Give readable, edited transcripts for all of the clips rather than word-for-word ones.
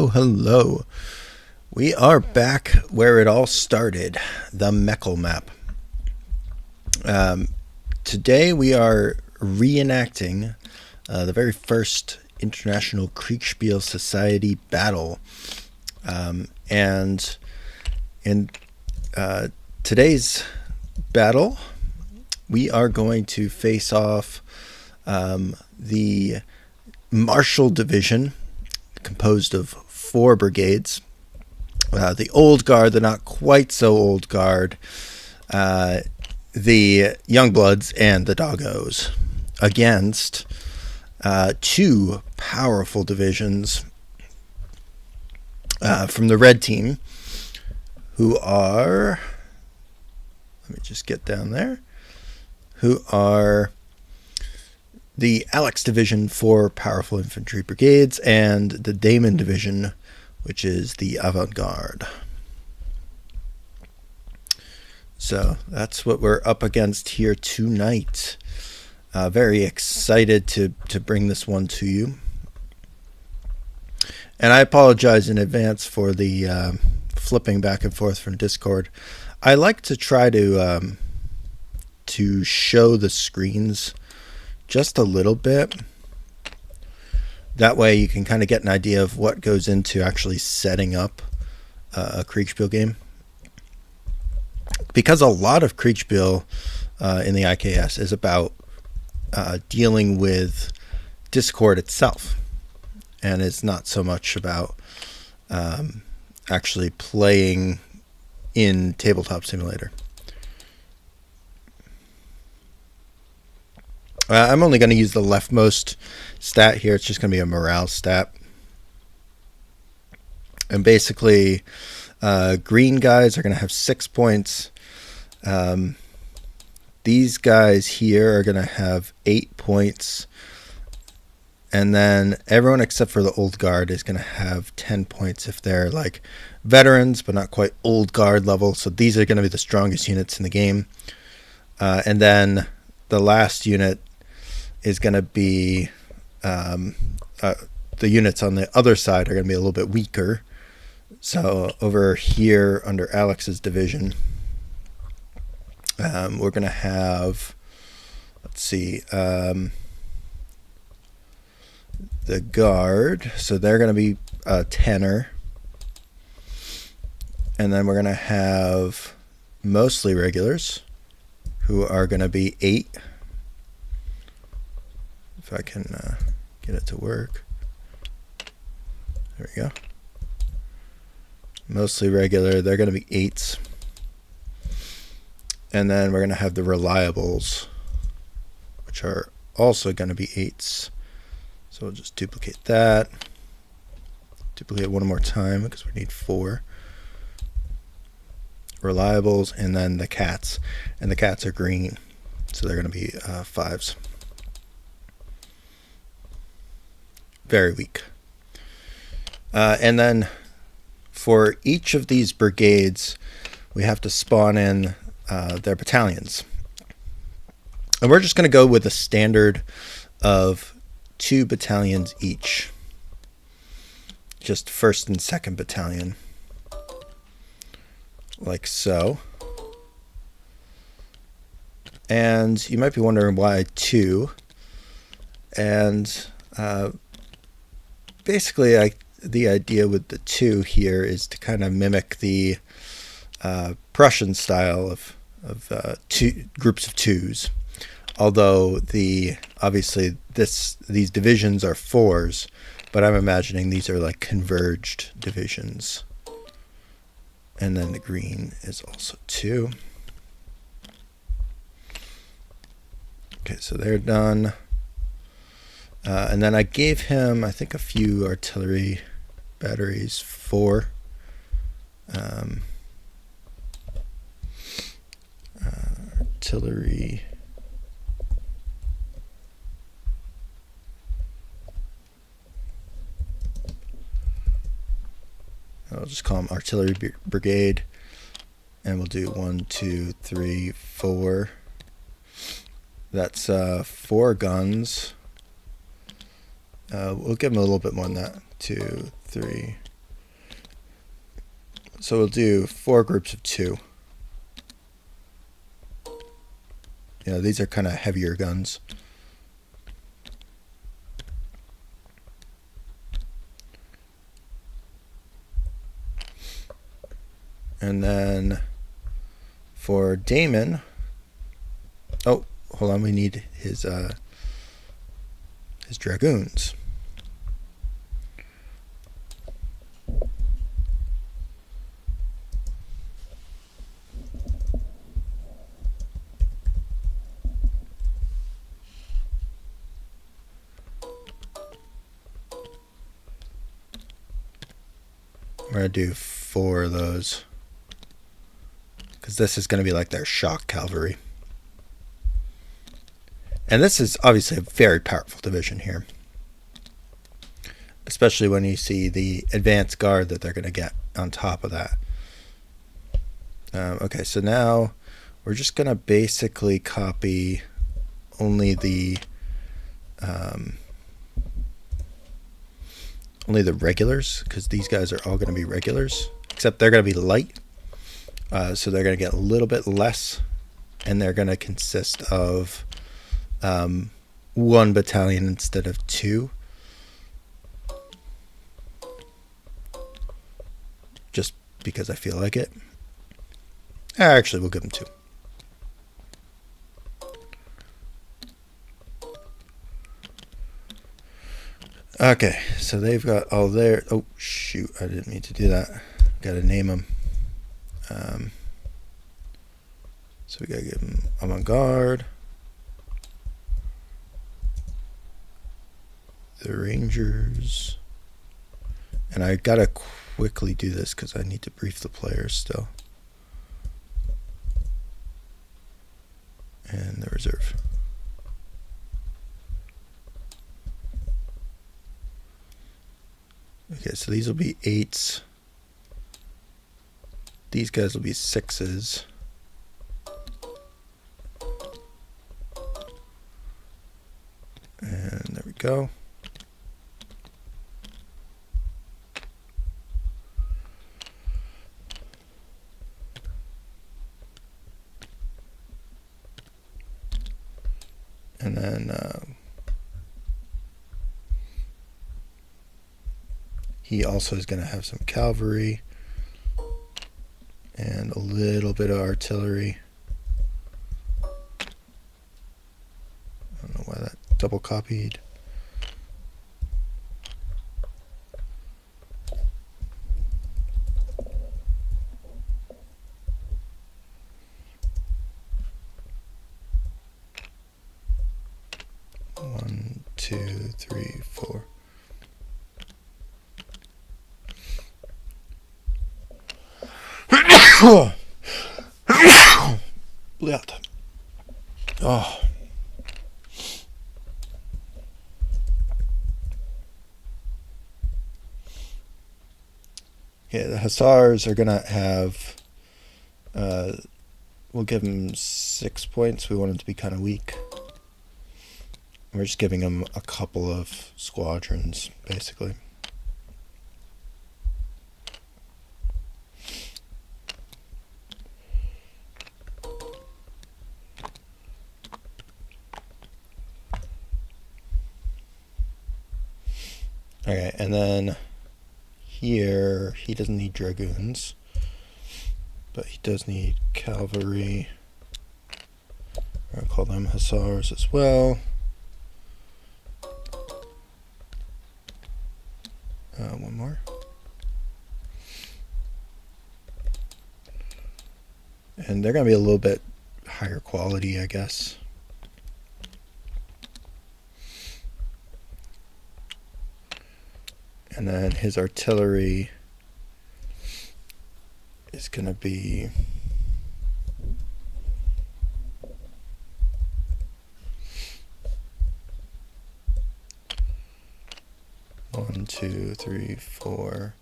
hello. We are back where it all started, the Meckel map. Today we are reenacting the very first International Kriegsspiel Society battle. And in today's battle, we are going to face off the Marshall Division, composed of 4 brigades. The Old Guard, the not quite so old guard, the Young Bloods, and the Doggos, against 2 powerful divisions from the red team, who are, let me just get down there, who are the Alex Division, 4 powerful infantry brigades, and the Damon Division, which is the avant-garde. So that's what we're up against here tonight. Very excited to bring this one to you. And I apologize in advance for the flipping back and forth from Discord. I like to try to show the screens just a little bit. That way you can kind of get an idea of what goes into actually setting up a Kriegsspiel game. Because a lot of Kriegsspiel in the IKS is about dealing with Discord itself, and it's not so much about actually playing in Tabletop Simulator. I'm only going to use the leftmost stat here. It's just going to be a morale stat. And basically, green guys are going to have 6 points. These guys here are going to have 8 points. And then everyone except for the Old Guard is going to have 10 points if they're like veterans, but not quite Old Guard level. So these are going to be the strongest units in the game. And then the last unit is going to be the units on the other side are going to be a little bit weaker. So over here under Alex's division, we're going to have, let's see, the Guard. So they're going to be a 10er. And then we're going to have mostly regulars, who are going to be 8. If I can get it to work. There we go. Mostly regular. They're going to be 8s. And then we're going to have the reliables, which are also going to be 8s. So we'll just duplicate that. Duplicate one more time because we need 4. Reliables, and then the cats. And the cats are green. So they're going to be 5s. Very weak. And then for each of these brigades, we have to spawn in their battalions. And we're just going to go with a standard of 2 battalions each. Just 1st and 2nd battalion. Like so. And you might be wondering why 2. And basically, the idea with the 2 here is to kind of mimic the Prussian style of 2 groups of 2s. Although obviously these divisions are 4s, but I'm imagining these are like converged divisions. And then the green is also 2. Okay, so they're done. And then I gave him, I think, a few artillery batteries, 4. Artillery. I'll just call them artillery brigade. And we'll do 1, 2, 3, 4. That's 4 guns. We'll give them a little bit more than that. 2, 3, So we'll do 4 groups of 2. You know, these are kind of heavier guns. And then for Damon, oh, hold on, we need his dragoons. We're going to do 4 of those, because this is going to be like their shock cavalry. And this is obviously a very powerful division here, especially when you see the advanced guard that they're going to get on top of that. Okay, so now we're just going to basically copy only the regulars, because these guys are all going to be regulars, except they're going to be light. So they're going to get a little bit less, and they're going to consist of 1 battalion instead of 2. Just because I feel like it. Actually, we'll give them 2. Okay, so they've got all their... Oh, shoot, I didn't mean to do that. Got to name them. So we got to give them avant-garde. The Rangers. And I got to quickly do this because I need to brief the players still. And the reserve. Okay, so these will be 8s. These guys will be 6s. And there we go. And then he also is going to have some cavalry and a little bit of artillery. I don't know why that double copied. One, two, three, four. Blöd. Oh. Yeah, the Hussars are gonna have. We'll give them 6 points. We want them to be kind of weak. We're just giving them a couple of squadrons, basically. Okay, and then here, he doesn't need dragoons, but he does need cavalry. We're gonna call them hussars as well. One more. And they're gonna be a little bit higher quality, I guess. And then his artillery is going to be one, two, three, 4,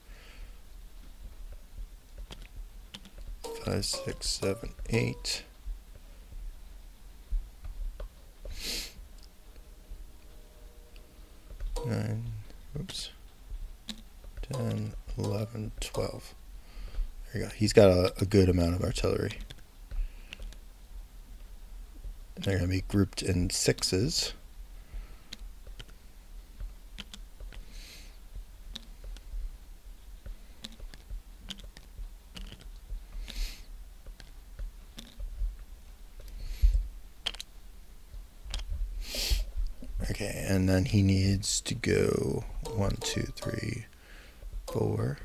5, 6, 7, 8. Nine, oops. 10, 11, 12. There There you go. He's got a good amount of artillery. They're going to be grouped in sixes. Okay, and then he needs to go 1, 2, 3, 4.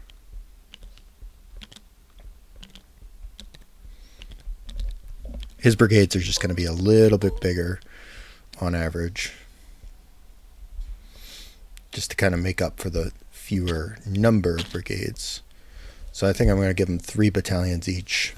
His brigades are just going to be a little bit bigger on average, just to kind of make up for the fewer number of brigades. So I think I'm going to give him 3 battalions each.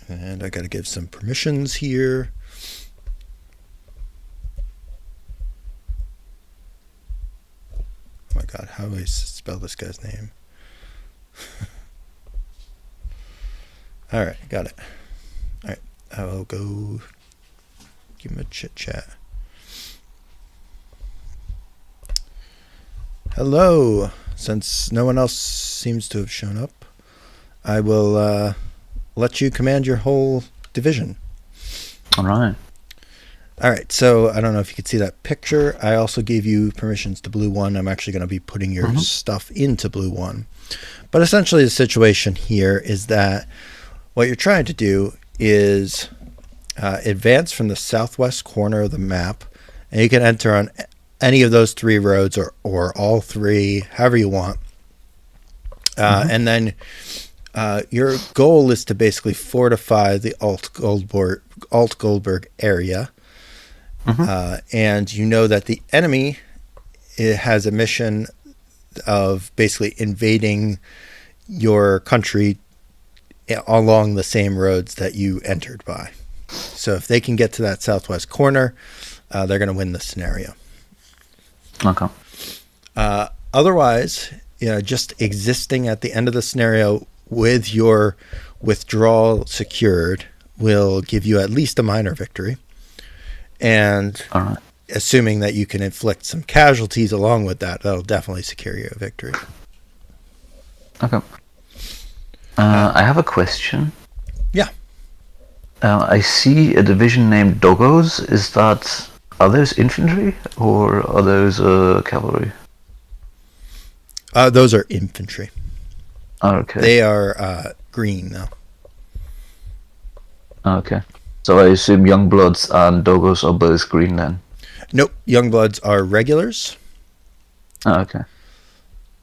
And I got to give some permissions here. Oh my god, how do I spell this guy's name? Alright, got it. Alright, I will go give him a chit chat. Hello. Since no one else seems to have shown up, I will let you command your whole division. All right. All right, so I don't know if you could see that picture. I also gave you permissions to Blue 1. I'm actually going to be putting your stuff into Blue 1. But essentially the situation here is that what you're trying to do is advance from the southwest corner of the map, and you can enter on any of those 3 roads or all 3, however you want. And then your goal is to basically fortify the Alt-Goldberg area. And you know that the enemy has a mission of basically invading your country along the same roads that you entered by. So if they can get to that southwest corner, they're going to win the scenario. Okay. Otherwise, just existing at the end of the scenario with your withdrawal secured will give you at least a minor victory. And assuming that you can inflict some casualties along with that, that'll definitely secure you a victory. Okay. I have a question. Yeah. I see a division named Dogos. Are those infantry or are those cavalry? Those are infantry. Okay. They are green, though. Okay. So I assume Youngbloods and Dogos are both green then? Nope. Youngbloods are regulars. Okay.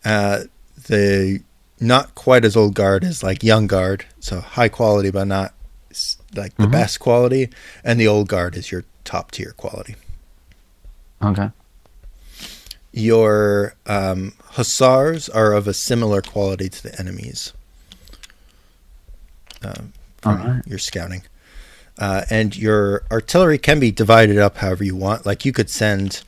The not quite as old guard as like Young Guard, so high quality but not like the best quality, and the old guard is your top tier quality. Okay. Your hussars are of a similar quality to the enemies. Your scouting. And your artillery can be divided up however you want. Like you could send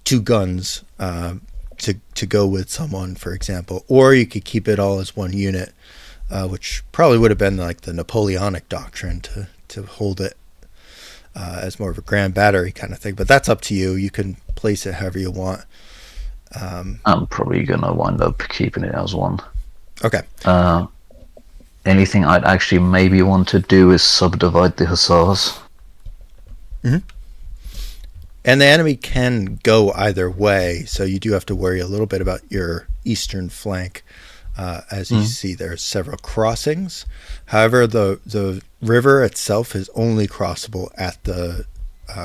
2 guns to go with someone, for example, or you could keep it all as one unit, which probably would have been like the Napoleonic doctrine to hold it as more of a grand battery kind of thing. But that's up to you. You can place it however you want. I'm probably gonna wind up keeping it as one. Okay. Anything I'd actually maybe want to do is subdivide the hussars. And the enemy can go either way, so you do have to worry a little bit about your eastern flank. As you see, there's several crossings. However, the river itself is only crossable at the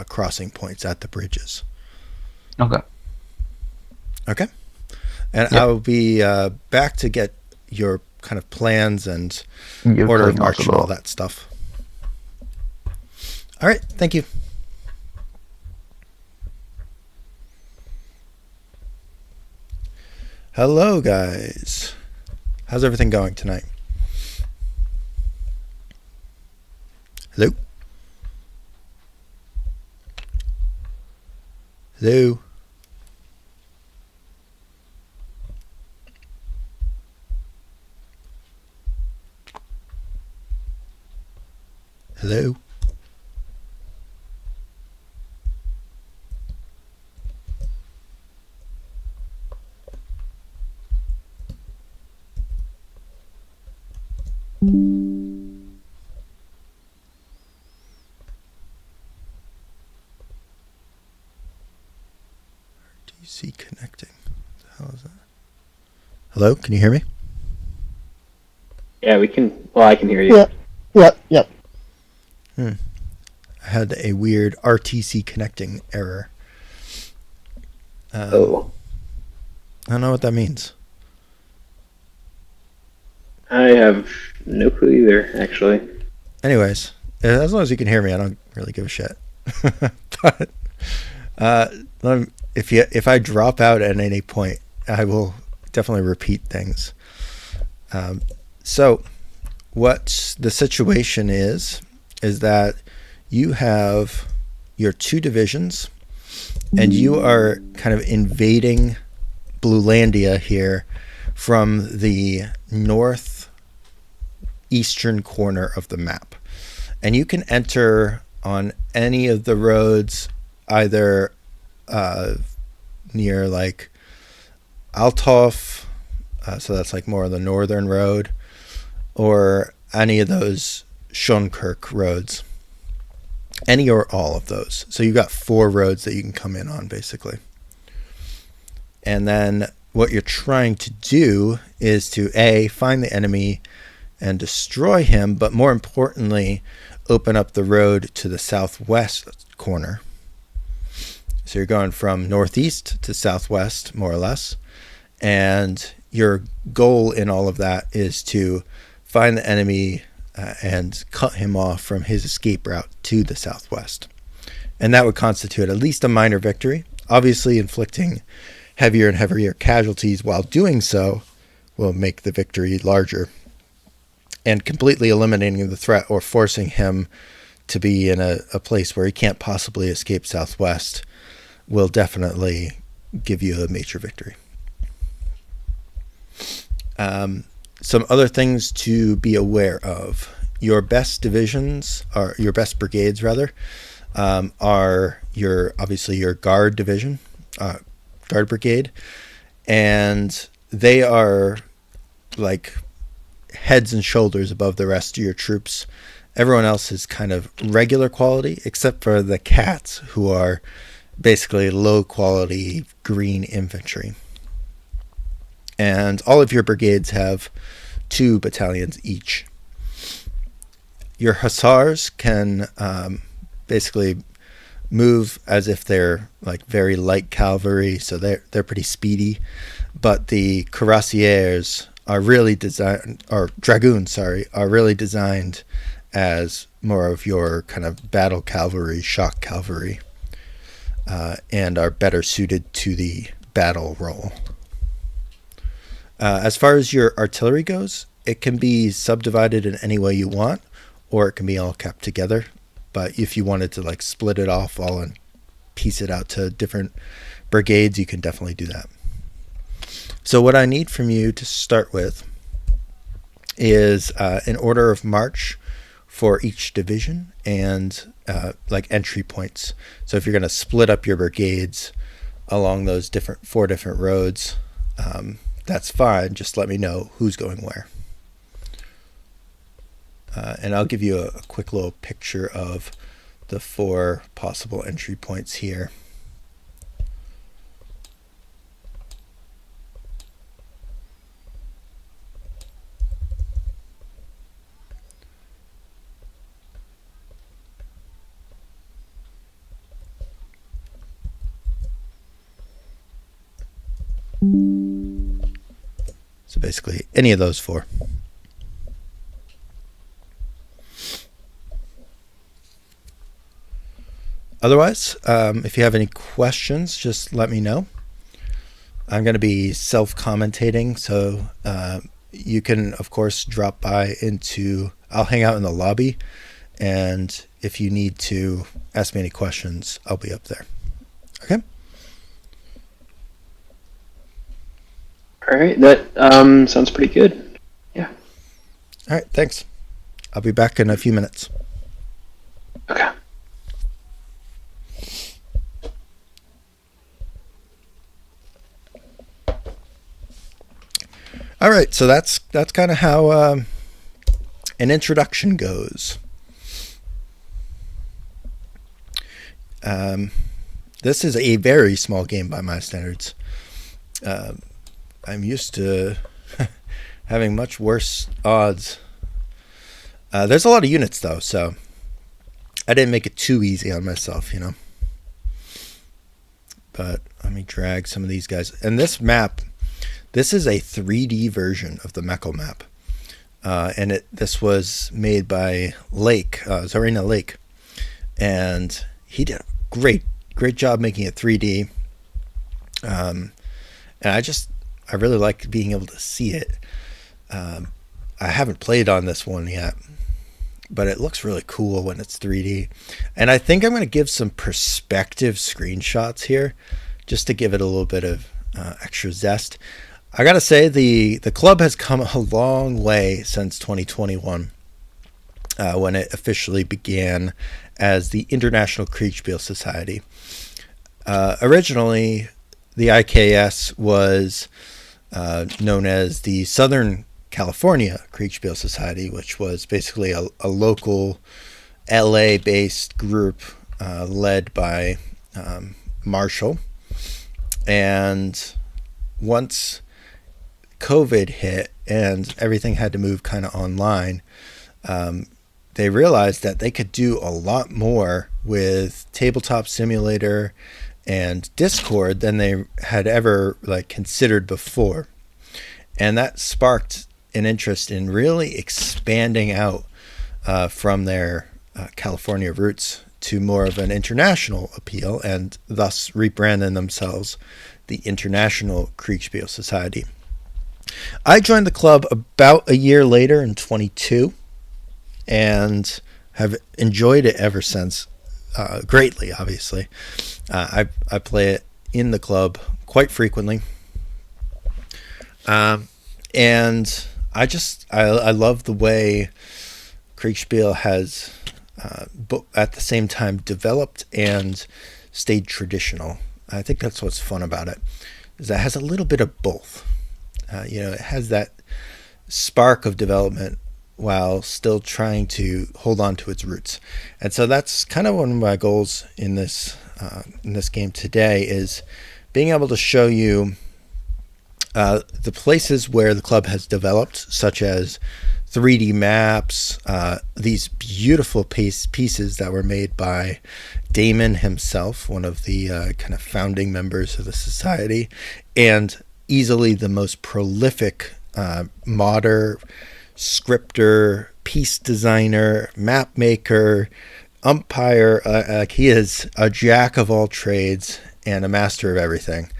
crossing points, at the bridges. Okay. Okay. And I Yep. will be back to get your kind of plans and You're order of quite not march at and all all. that stuff. All right, thank you. Hello, guys. How's everything going tonight? Hello? Hello? Hello? DC connecting. What the hell is that? Hello? Can you hear me? Yeah, we can. Well, I can hear you. Yep. Yep. Yep. I had a weird RTC connecting error. Oh, I don't know what that means. I have no clue either, actually. Anyways, as long as you can hear me, I don't really give a shit. But if I drop out at any point, I will definitely repeat things. So what the situation is that you have your two divisions, and you are kind of invading Bluelandia here from the northeastern corner of the map. And you can enter on any of the roads, either near like Althoff, so that's like more of the northern road, or any of those Schonkirk roads. Any or all of those. So you've got 4 roads that you can come in on, basically. And then what you're trying to do is to A, find the enemy and destroy him, but more importantly, open up the road to the southwest corner. So you're going from northeast to southwest, more or less. And your goal in all of that is to find the enemy and cut him off from his escape route to the southwest. And that would constitute at least a minor victory. Obviously, inflicting heavier and heavier casualties while doing so will make the victory larger. And completely eliminating the threat or forcing him to be in a place where he can't possibly escape southwest will definitely give you a major victory. Some other things to be aware of. Your best divisions, or your best brigades rather, are obviously your guard division, guard brigade, and they are like heads and shoulders above the rest of your troops. Everyone else is kind of regular quality, except for the cats, who are basically low quality green infantry. And all of your brigades have 2 battalions each. Your hussars can basically move as if they're like very light cavalry, so they're pretty speedy. But the cuirassiers are really designed, or dragoons, sorry, are really designed as more of your kind of battle cavalry, shock cavalry, and are better suited to the battle role. As far as your artillery goes, it can be subdivided in any way you want, or it can be all kept together. But if you wanted to like split it off all and piece it out to different brigades, you can definitely do that. So what I need from you to start with is an order of march for each division and like entry points. So if you're going to split up your brigades along those 4 different roads, that's fine. Just let me know who's going where. And I'll give you a quick little picture of the 4 possible entry points here. So basically any of those 4. Otherwise, if you have any questions, just let me know. I'm going to be self-commentating, so you can, of course, drop by I'll hang out in the lobby, and if you need to ask me any questions, I'll be up there. Okay? All right, that sounds pretty good. Yeah. All right, thanks. I'll be back in a few minutes. Okay. All right, so that's kind of how an introduction goes. This is a very small game by my standards. I'm used to having much worse odds. There's a lot of units, though, so I didn't make it too easy on myself, But let me drag some of these guys. And this map... This is a 3D version of the Meckel map, and this was made by Zarina Lake, and he did a great job making it 3D. And I really like being able to see it. I haven't played on this one yet, but it looks really cool when it's 3D. And I think I'm going to give some perspective screenshots here, just to give it a little bit of extra zest. I gotta say, the club has come a long way since 2021, when it officially began as the International Kriegsspiel Society. Originally, the IKS was known as the Southern California Kriegsspiel Society, which was basically a local LA-based group led by Marshall. And once COVID hit and everything had to move kind of online, they realized that they could do a lot more with Tabletop Simulator and Discord than they had ever considered before. And that sparked an interest in really expanding out from their California roots to more of an international appeal, and thus rebranding themselves the International Kriegsspiel Society. I joined the club about a year later in 22 and have enjoyed it ever since, greatly, obviously. I play it in the club quite frequently. And I love the way Kriegsspiel has at the same time developed and stayed traditional. I think that's what's fun about it, is that it has a little bit of both. It has that spark of development while still trying to hold on to its roots. And so that's kind of one of my goals in this game today, is being able to show you the places where the club has developed, such as 3D maps, these beautiful pieces that were made by Damon himself, one of the kind of founding members of the society, and easily the most prolific modder, scripter, piece designer, map maker, umpire. He is a jack of all trades and a master of everything.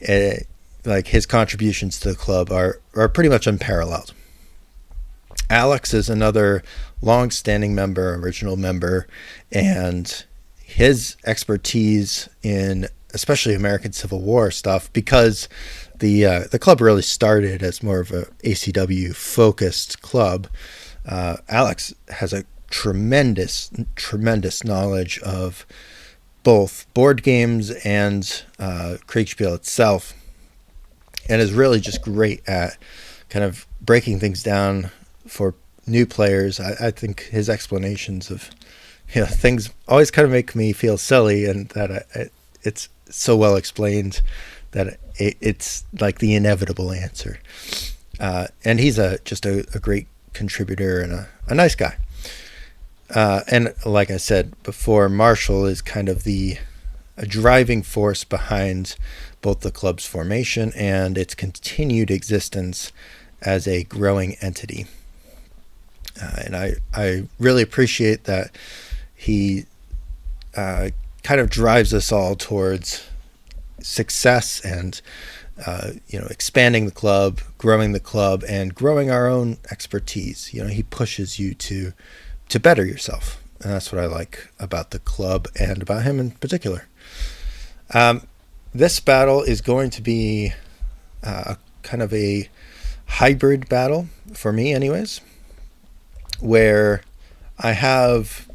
His contributions to the club are pretty much unparalleled. Alex is another long-standing member, original member, and his expertise in especially American Civil War stuff, because the club really started as more of a ACW focused club. Alex has a tremendous knowledge of both board games and Kriegspiel itself, and is really just great at kind of breaking things down for new players. I think his explanations of things always kind of make me feel silly, and that it's so well explained that it's like the inevitable answer. And he's just a great contributor and a nice guy. And like I said before, Marshall is kind of a driving force behind both the club's formation and its continued existence as a growing entity. And I really appreciate that he kind of drives us all towards success and expanding the club, growing the club, and growing our own expertise. He pushes you to better yourself, and that's what I like about the club and about him in particular. This battle is going to be kind of a hybrid battle for me, anyways, where I have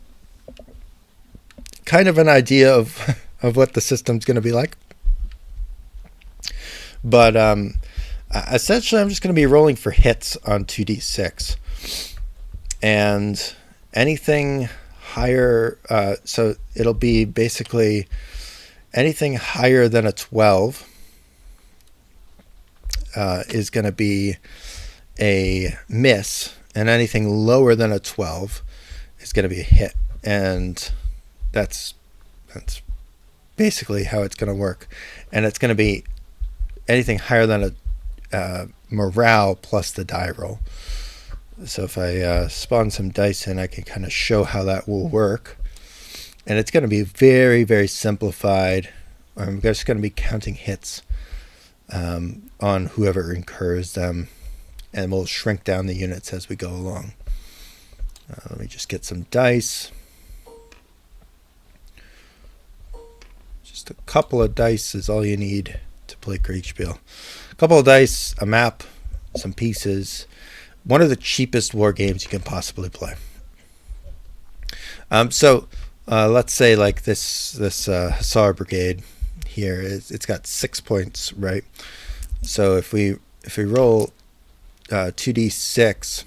kind of an idea of what the system's going to be like. But essentially, I'm just going to be rolling for hits on 2d6. And anything higher, so it'll be basically anything higher than a 12 is going to be a miss, and anything lower than a 12 is going to be a hit. And that's basically how it's going to work. And it's going to be anything higher than a morale plus the die roll. So if I spawn some dice in, I can kind of show how that will work. And it's going to be very, very simplified. I'm just going to be counting hits on whoever incurs them, and we'll shrink down the units as we go along. Let me just get some dice. Just a couple of dice is all you need to play Kriegsspiel. A couple of dice, a map, some pieces. One of the cheapest war games you can possibly play. So let's say like this Hussar Brigade here, it's got 6 points, right? So if we roll 2d6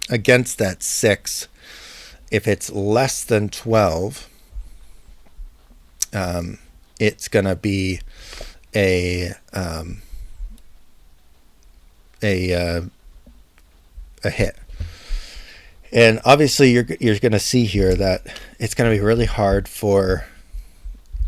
against that 6, if it's less than 12, it's gonna be a hit. And obviously you're going to see here that it's going to be really hard for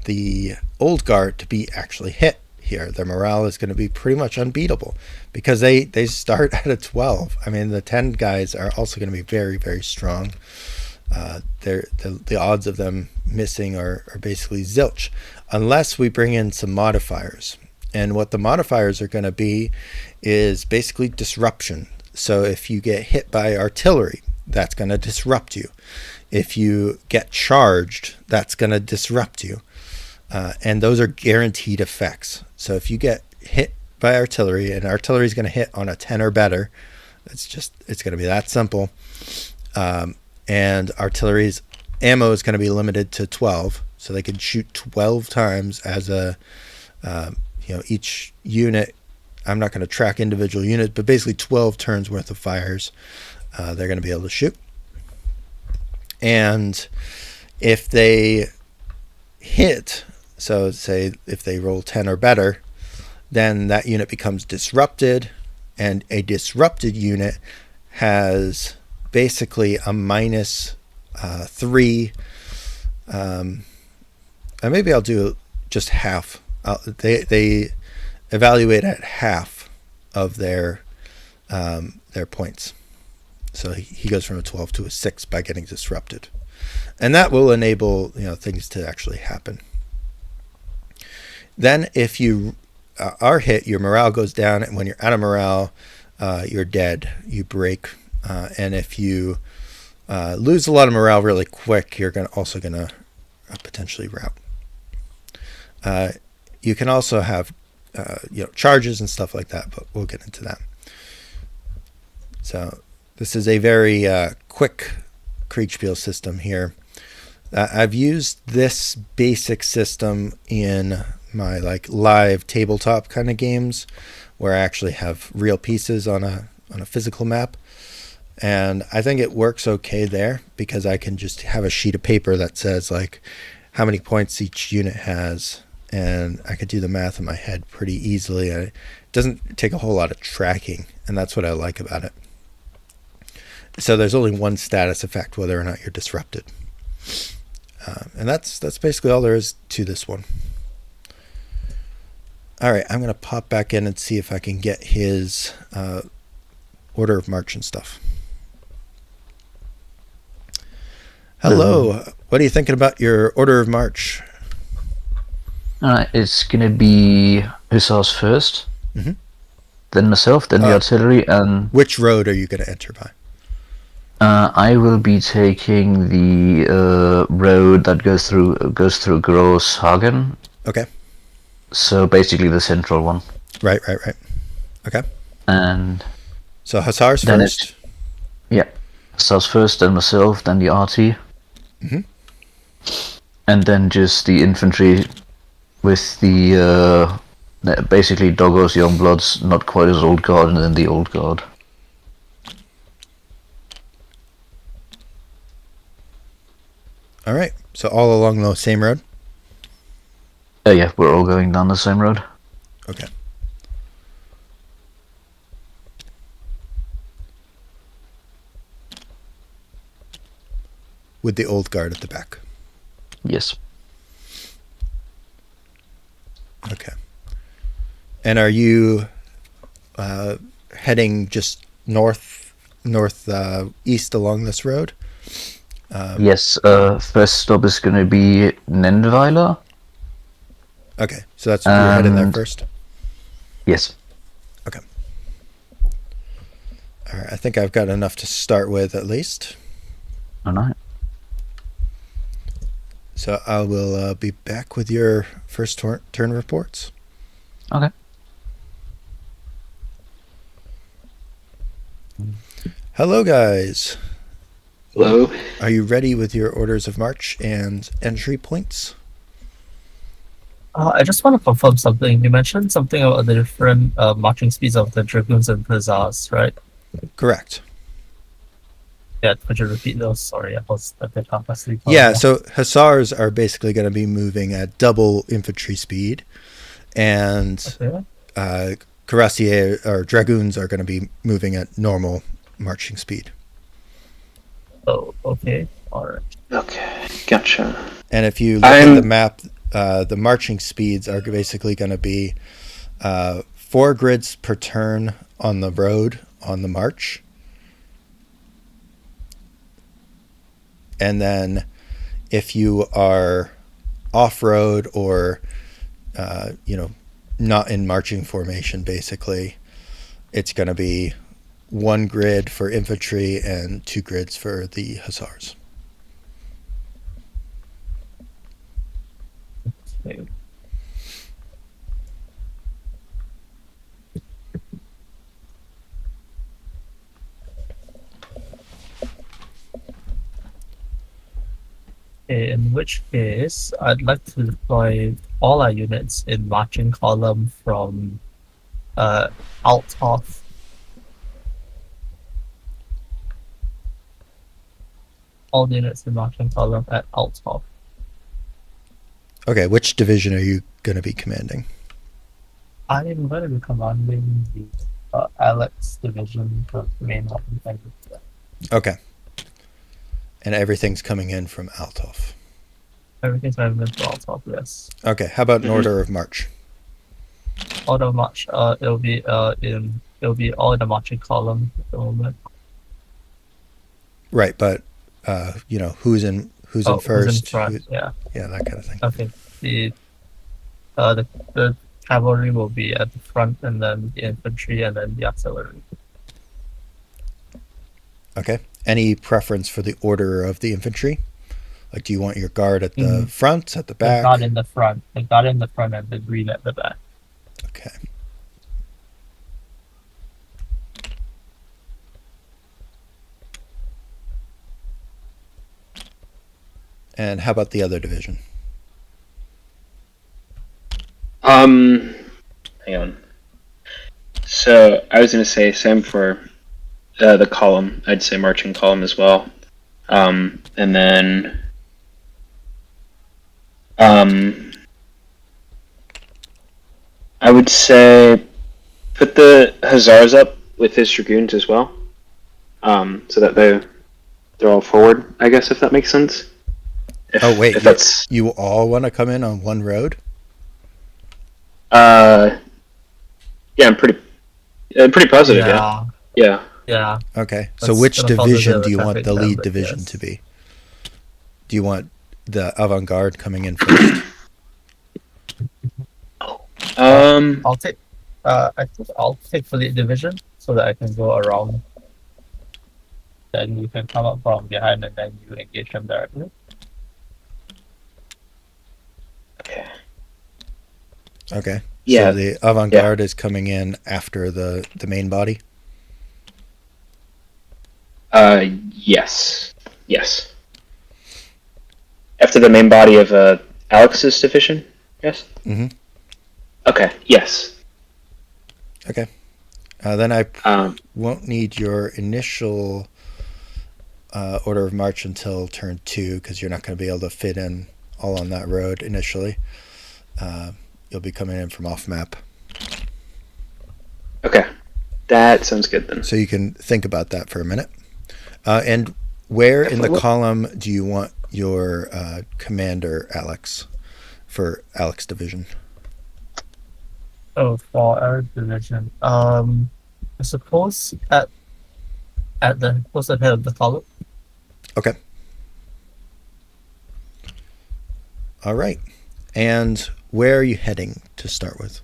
the old guard to be actually hit here. Their morale is going to be pretty much unbeatable because they start at a 12. I mean, the 10 guys are also going to be very, very strong. The odds of them missing are basically zilch unless we bring in some modifiers. And what the modifiers are going to be is basically disruption. So if you get hit by artillery, that's going to disrupt you. If you get charged, that's going to disrupt you. And those are guaranteed effects. So if you get hit by artillery, and artillery is going to hit on a 10 or better, it's going to be that simple. And artillery's ammo is going to be limited to 12. So they can shoot 12 times as a, each unit. I'm not going to track individual units, but basically 12 turns worth of fires they're going to be able to shoot. And if they hit, so say if they roll 10 or better, then that unit becomes disrupted, and a disrupted unit has basically a minus 3. And maybe I'll do just half. They evaluate at half of their points. So he goes from a 12 to a 6 by getting disrupted. And that will enable things to actually happen. Then if you are hit, your morale goes down, and when you're out of morale, you're dead. You break. And if you lose a lot of morale really quick, you're also going to potentially rout. You can also have charges and stuff like that, but we'll get into that. So this is a very quick Kriegsspiel system here. I've used this basic system in my live tabletop kind of games where I actually have real pieces on a physical map. And I think it works okay there because I can just have a sheet of paper that says how many points each unit has, and I could do the math in my head pretty easily. It doesn't take a whole lot of tracking, and that's what I like about it. So there's only one status effect, whether or not you're disrupted. And that's basically all there is to this one. All right, I'm going to pop back in and see if I can get his order of march and stuff. Hello. What are you thinking about your order of march? It's gonna be Hussars first, Mhm. then myself, then the artillery, and Which road are you going to enter by? I will be taking the road that goes through Grosshagen. Okay. So basically the central one. Right. Okay. And So Hussars then first. Hussars first, then myself, then the RT. Mhm. And then just the infantry with the basically Doggos, Youngbloods, not quite as old guard, and then the old guard. All right. So all along the same road? Yeah, we're all going down the same road. Okay. With the old guard at the back. Yes. Okay. And are you heading just east along this road? Yes. First stop is going to be Nendweiler. Okay, so that's you're heading there first. Yes. Okay. All right. I think I've got enough to start with at least. All right. So I will be back with your first turn reports. Okay. Hello, guys. Hello. Are you ready with your orders of march and entry points? I just want to confirm something. You mentioned something about the different marching speeds of the dragoons and hussars, right? Correct. Yeah, could you repeat those? Sorry, I was a bit half asleep. Yeah, so hussars are basically going to be moving at double infantry speed, and cuirassiers or dragoons are going to be moving at normal marching speed. Oh, okay. All right. Okay, gotcha. And if you look at the map, the marching speeds are basically going to be 4 grids per turn on the road on the march. And then if you are off-road or, not in marching formation, basically, it's going to be 1 grid for infantry and 2 grids for the hussars. Okay. In which case, I'd like to deploy all our units in marching column from Althoff. All the units in marching column at Althoff. Okay, which division are you going to be commanding? I am going to be commanding the Alex division, the main one. Okay. And everything's coming in from Althoff. Everything's going to be from Althoff, yes. Okay, how about an order of march? Order of march, it'll be all in the marching column at the moment. Right, but who's in first? Who's in front? Yeah, that kind of thing. Okay. The cavalry will be at the front, and then the infantry, and then the artillery. Okay. Any preference for the order of the infantry? Like, do you want your guard at the front, at the back? The guard in the front. The guard in the front and the green at the back. Okay. And how about the other division? Hang on. So I was going to say same for the column. I'd say marching column as well. And then I would say put the hussars up with his dragoons as well, so that they're all forward. I guess if that makes sense. You all want to come in on one road? Uh, yeah, I'm pretty positive. Yeah. Yeah, Yeah. yeah. Okay. So That's which gonna cause a bit division of do a you want traffic the jam, lead but division to yes. be? Do you want the avant-garde coming in first? Uh, Um. I'll take. I think I'll take Fleet Division so that I can go around. Then you can come up from behind and then you engage them directly. Okay. Okay. So Yeah. the Yeah. avant-garde is coming in after the main body? Yes. Yes. After the main body of Alex's division. Yes. Mm-hmm. Okay. Yes. Okay. Then I Um. won't need your initial order of march until turn 2 because you're not going to be able to fit in all on that road initially. You'll be coming in from off map. Okay. That sounds good then. So you can think about that for a minute. And where in the column do you want your commander, Alex, for Alex division? Oh, for our division. I suppose at the close ahead of the column. Okay. All right. And where are you heading to start with?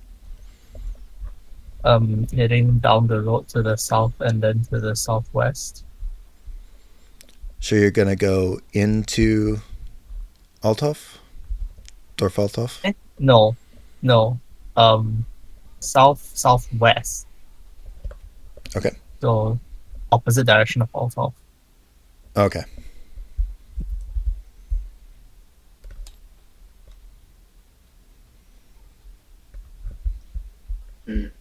Heading down the road to the south and then to the southwest. So you're going to go into Althoff? Dorf Althoff? No, no. Southwest. Okay. So opposite direction of Althoff. Okay. Mm.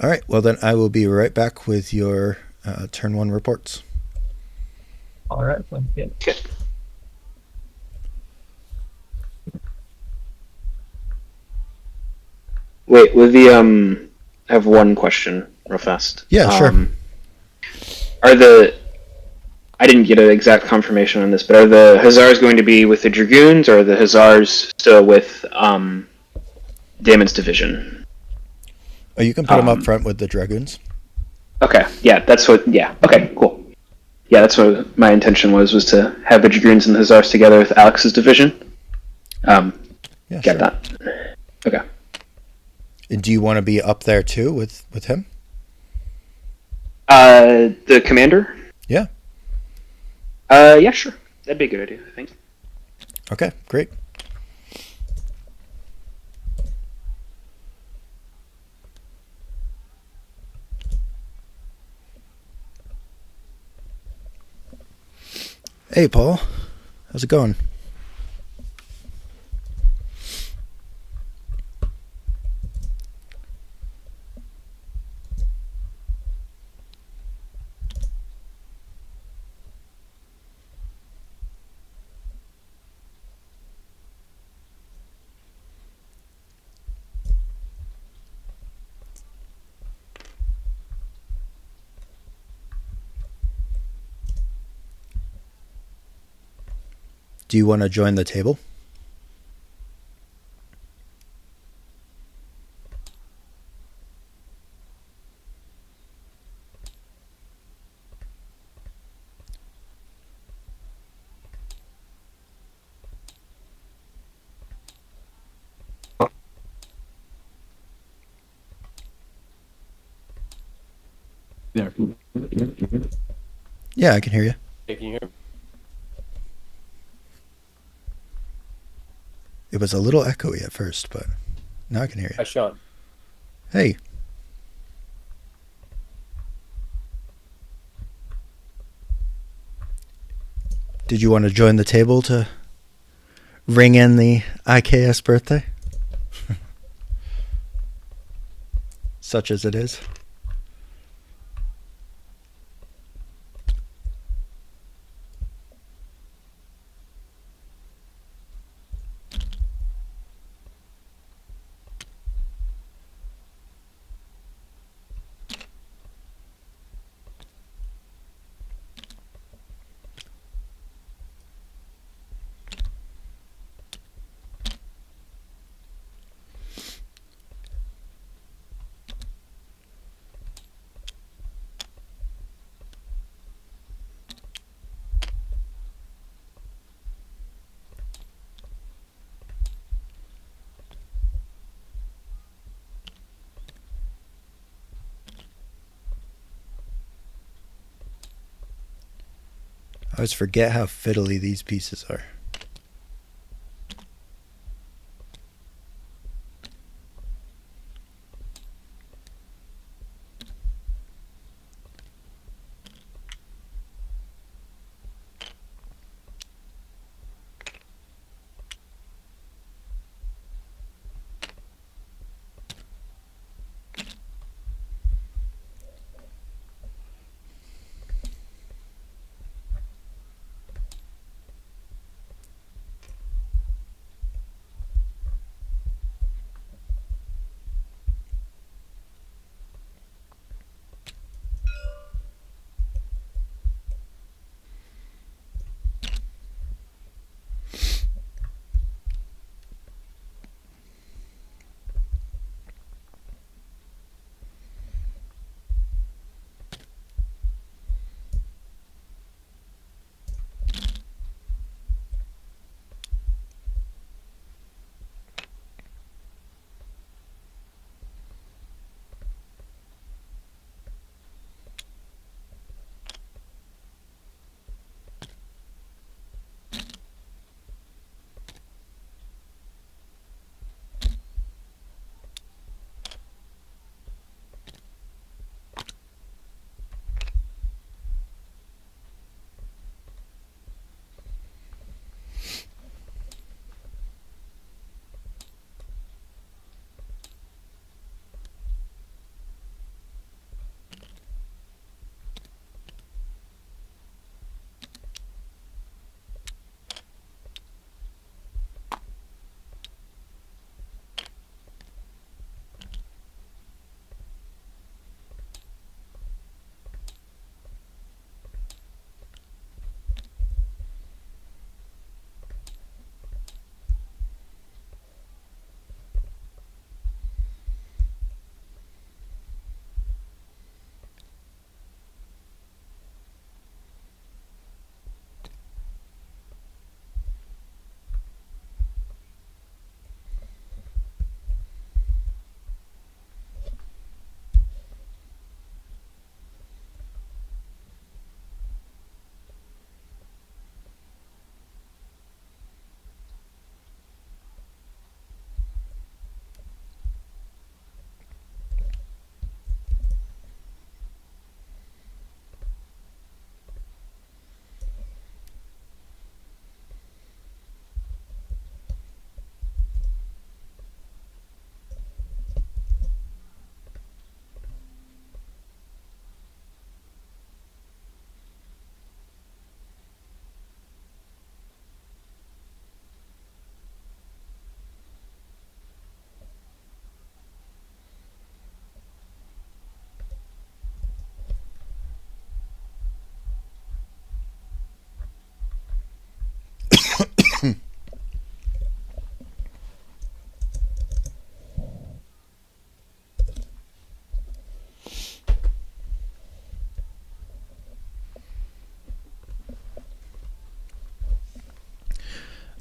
All right. Well, then I will be right back with your turn 1 reports. All right, thank you. Okay. Wait, with the I have one question, real fast. Yeah, sure. Are the I didn't get an exact confirmation on this, but are the Hussars going to be with the Dragoons, or are the Hussars still with Damon's division? Oh, you can put them up front with the Dragoons. Okay, yeah, that's what. Yeah, okay, cool. Yeah, that's what my intention was to have the Dragoons and the Hussars together with Alex's division. Yeah, Get sure. that? Okay. And do you want to be up there too with him? The commander? Yeah. Yeah, sure. That'd be a good idea, I think. Okay, great. Hey, Paul. How's it going? Do you want to join the table? There. Yeah, I can hear you. Hey, can you hear me? It was a little echoey at first, but now I can hear Hi, you. Sean. Hey. Did you want to join the table to ring in the IKS birthday? Such as it is. always forget how fiddly these pieces are.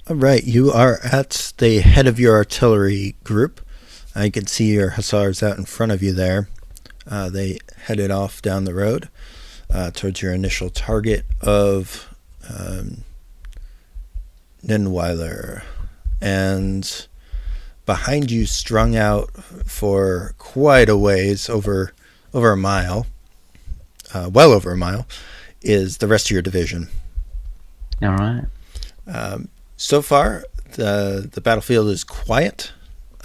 All right, you are at the head of your artillery group. You can see your hussars out in front of you there. They headed off down the road towards your initial target of Ninweiler. And behind you, strung out for quite a ways, over a mile, well over a mile, is the rest of your division. All right. So far, the battlefield is quiet,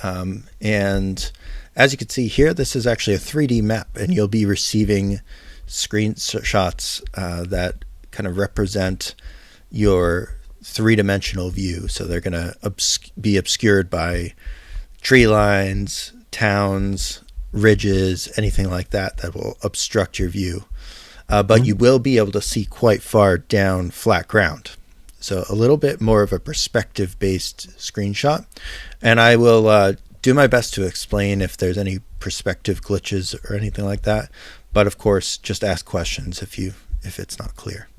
and as you can see here, this is actually a 3D map, and you'll be receiving screenshots that kind of represent your three-dimensional view. So they're going to be obscured by tree lines, towns, ridges, anything like that that will obstruct your view. But you will be able to see quite far down flat ground. So a little bit more of a perspective-based screenshot. And I will do my best to explain if there's any perspective glitches or anything like that. But of course, just ask questions if it's not clear.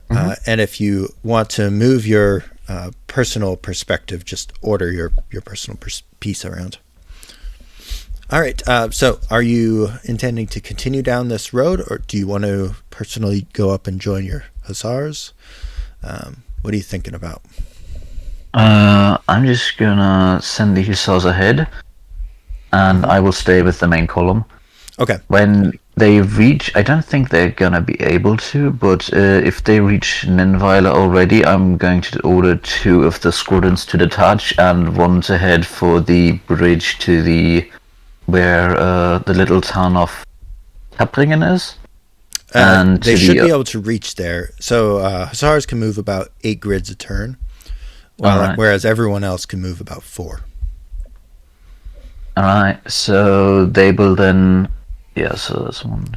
And if you want to move your personal perspective, just order your personal piece around. All right. So, are you intending to continue down this road, or do you want to personally go up and join your hussars? What are you thinking about? I'm just gonna send the hussars ahead, and I will stay with the main column. Okay. When they reach, I don't think they're gonna be able to, but if they reach Nenweiler already, I'm going to order 2 of the squadrons to detach and one to head for the bridge to where the little town of Kapringen is. And They to should the, be able to reach there. So hussars can move about 8 grids a turn, Alright. whereas everyone else can move about 4. Alright, so they will then... Yeah, so that's one.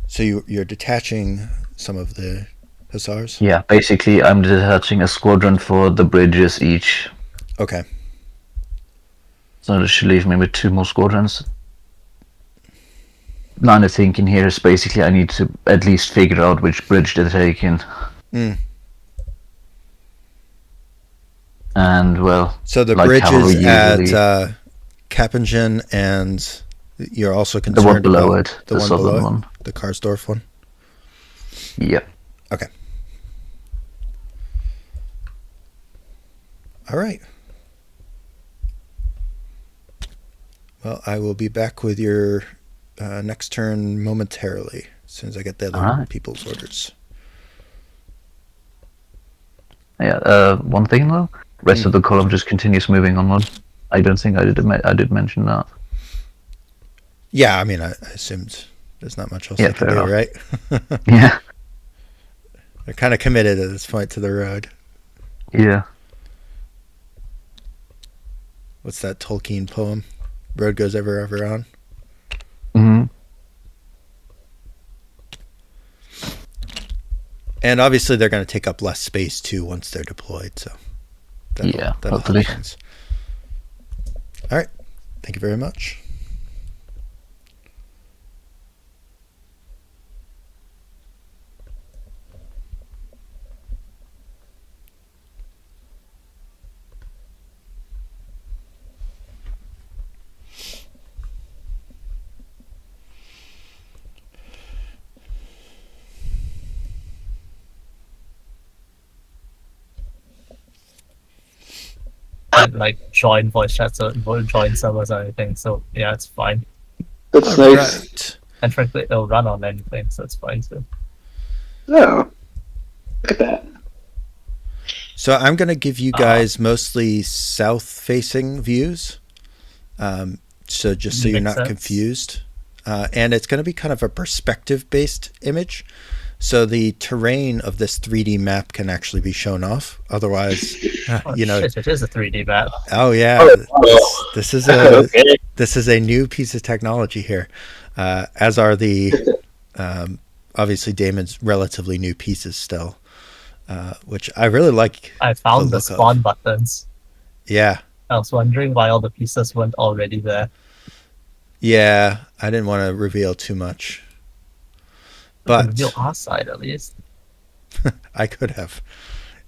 So you're detaching some of the hussars? Yeah, basically I'm detaching a squadron for the bridges each. Okay. So that should leave me with 2 more squadrons. Line of thinking here is basically I need to at least figure out which bridge they're taking. Mm. And, well... So the like bridges cavalry at usually- Kappingen, and you're also the concerned one below about it, the the one southern below it? one. The Karsdorf one? Yep. Okay. All right. Well, I will be back with your next turn momentarily, as soon as I get the other Alright. people's orders. Yeah, one thing though, rest of the column just continues moving onward. I don't think I did mention that. Yeah, I mean, I assumed there's not much else Yeah, I can fair do, right? Yeah, They're kind of committed at this point to the road. yeah. What's that Tolkien poem? Road goes ever on. Hmm. And obviously they're going to take up less space too once they're deployed, so that'll help hopefully. things. All right. Thank you very much. Like join voice chats or join servers or anything. So yeah, it's fine. That's All nice. right. And frankly, it'll run on anything, so it's fine too. Oh, look at that. So I'm going to give you guys mostly south-facing views. So just so you're Makes not sense. confused. And it's going to be kind of a perspective-based image. So the terrain of this 3D map can actually be shown off. Otherwise, Oh, you know, shit, it is a 3D map. oh yeah, Oh, this is a okay. this is a new piece of technology here. As are the obviously Damon's relatively new pieces still, which I really like. I found the look of. spawn buttons. Yeah, I was wondering why all the pieces weren't already there. yeah. I didn't want to reveal too much, but Reveal our side at least. I could have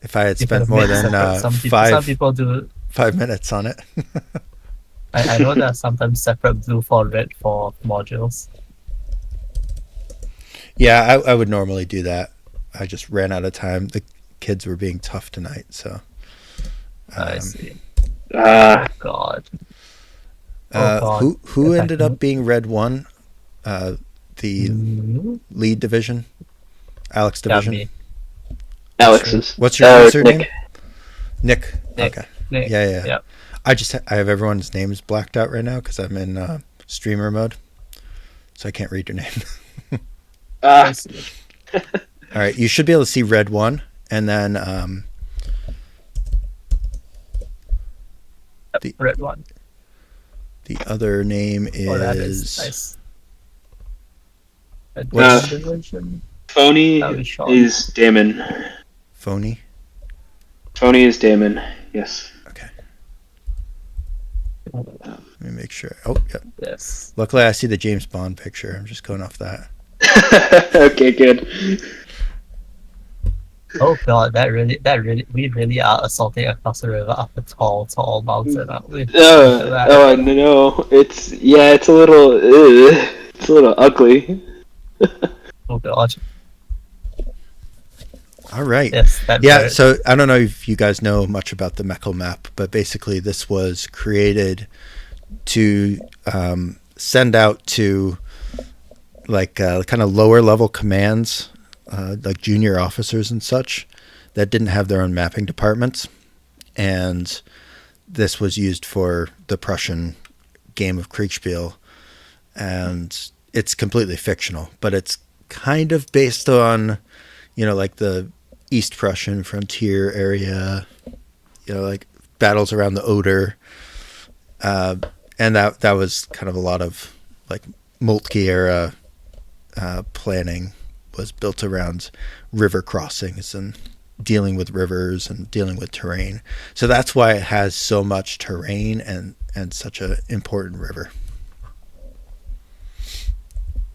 if I had You could spent have more made than separate. Some people do. 5 minutes on it. I know there are sometimes separate blue for red for modules. Yeah, I would normally do that. I just ran out of time. The kids were being tough tonight, so. I see. Ah, Oh god. Oh, God. Who If I ended can- up being Red 1? The Mhm. lead division? Alex Yeah, division? me. Alex's. What's your Nick. username? Nick. Nick. Okay. Nick. Yeah. Yep. I have everyone's names blacked out right now because I'm in streamer mode, so I can't read your name. Ah, I see. All right, you should be able to see Red 1, and then Yep, red one. the other name is. Oh, that is nice. Red What's- division. Phony That was Sean. is Damon. Phony. Phony is Damon. Yes. Okay. Let me make sure. Oh, yeah. Yes. Luckily, I see the James Bond picture. I'm just going off that. Okay, good. Oh god, we really are assaulting across the river up a tall mountain, aren't we? Look at that. No, it's it's a little, it's a little ugly. Oh god. All right. Yes, that Yeah, bird. so I don't know if you guys know much about the Meckel map, but basically this was created to send out to like kind of lower level commands, like junior officers and such, that didn't have their own mapping departments. And this was used for the Prussian game of Kriegsspiel. And it's completely fictional, but it's kind of based on, like the East Prussian frontier area, like battles around the Oder. And that was kind of a lot of like Moltke era planning was built around river crossings and dealing with rivers and dealing with terrain. So that's why it has so much terrain and such an important river.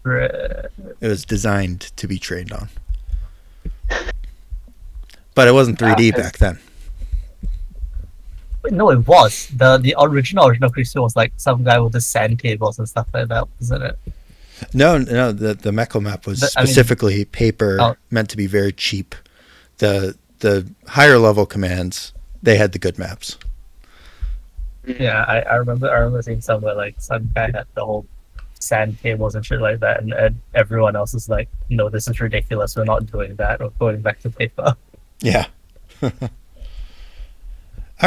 It was designed to be trained on. But it wasn't 3D back then. Wait, no, it was. The original Kriegsspiel was like some guy with the sand tables and stuff like that, wasn't it? No, the Meckel map was specifically paper, meant to be very cheap. The higher level commands, they had the good maps. Yeah, I remember seeing somewhere like some guy had the whole sand tables and shit like that, and everyone else is like, no, this is ridiculous, we're not doing that, we're going back to paper. Yeah. All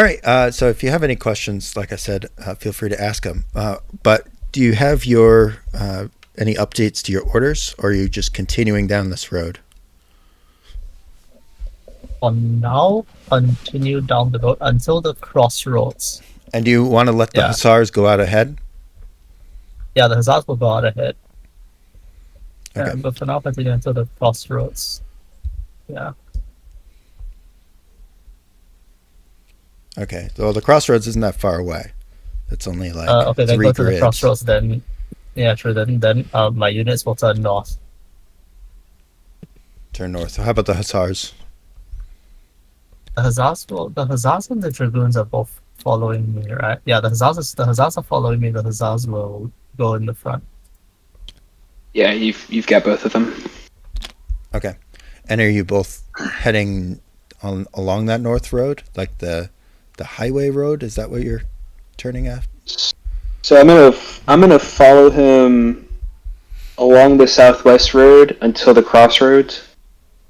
right, so if you have any questions, like I said, feel free to ask them. But do you have your any updates to your orders, or are you just continuing down this road? For now, continue down the road until the crossroads. And do you want to let the Hussars go out ahead? Yeah, the Hussars will go out ahead. Okay. But for now, continue until the crossroads. Yeah. Okay. Well, the crossroads isn't that far away. It's only like okay, then 3 go to grids. the crossroads. Then, yeah, true. Then my units will turn north. Turn north. So how about the Hussars? The Hussars and the Dragoons are both following me, right? Yeah, the Hussars are following me. The Hussars will go in the front. Yeah, you've got both of them. Okay. And are you both heading along that north road, like the highway road? Is that what you're turning at? So I'm gonna follow him along the southwest road until the crossroads,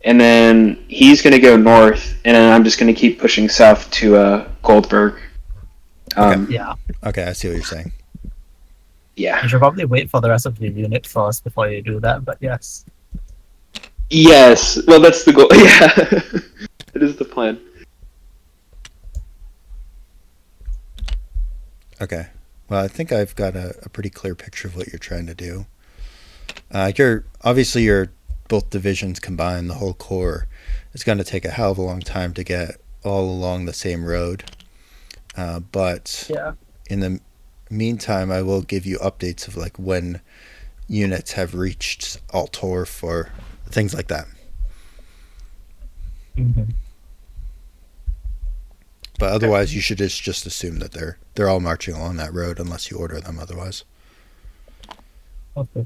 and then he's gonna go north, and then I'm just gonna keep pushing south to Goldberg. Okay. Yeah. Okay, I see what you're saying. Yeah. You should probably wait for the rest of your unit first before you do that, but yes. Yes. Well, that's the goal. Yeah. That is the plan. Okay. Well, I think I've got a pretty clear picture of what you're trying to do. You're both divisions combined, the whole corps. It's going to take a hell of a long time to get all along the same road. But yeah. In the meantime, I will give you updates of like when units have reached Altorf or things like that. Mm-hmm. But otherwise, you should just assume that they're all marching along that road unless you order them otherwise. Okay.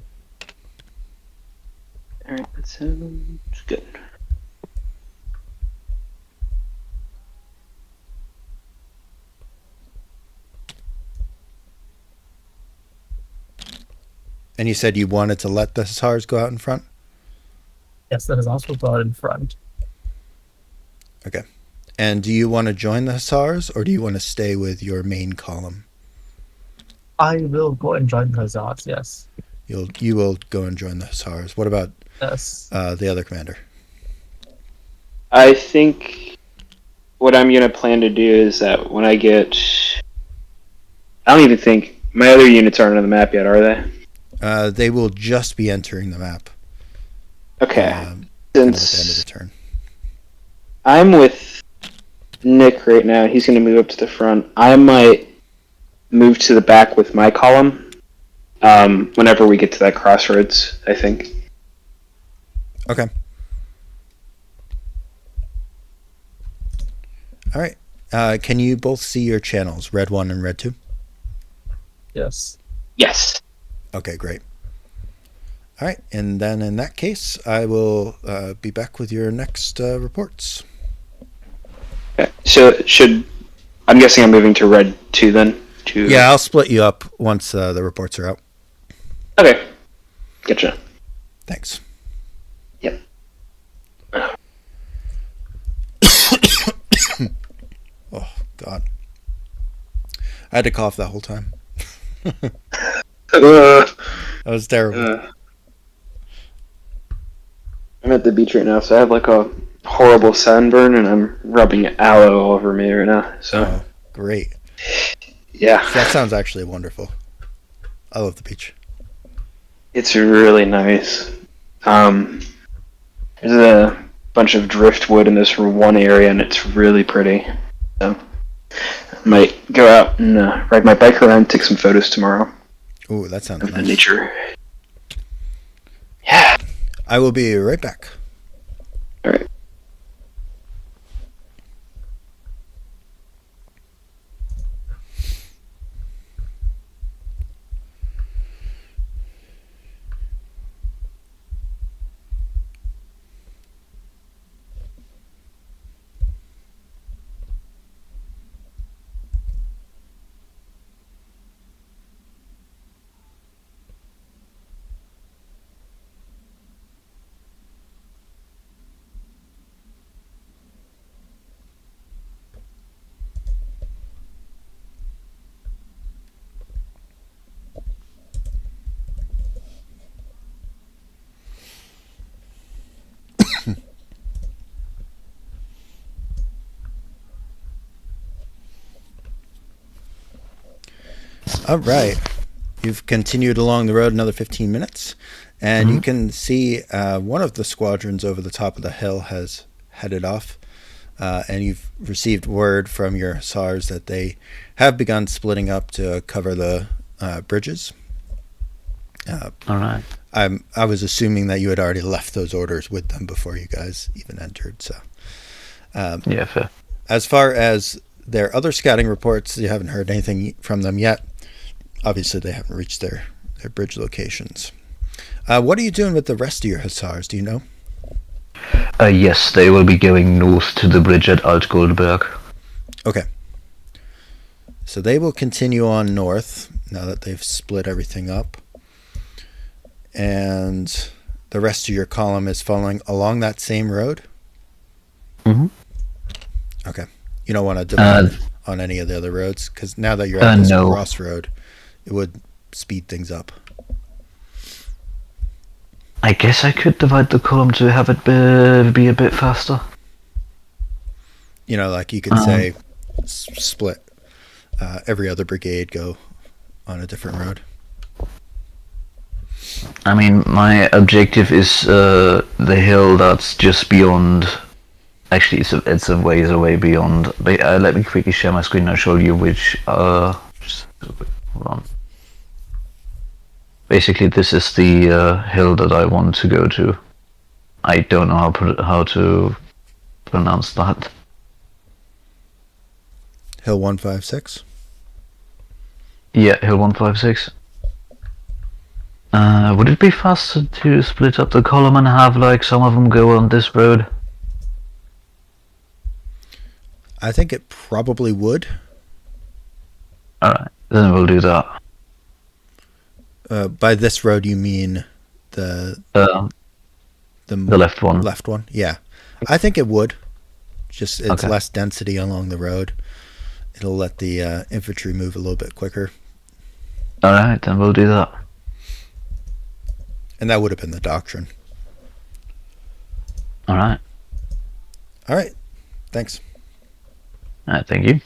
All right, that sounds good. And you said you wanted to let the Hussars go out in front? Yes, the Hussars will go out in front. Okay. And do you want to join the Hussars, or do you want to stay with your main column? I will go and join the Hussars, yes. You will go and join the Hussars. What about the other commander? I think what I'm going to plan to do is that when I get... I don't even think... My other units aren't on the map yet, are they? They will just be entering the map. Okay. Kind of at the end of the turn. I'm with Nick right now. He's going to move up to the front. I might move to the back with my column whenever we get to that crossroads, I think. Okay. All right. Can you both see your channels, red 1 and red 2? Yes. Yes. Okay, great. All right, and then in that case, I will be back with your next reports. Okay. So I'm guessing I'm moving to red 2 then? Yeah, I'll split you up once the reports are out. Okay. Gotcha. Thanks. Yep. Oh, God. I had to cough that whole time. That was terrible. I'm at the beach right now, so I have like a horrible sunburn, and I'm rubbing aloe all over me right now. So Oh, great. yeah, That sounds actually wonderful. I love the beach. it's really nice. There's a bunch of driftwood in this one area, and it's really pretty. So I might go out and ride my bike around, take some photos tomorrow Ooh, that sounds of the nice. nature. Yeah. I will be right back. All right. All right. You've continued along the road another 15 minutes, and you can see one of the squadrons over the top of the hill has headed off, and you've received word from your hussars that they have begun splitting up to cover the bridges. All right. I was assuming that you had already left those orders with them before you guys even entered. So, Yeah, fair. as far as their other scouting reports, you haven't heard anything from them yet. Obviously, they haven't reached their bridge locations. What are you doing with the rest of your hussars? Do you know? Yes, they will be going north to the bridge at Alt Goldberg. Okay. So they will continue on north now that they've split everything up. And the rest of your column is following along that same road? Mm-hmm. Okay. You don't want to divide on any of the other roads? Because now that you're at this no. crossroad, it would speed things up. I guess I could divide the column to have it be a bit faster. You know, like you could say split. Every other brigade go on a different road. I mean, my objective is the hill that's just beyond. Actually, it's a ways away beyond. Let me quickly share my screen and show you which. Just hold on. Basically, this is the hill that I want to go to. I don't know how to pronounce that. Hill 156? Yeah, hill 156. Would it be faster to split up the column and have like some of them go on this road? I think it probably would. Alright, then we'll do that. By this road, you mean the left one. Left one, yeah. I think it would. Just it's Okay. less density along the road. It'll let the infantry move a little bit quicker. Alright, then we'll do that. And that would have been the doctrine. Alright. All right. Thanks. Alright, thank you.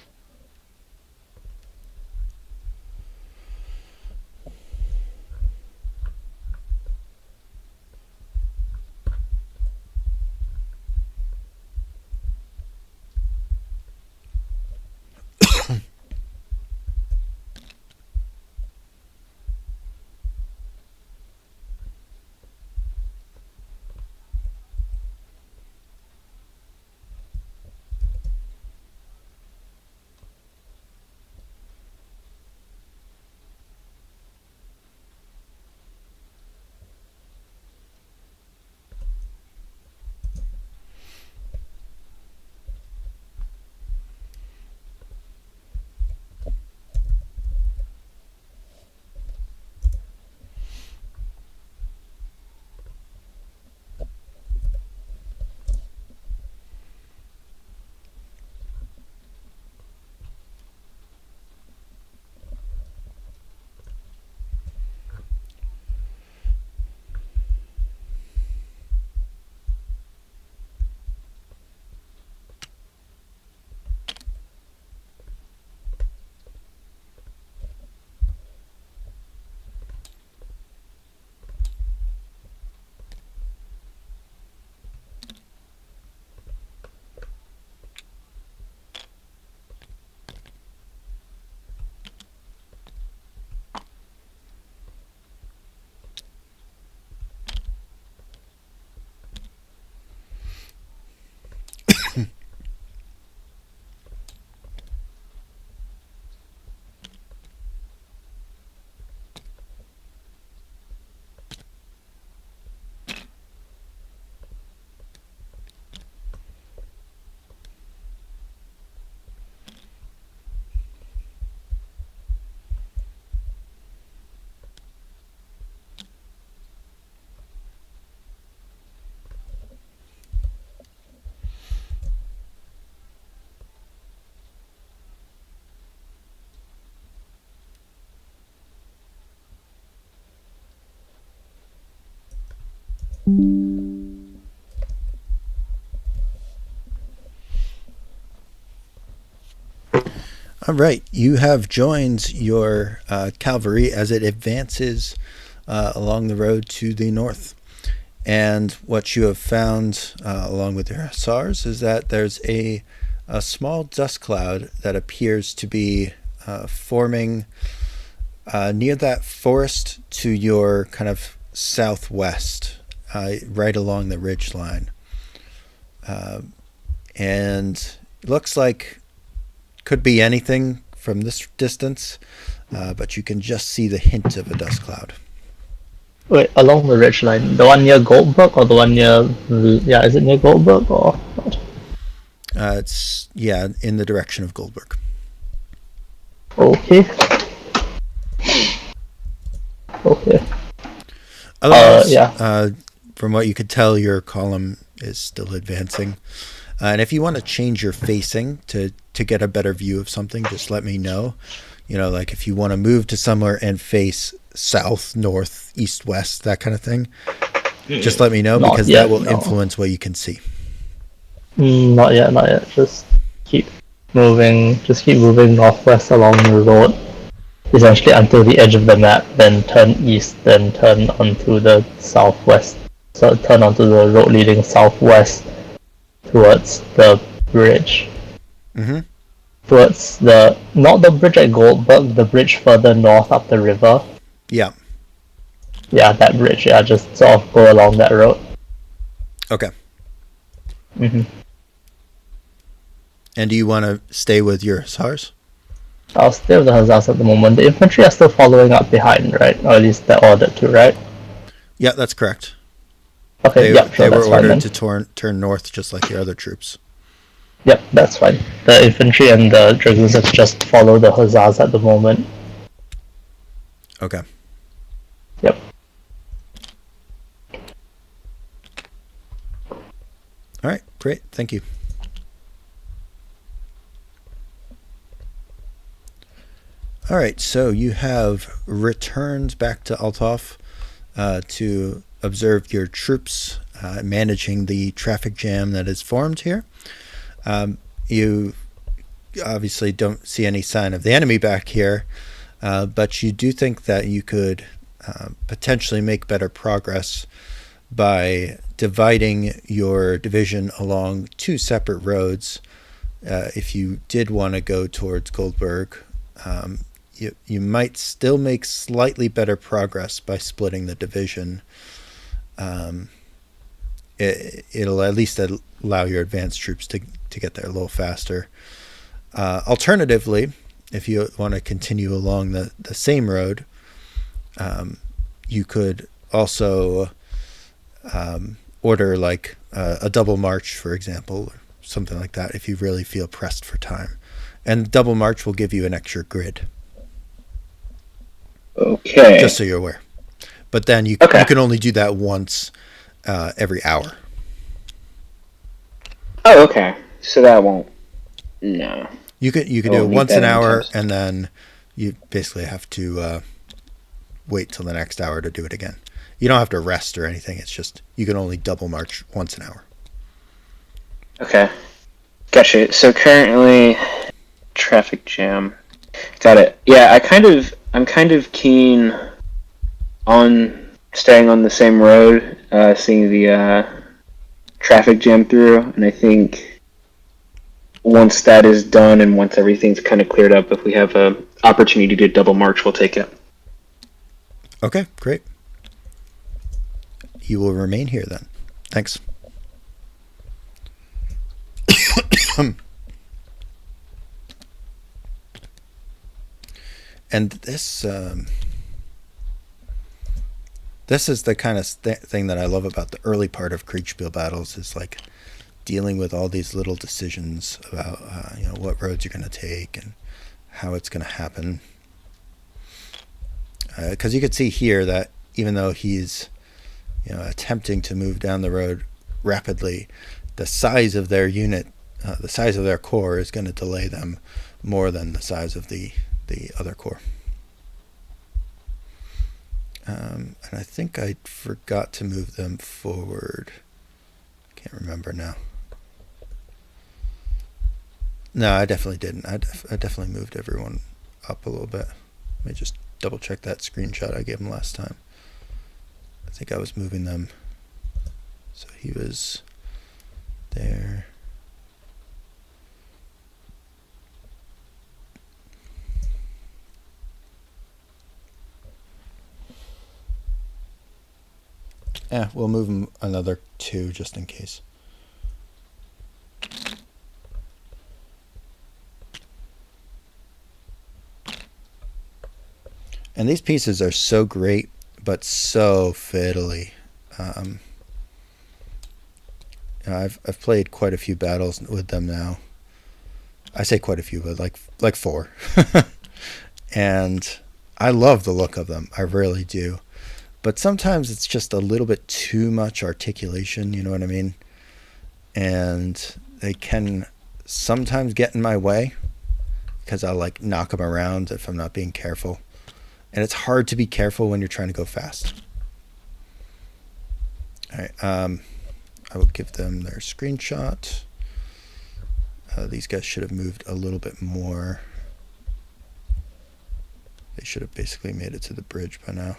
All right, you have joined your cavalry as it advances along the road to the north. And what you have found along with your hussars is that there's a small dust cloud that appears to be forming near that forest to your kind of southwest, right along the ridge line. And it looks like could be anything from this distance, but you can just see the hint of a dust cloud. Wait, along the ridge line, the one near Goldberg or the one near? Yeah, is it near Goldberg or not? It's in the direction of Goldberg. Okay. Okay. Otherwise, from what you could tell, your column is still advancing. And if you want to change your facing to get a better view of something, just let me know. Like if you want to move to somewhere and face south, north, east, west, that kind of thing, just let me know because that will influence what you can see. Not yet. Just keep moving northwest along the road, essentially until the edge of the map, then turn east, then turn onto the southwest. So turn onto the road leading southwest towards the bridge. Mm-hmm. Towards not the bridge at Goldberg, the bridge further north up the river. Yeah. Yeah, that bridge. Yeah, just sort of go along that road. Okay. Mm-hmm. And do you want to stay with your hussars? I'll stay with the hussars at the moment. The infantry are still following up behind, right? Or at least they're ordered to, right? Yeah, that's correct. Okay, they were ordered to turn north just like your other troops. Yep, that's fine. The infantry and the dragoons just follow the hussars at the moment. Okay. Yep. All right, great. Thank you. All right, so you have returned back to Althoff to observe your troops managing the traffic jam that is formed here. You obviously don't see any sign of the enemy back here, but you do think that you could potentially make better progress by dividing your division along two separate roads. If you did want to go towards Goldberg, you might still make slightly better progress by splitting the division. It'll at least allow your advanced troops to get there a little faster. Alternatively, if you want to continue along the same road, you could also order like a double march, for example, or something like that if you really feel pressed for time. And double march will give you an extra grid. Okay. Just so you're aware. But then you can only do that once every hour. Oh, okay. So that won't. No. You can do it once an hour, and then you basically have to wait till the next hour to do it again. You don't have to rest or anything. It's just you can only double march once an hour. Okay. Gotcha. So currently, traffic jam. Got it. Yeah, I'm kind of keen on staying on the same road, seeing the traffic jam through, and I think once that is done and once everything's kind of cleared up, if we have an opportunity to double march, we'll take it. Okay, great. You will remain here then. Thanks. And this is the kind of thing that I love about the early part of Kriegsspiel battles, is like dealing with all these little decisions about what roads you're going to take and how it's going to happen. Because you could see here that even though he's attempting to move down the road rapidly, the size of their unit, the size of their corps is going to delay them more than the size of the other corps. And I think I forgot to move them forward. Can't remember now. No, I definitely didn't. I definitely moved everyone up a little bit. Let me just double check that screenshot I gave him last time. I think I was moving them. So he was there. Yeah, we'll move him another 2 just in case. And these pieces are so great, but so fiddly. I've played quite a few battles with them now. I say quite a few, but like 4. And I love the look of them. I really do. But sometimes it's just a little bit too much articulation, you know what I mean? And they can sometimes get in my way because I'll like knock them around if I'm not being careful. And it's hard to be careful when you're trying to go fast. All right, I will give them their screenshot. These guys should have moved a little bit more. They should have basically made it to the bridge by now.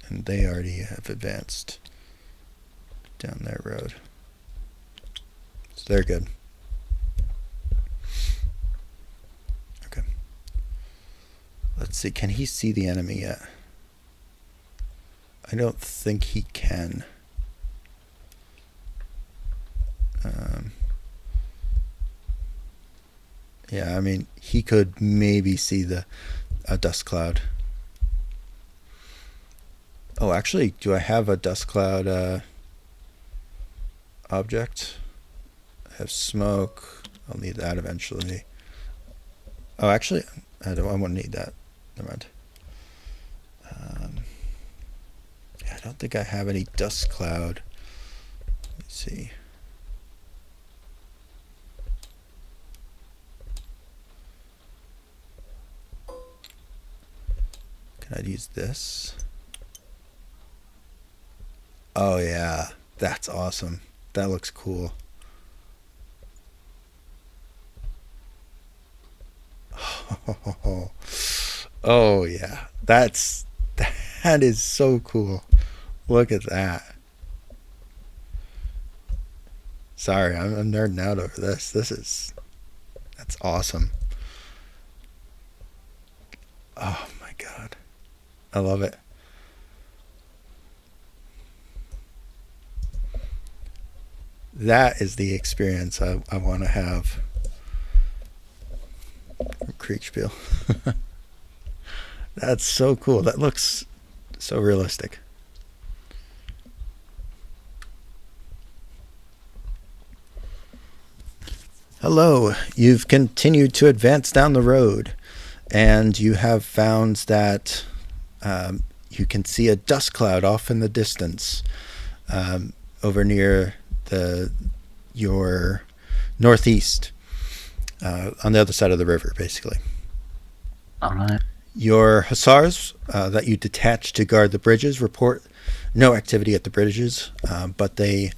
And they already have advanced down their road. So they're good. Okay. Let's see, can he see the enemy yet? I don't think he can. Yeah, I mean, he could maybe see a dust cloud. Oh, actually, do I have a dust cloud object? I have smoke. I'll need that eventually. Oh, actually, I won't need that. Never mind. I don't think I have any dust cloud. Let me see. Can I use this? Oh yeah, that's awesome. That looks cool. Oh yeah, that is so cool. Look at that. Sorry, I'm nerding out over this. That's awesome. Oh my god, I love it. That is the experience I want to have from Kriegsspiel. That's so cool. That looks so realistic. Hello, you've continued to advance down the road, and you have found that you can see a dust cloud off in the distance over near your northeast, on the other side of the river, basically. All right. Your hussars that you detach to guard the bridges report no activity at the bridges, but they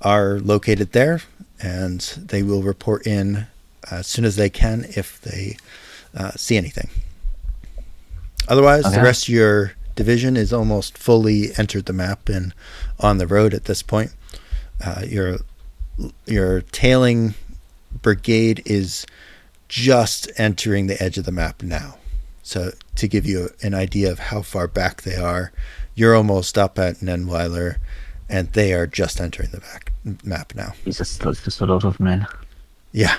are located there, and they will report in as soon as they can if they see anything. Otherwise, Okay. the rest of your division is almost fully entered the map and on the road at this point. Your tailing brigade is just entering the edge of the map now. So to give you an idea of how far back they are, you're almost up at Nenweiler, and they are just entering the map now. Jesus, that's just a lot of men. Yeah.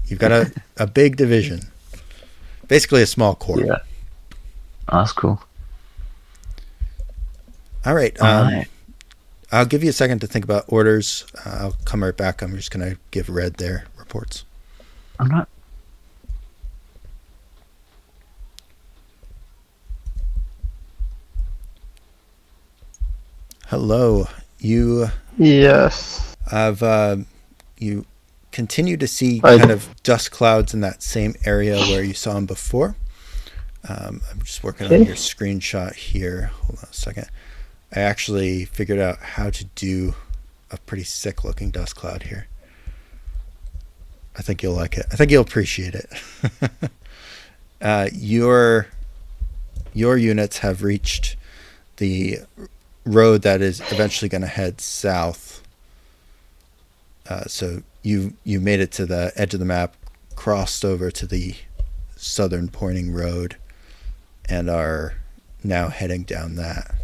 You've got a big division. Basically a small corps. Yeah. That's cool. All right. Alright. I'll give you a second to think about orders. I'll come right back. I'm just going to give Red their reports. I'm not. Hello. You Yes. have you continue to see I- kind of dust clouds in that same area where you saw them before. I'm just working on Okay. your screenshot here. Hold on a second. I actually figured out how to do a pretty sick looking dust cloud here. I think you'll like it. I think you'll appreciate it. Your units have reached the road that is eventually going to head south. So you made it to the edge of the map, crossed over to the southern pointing road, and are now heading down that.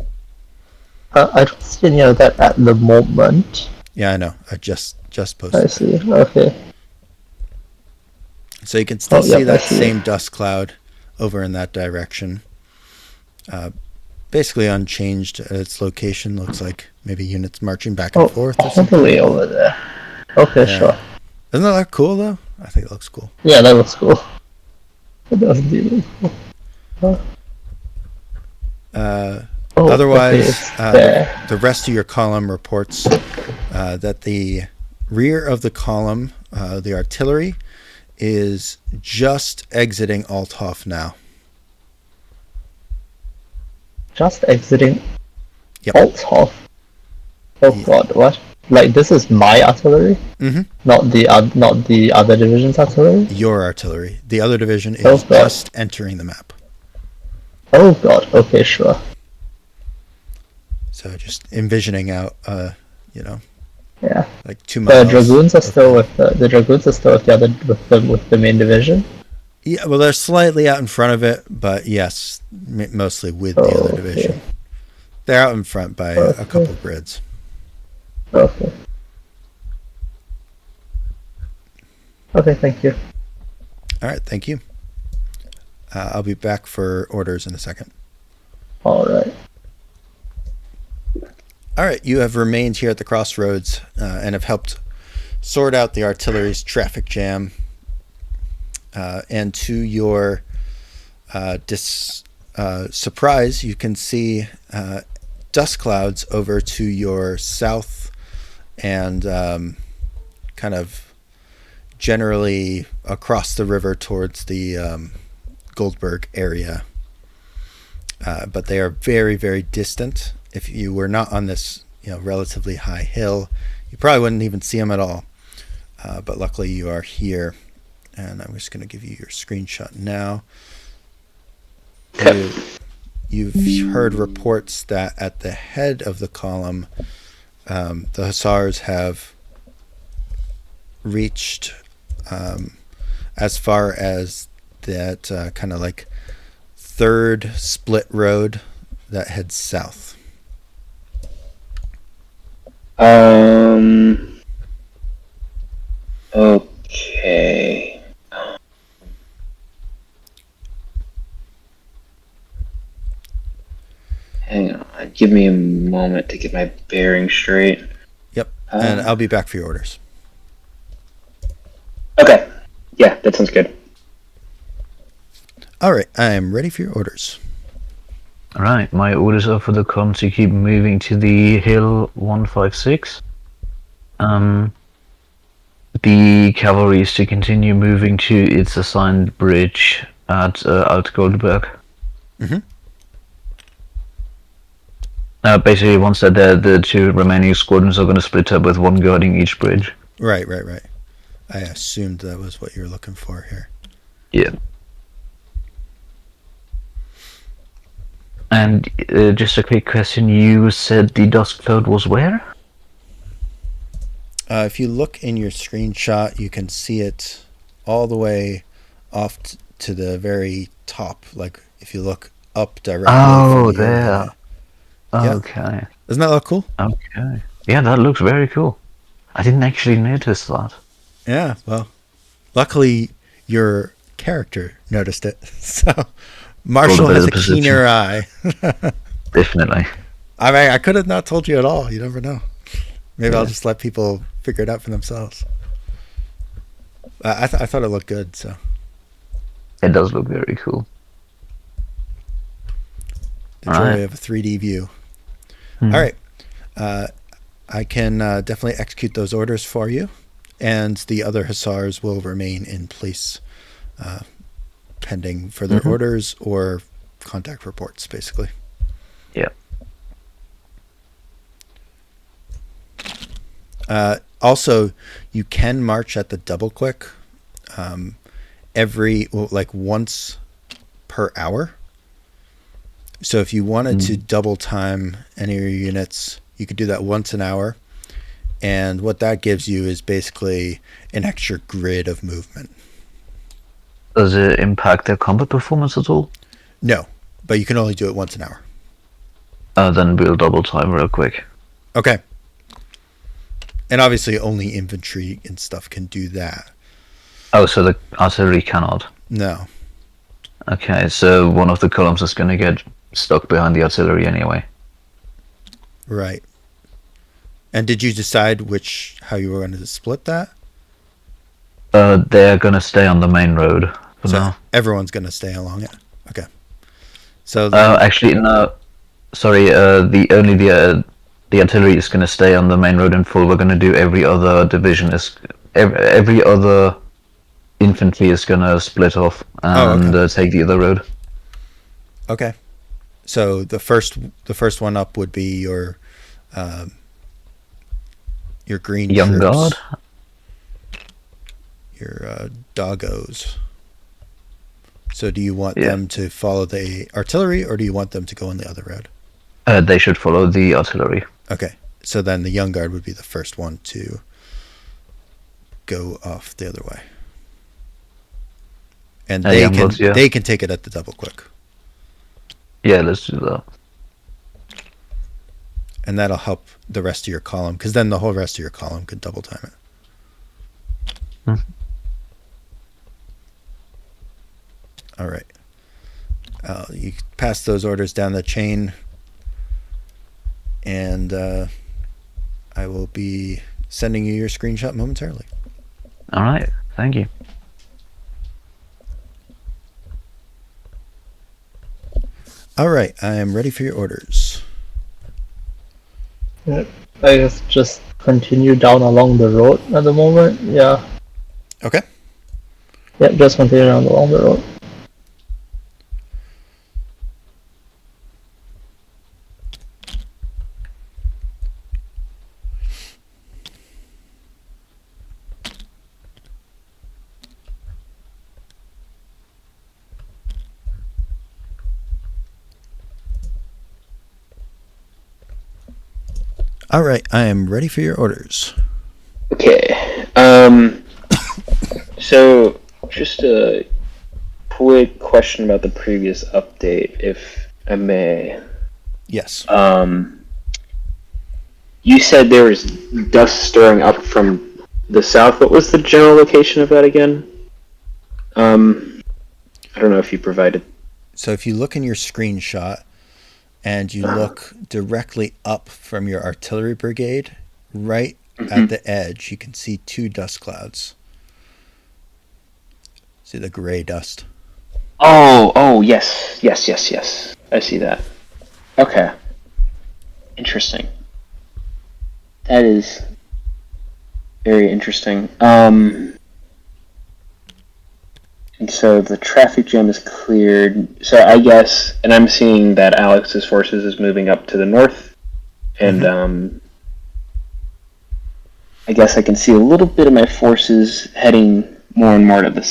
I don't see any of that at the moment. Yeah, I know. I just I posted. see. Okay. So you can still Oh, yep, see I that see same it. dust cloud over in that direction. Basically unchanged at its location. Looks like maybe units marching back and Oh, forth or all the something. way over there. Okay, Yeah. sure. Isn't that cool though? I think it looks cool. Yeah, that looks cool. It does indeed look cool. Oh, Otherwise, okay, it's there. the rest of your column reports that the rear of the column, the artillery, is just exiting Althoff now. Just exiting Yep. Althoff. Oh Yeah. god, what? Like this is my artillery, Mm-hmm. not the other division's artillery. Your artillery. The other division is Oh, God. just entering the map. Oh god. Okay, sure. So just envisioning out, Yeah. like 2 The miles. dragoons are of still map. with the dragoons are still with the other with the main division. Yeah, well, they're slightly out in front of it, but yes, mostly with the other Okay. division. They're out in front by a Okay. couple grids. Okay. Okay, thank you. All right, thank you. I'll be back for orders in a second. All right. All right, you have remained here at the crossroads and have helped sort out the artillery's traffic jam. And to your surprise, you can see dust clouds over to your south and kind of generally across the river towards the Goldberg area. But they are very, very distant. If you were not on this, relatively high hill, you probably wouldn't even see them at all. But luckily you are here. And I'm just going to give you your screenshot now. You've heard reports that at the head of the column, the Hussars have reached as far as that kind of like third split road that heads south. Okay. Hang on. Give me a moment to get my bearing straight. Yep. And I'll be back for your orders. Okay. Yeah, that sounds good. All right. I am ready for your orders. Alright, my orders are for the column to keep moving to the hill 156. The cavalry is to continue moving to its assigned bridge at Alt Goldberg. Mhm. Basically, once they're there, the 2 remaining squadrons are going to split up with 1 guarding each bridge. Right. I assumed that was what you were looking for here. Yeah. And just a quick question, you said the dust cloud was where? If you look in your screenshot, you can see it all the way off to the very top. Like if you look up directly. Oh, from you, there. Yeah. Okay. Doesn't that look cool? Okay. Yeah, that looks very cool. I didn't actually notice that. Yeah. Well, luckily your character noticed it. So Marshall has a keener eye. Definitely. I mean, I could have not told you at all. You never know. Maybe Yeah. I'll just let people figure it out for themselves. I thought it looked good. So It does look very cool. the joy Alright. of a 3D view. Hmm. All right. I can definitely execute those orders for you. and the other hussars will remain in place pending further orders or contact reports, basically. Yeah. Also, you can march at the double quick once per hour. So if you wanted to double time any of your units, you could do that once an hour. And what that gives you is basically an extra grid of movement. Does it impact their combat performance at all? No, but you can only do it once an hour. Then we'll double time real quick. Okay. And obviously only infantry and stuff can do that. Oh, so the artillery cannot? No. Okay, so one of the columns is going to get stuck behind the artillery anyway. Right. And did you decide how you were going to split that? They're going to stay on the main road for So now. everyone's going to stay along it. Okay. So Actually, no. Sorry. The artillery is going to stay on the main road in full. We're going to do every other division every other infantry is going to split off and take the other road. Okay. So the first one up would be your green Young troops, Guard, your doggos. So do you want them to follow the artillery, or do you want them to go on the other road? They should follow the artillery. Okay. So then the Young Guard would be the first one to go off the other way. And they can take it at the double quick. Yeah, let's do that. And that'll help the rest of your column, because then the whole rest of your column could double time it. All right. You pass those orders down the chain, and I will be sending you your screenshot momentarily. All right. Thank you. All right. I am ready for your orders. Yeah, I guess just continue down along the road at the moment. Yeah. Okay. Yeah, just continue down along the road. All right. I am ready for your orders. Okay. So just a quick question about the previous update, if I may. Yes. You said there was dust stirring up from the south. What was the general location of that again? I don't know if you provided. So if you look in your screenshot and you look directly up from your artillery brigade, right at the edge, you can see two dust clouds. See the gray dust? Oh, yes. I see that. Okay. Interesting. That is very interesting. And so the traffic jam is cleared. So I guess, and I'm seeing that Alex's forces is moving up to the north, and I guess I can see a little bit of my forces heading more and more to the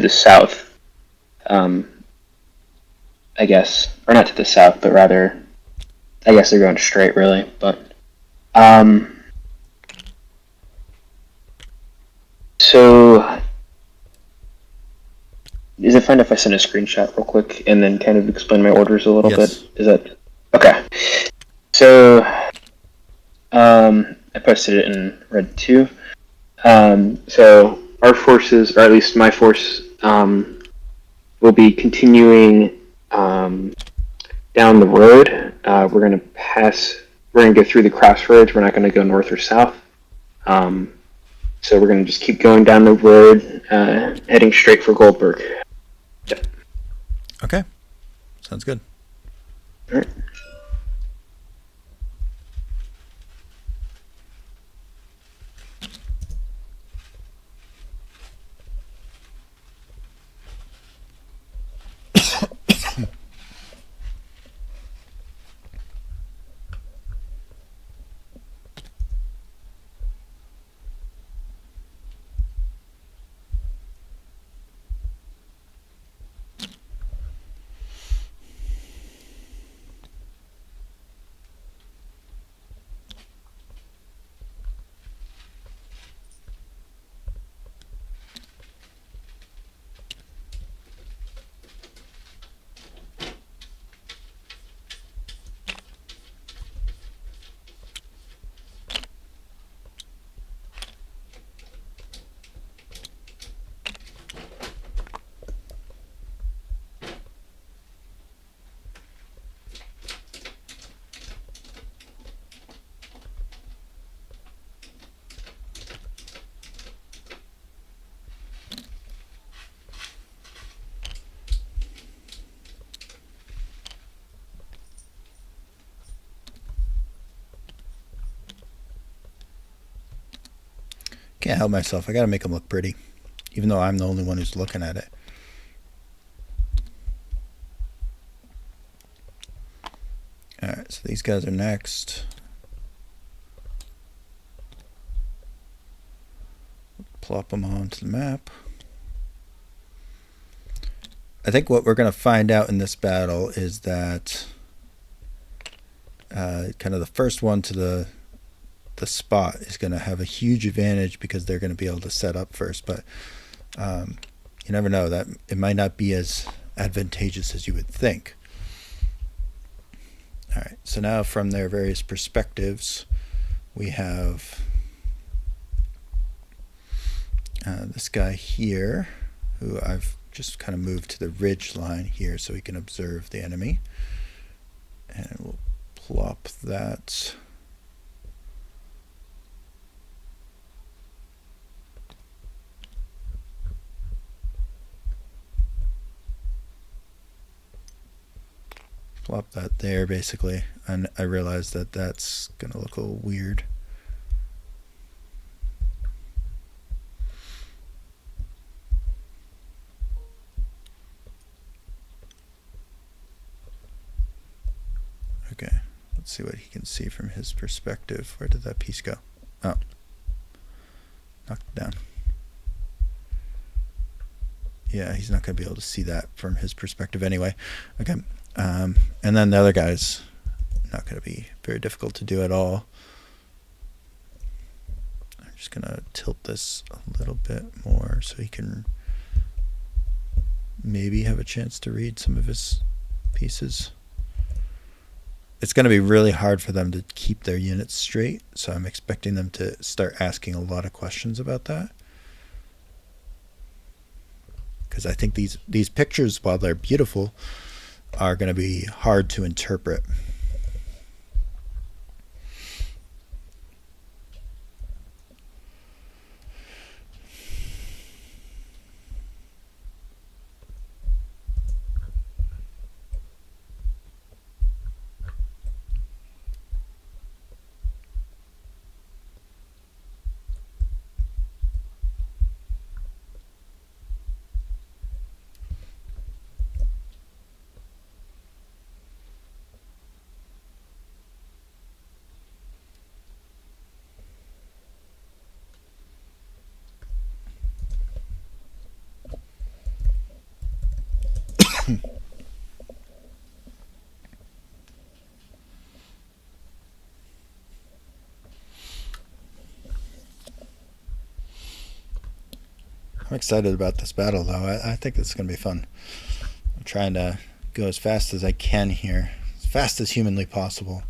south. I guess, or not to the south, but rather, I guess they're going straight, really. But so is it fine if I send a screenshot real quick and then kind of explain my orders a little bit? Is that okay? So I posted it in red too. So our forces, or at least my force, will be continuing down the road. We're going to go through the crossroads. We're not going to go north or south. So we're going to just keep going down the road, heading straight for Goldberg. Yep. Okay. Sounds good. All right. Can't help myself. I got to make them look pretty, even though I'm the only one who's looking at it. All right, so these guys are next. Plop them onto the map. I think what we're going to find out in this battle is that kind of the first one to the spot is going to have a huge advantage because they're going to be able to set up first. But you never know. That it might not be as advantageous as you would think. All right, so now from their various perspectives, we have this guy here, who I've just kind of moved to the ridge line here so he can observe the enemy. And we'll plop that. Plop that there, basically. And I realize that that's going to look a little weird. Okay, let's see what he can see from his perspective. Where did that piece go? Oh, knocked it down. Yeah, he's not going to be able to see that from his perspective anyway. Okay, and then the other guy's not going to be very difficult to do at all. I'm just going to tilt this a little bit more so he can maybe have a chance to read some of his pieces. It's going to be really hard for them to keep their units straight, so I'm expecting them to start asking a lot of questions about that. Because I think these pictures, while they're beautiful, are going to be hard to interpret. I'm excited about this battle, though. I think it's going to be fun. I'm trying to go as fast as I can here, as fast as humanly possible.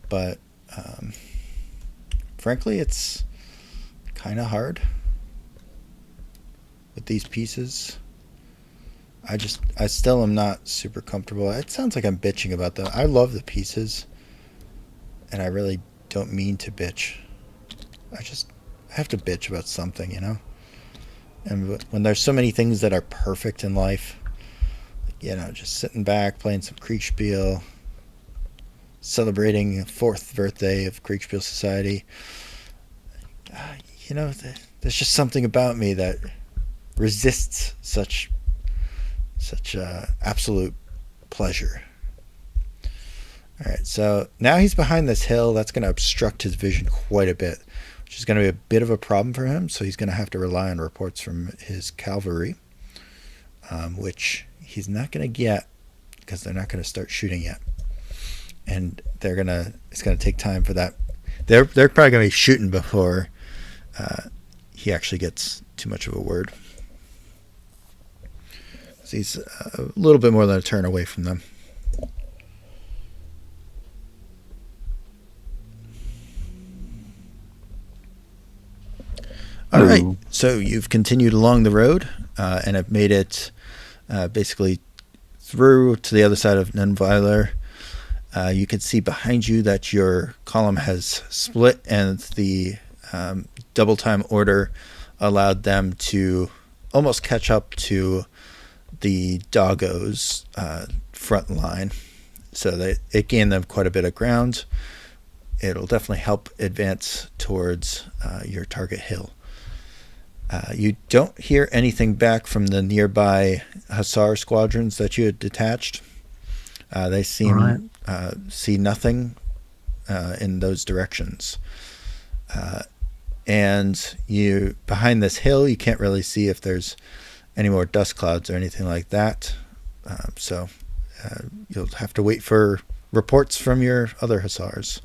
But frankly, it's kind of hard with these pieces. I still am not super comfortable. It sounds like I'm bitching about them. I love the pieces, and I really don't mean to bitch. I have to bitch about something, you know? And when there's so many things that are perfect in life, you know, just sitting back, playing some Kriegsspiel, celebrating the 4th birthday of Kriegsspiel Society, you know, there's just something about me that resists such absolute pleasure. All right, so now he's behind this hill. That's going to obstruct his vision quite a bit, which is going to be a bit of a problem for him. So he's going to have to rely on reports from his cavalry, which he's not going to get because they're not going to start shooting yet. And it's going to take time for that. They're probably going to be shooting before he actually gets too much of a word. So he's a little bit more than a turn away from them. All right, so you've continued along the road and have made it basically through to the other side of Nunweiler. You can see behind you that your column has split, and the double time order allowed them to almost catch up to the Doggos front line. So it gained them quite a bit of ground. It'll definitely help advance towards your target hill. You don't hear anything back from the nearby Hussar squadrons that you had detached. They seem see nothing in those directions. And you behind this hill, you can't really see if there's any more dust clouds or anything like that. So you'll have to wait for reports from your other Hussars.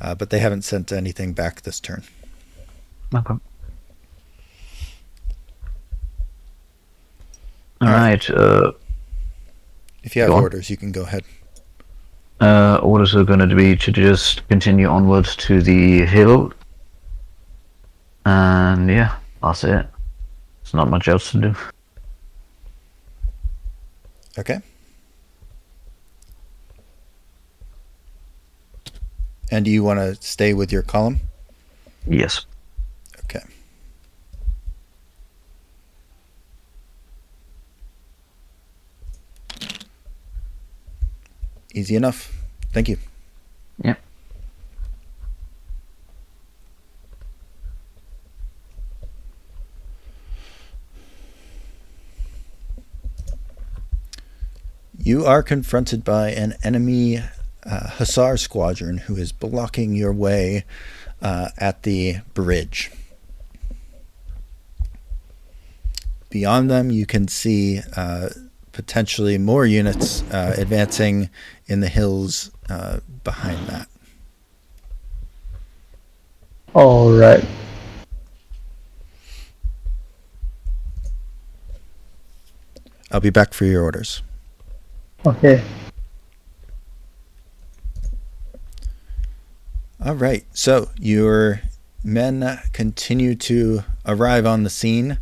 But they haven't sent anything back this turn. Okay. All right. If you have Go on. orders, you can go ahead. Orders are going to be to just continue onwards to the hill. And yeah, that's it. There's not much else to do. Okay. And do you want to stay with your column? Yes. Okay. Easy enough. Thank you. Yeah. You are confronted by an enemy Hussar squadron who is blocking your way at the bridge. Beyond them, you can see potentially more units advancing in the hills behind that. All right. I'll be back for your orders. Okay. All right. So your men continue to arrive on the scene.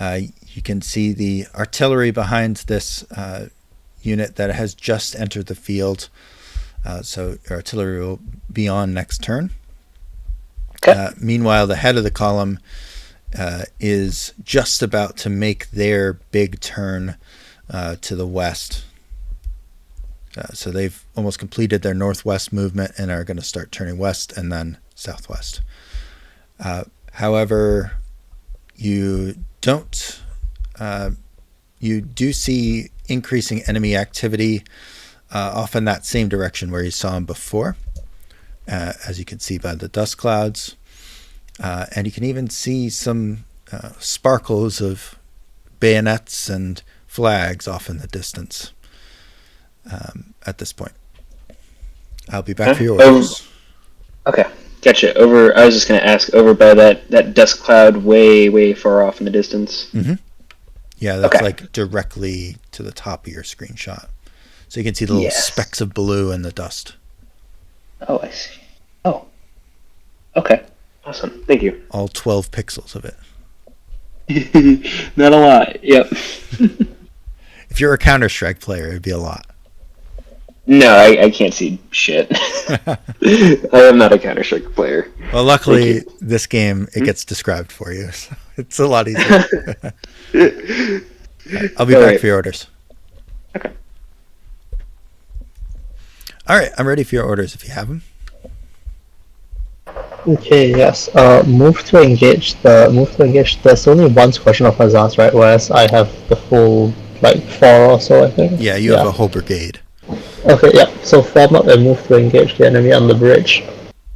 You can see the artillery behind this unit that has just entered the field. So your artillery will be on next turn. Okay. Meanwhile, the head of the column is just about to make their big turn to the west. So they've almost completed their northwest movement and are going to start turning west and then southwest. However, you do see increasing enemy activity off in that same direction where you saw them before, as you can see by the dust clouds. And you can even see some sparkles of bayonets and flags off in the distance at this point. I'll be back for your orders. Okay, gotcha. I was just going to ask, over by that dust cloud way far off in the distance. Mm-hmm. Yeah, that's Okay. like directly to the top of your screenshot. So you can see the little specks of blue in the dust. Oh, I see. Oh. Okay. Awesome. Thank you. All 12 pixels of it. Not a lot. Yep. If you're a Counter-Strike player, it'd be a lot. No, I can't see shit. I am not a Counter-Strike player. Well, luckily, this game, it gets described for you. So it's a lot easier. I'll be back for your orders. Okay. All right, I'm ready for your orders if you have them. Okay, yes. Move to engage. There's only one squadron of Hussars, right? Whereas I have the full, like, 4 or so, I think. Yeah, you have a whole brigade. Okay, yeah. So form up and move to engage the enemy on the bridge.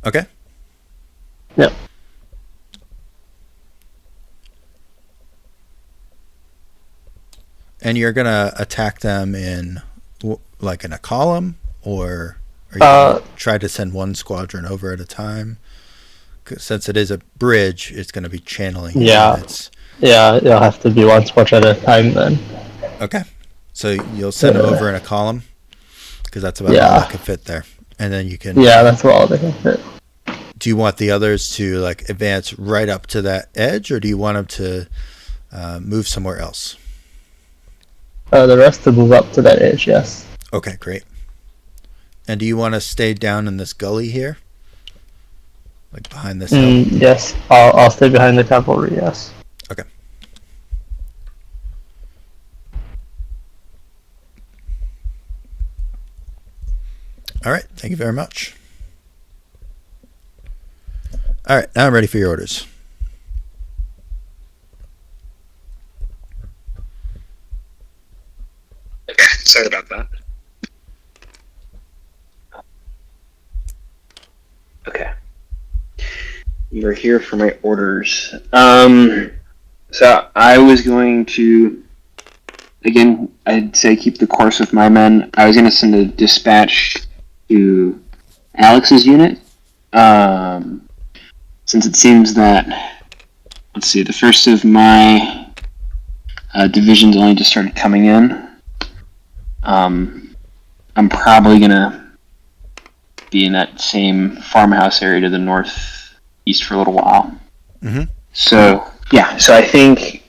Okay. Yep. And you're going to attack them in, like, in a column? Or are you going to try to send one squadron over at a time? 'Cause since it is a bridge, it's going to be channeling units. Yeah, it'll have to be one squadron at a time then. Okay. So you'll send them over in a column? Because that's about all that can fit there. And then you can... Yeah, that's all they can fit. Do you want the others to, like, advance right up to that edge? Or do you want them to move somewhere else? The rest to move up to that edge, yes. Okay, great. And do you want to stay down in this gully here? Like behind this hill? Yes, I'll stay behind the cavalry, yes. Okay. All right, thank you very much. All right, now I'm ready for your orders. Sorry about that. Okay. You're here for my orders. So I was going to, again, I'd say keep the course with my men. I was going to send a dispatch to Alex's unit. Since it seems that, let's see, the first of my divisions only just started coming in. I'm probably going to be in that same farmhouse area to the northeast for a little while. Mm-hmm. So I think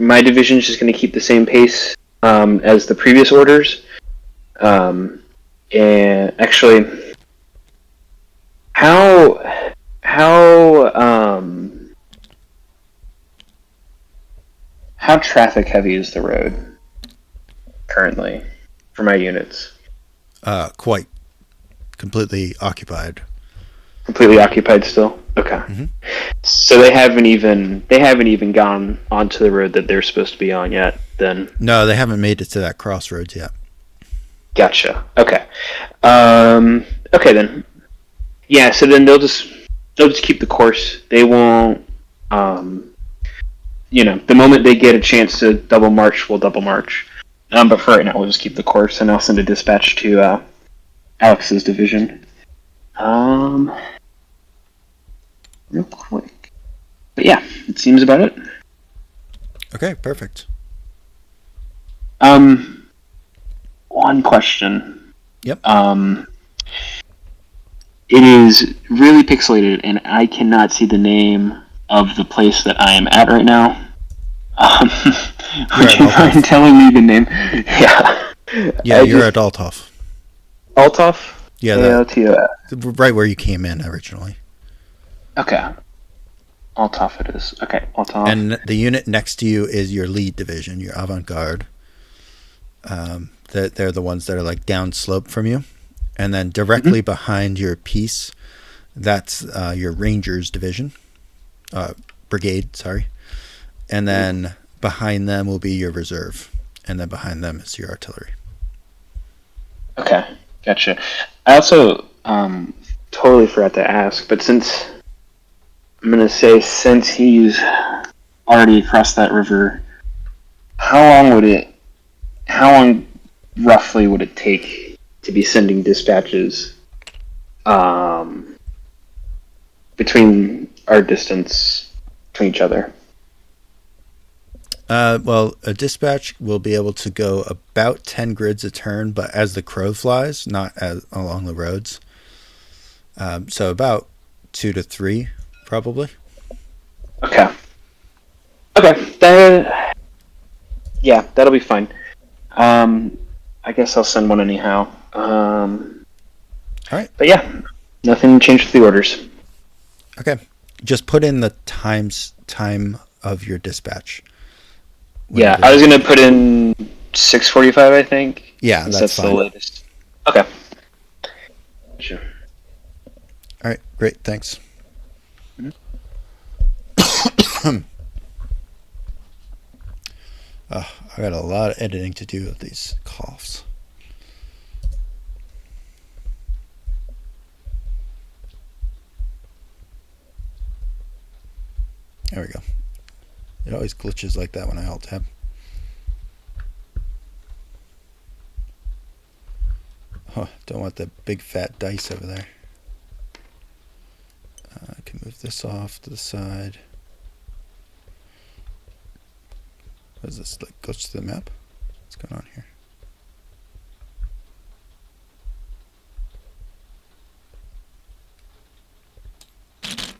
my division is just going to keep the same pace as the previous orders. And actually, how traffic heavy is the road currently for my units? Quite completely occupied. Completely occupied still. Okay. Mm-hmm. So they haven't even gone onto the road that they're supposed to be on yet. Then No, they haven't made it to that crossroads yet. gotcha. Okay. Okay then. Yeah. So then they'll just keep the course. They won't. The moment they get a chance to double march, we'll double march. But for right now, we'll just keep the course, and I'll send a dispatch to Alex's division. Real quick. But yeah, it seems about it. Okay, perfect. One question. Yep. It is really pixelated, and I cannot see the name of the place that I am at right now. Would you mind telling me the name? Yeah. Yeah, you're at Althoff. Althoff? Yeah, right where you came in originally. Okay. Althoff it is. Okay, Althoff. And the unit next to you is your lead division, your avant-garde. They're the ones that are like downslope from you. And then directly behind your piece, that's your Rangers division. Brigade, sorry. And then behind them will be your reserve. And then behind them is your artillery. Okay, gotcha. I also totally forgot to ask, but since he's already across that river, how long roughly would it take to be sending dispatches between our distance between each other? Well, a dispatch will be able to go about 10 grids a turn, but as the crow flies, not along the roads. So about 2 to 3, probably. Okay. That'll be fine. I guess I'll send one anyhow. All right. But yeah, nothing changed with the orders. Okay. Just put in the time of your dispatch. Yeah, I was gonna put in 6:45, I think. Yeah, that's fine. The latest. Okay. Sure. All right, great, thanks. I got a lot of editing to do of these coughs. There we go. It always glitches like that when I alt tab. Oh, don't want the big fat dice over there. I can move this off to the side. What is this, like glitch to the map? What's going on here?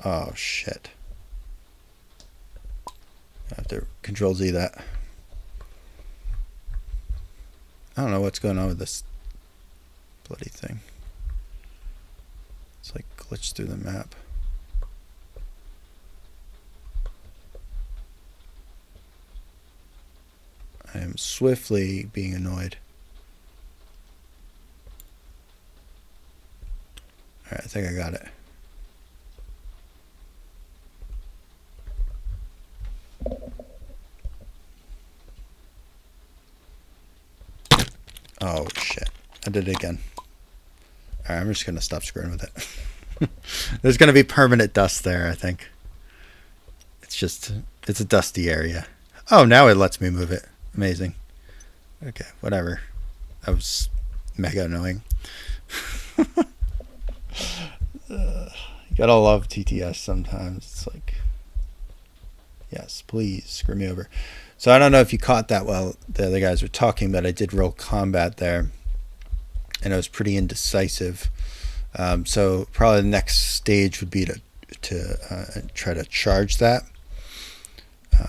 Oh shit. I have to Control Z that. I don't know what's going on with this bloody thing. It's like glitched through the map. I am swiftly being annoyed. Alright, I think I got it. Oh, shit. I did it again. Alright, I'm just going to stop screwing with it. There's going to be permanent dust there, I think. It's a dusty area. Oh, now it lets me move it. Amazing. Okay, whatever. That was mega annoying. You gotta love TTS sometimes. It's like, yes, please screw me over. So I don't know if you caught that while the other guys were talking, but I did roll combat there, and it was pretty indecisive. So probably the next stage would be to try to charge that.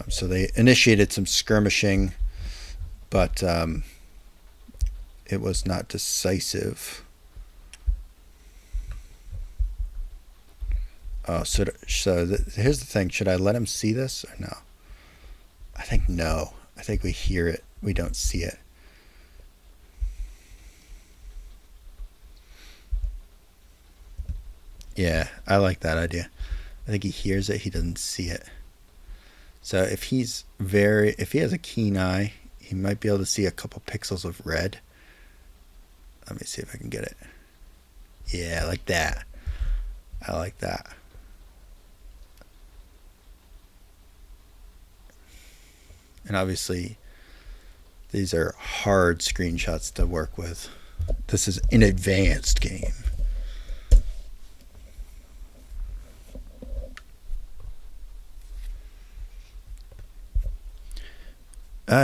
So they initiated some skirmishing, but it was not decisive. Oh, here's the thing. Should I let him see this or no? I think no. I think we hear it. We don't see it. Yeah, I like that idea. I think he hears it. He doesn't see it. So if he has a keen eye, he might be able to see a couple pixels of red. Let me see if I can get it. Yeah, like that. I like that. And obviously, these are hard screenshots to work with. This is an advanced game.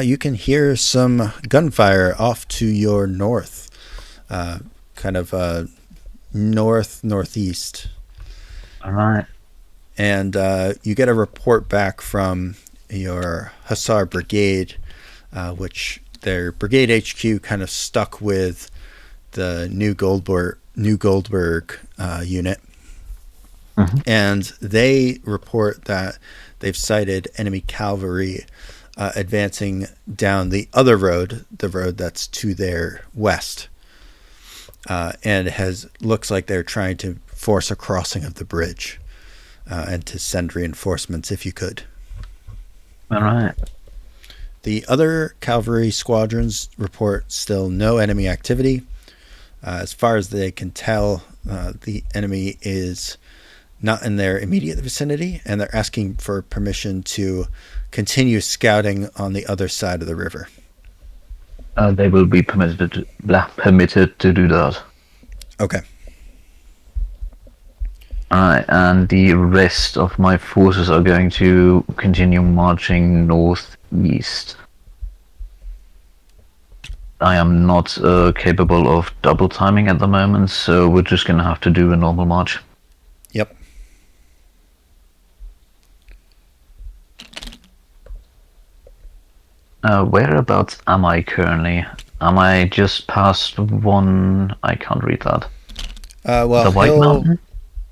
You can hear some gunfire off to your north, kind of northeast. All right. And you get a report back from your Hussar Brigade, which their brigade HQ kind of stuck with the New Goldberg unit. Mm-hmm. And they report that they've sighted enemy cavalry advancing down the other road, the road that's to their west. And it looks like they're trying to force a crossing of the bridge and to send reinforcements if you could. All right. The other cavalry squadrons report still no enemy activity. As far as they can tell, the enemy is not in their immediate vicinity, and they're asking for permission to continue scouting on the other side of the river. They will be permitted to do that. Okay. Alright, and the rest of my forces are going to continue marching northeast. I am not capable of double timing at the moment, so we're just going to have to do a normal march. Yep. Whereabouts am I currently? Am I just past one? I can't read that. Well, the White Mountain?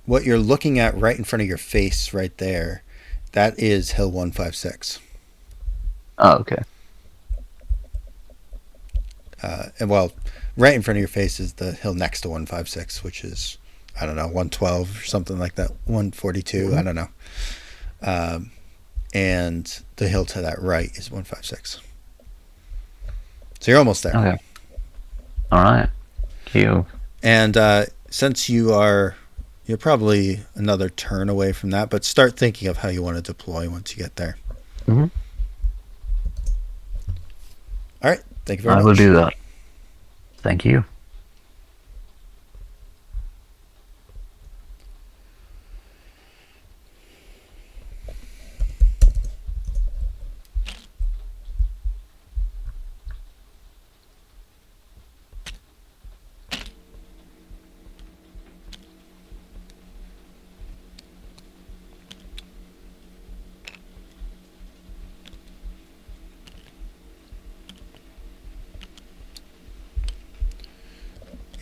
What you're looking at right in front of your face right there, that is Hill 156. Oh, okay. And well, right in front of your face is the hill next to 156, which is, I don't know, 112 or something like that, 142, mm-hmm. I don't know. And the hill to that right is 156. So you're almost there. Okay. All right. Thank you. And since you're probably another turn away from that, but start thinking of how you want to deploy once you get there. Mm-hmm. All right. Thank you very much. I will do that. Thank you.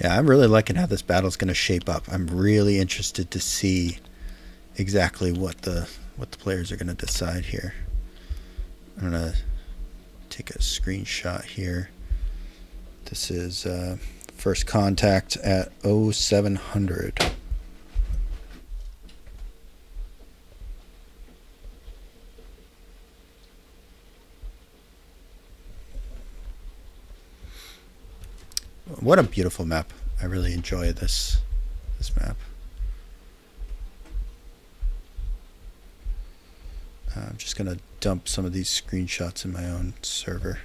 Yeah, I'm really liking how this battle's going to shape up. I'm really interested to see exactly what the players are going to decide here. I'm going to take a screenshot here. This is first contact at 0700. What a beautiful map. I really enjoy this map. I'm just going to dump some of these screenshots in my own server.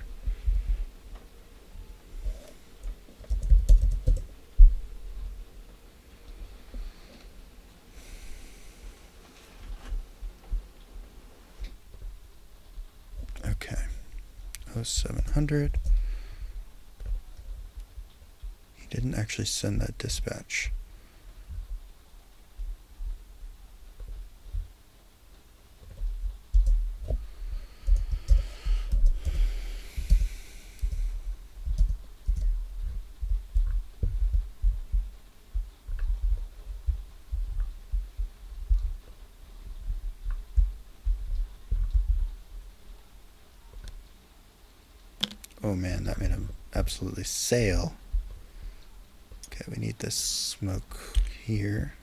Okay. 0700. He didn't actually send that dispatch. Oh man, that made him absolutely sail. Okay, we need this smoke here.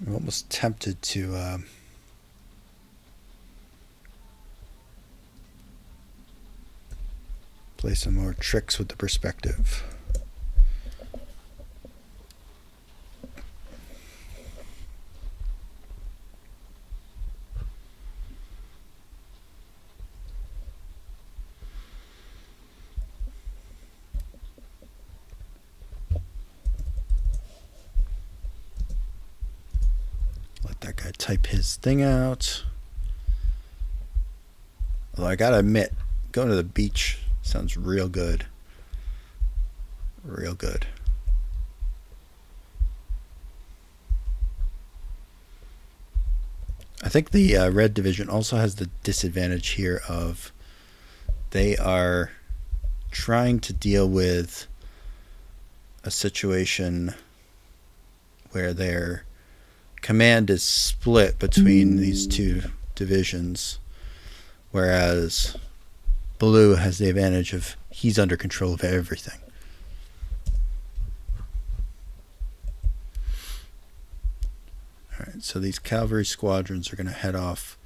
I'm almost tempted to play some more tricks with the perspective. Let that guy type his thing out. Although I gotta admit, going to the beach sounds real good. Real good. I think the red division also has the disadvantage here of they are trying to deal with a situation where their command is split between these two divisions, whereas blue has the advantage of he's under control of everything. All right, so these cavalry squadrons are going to head off,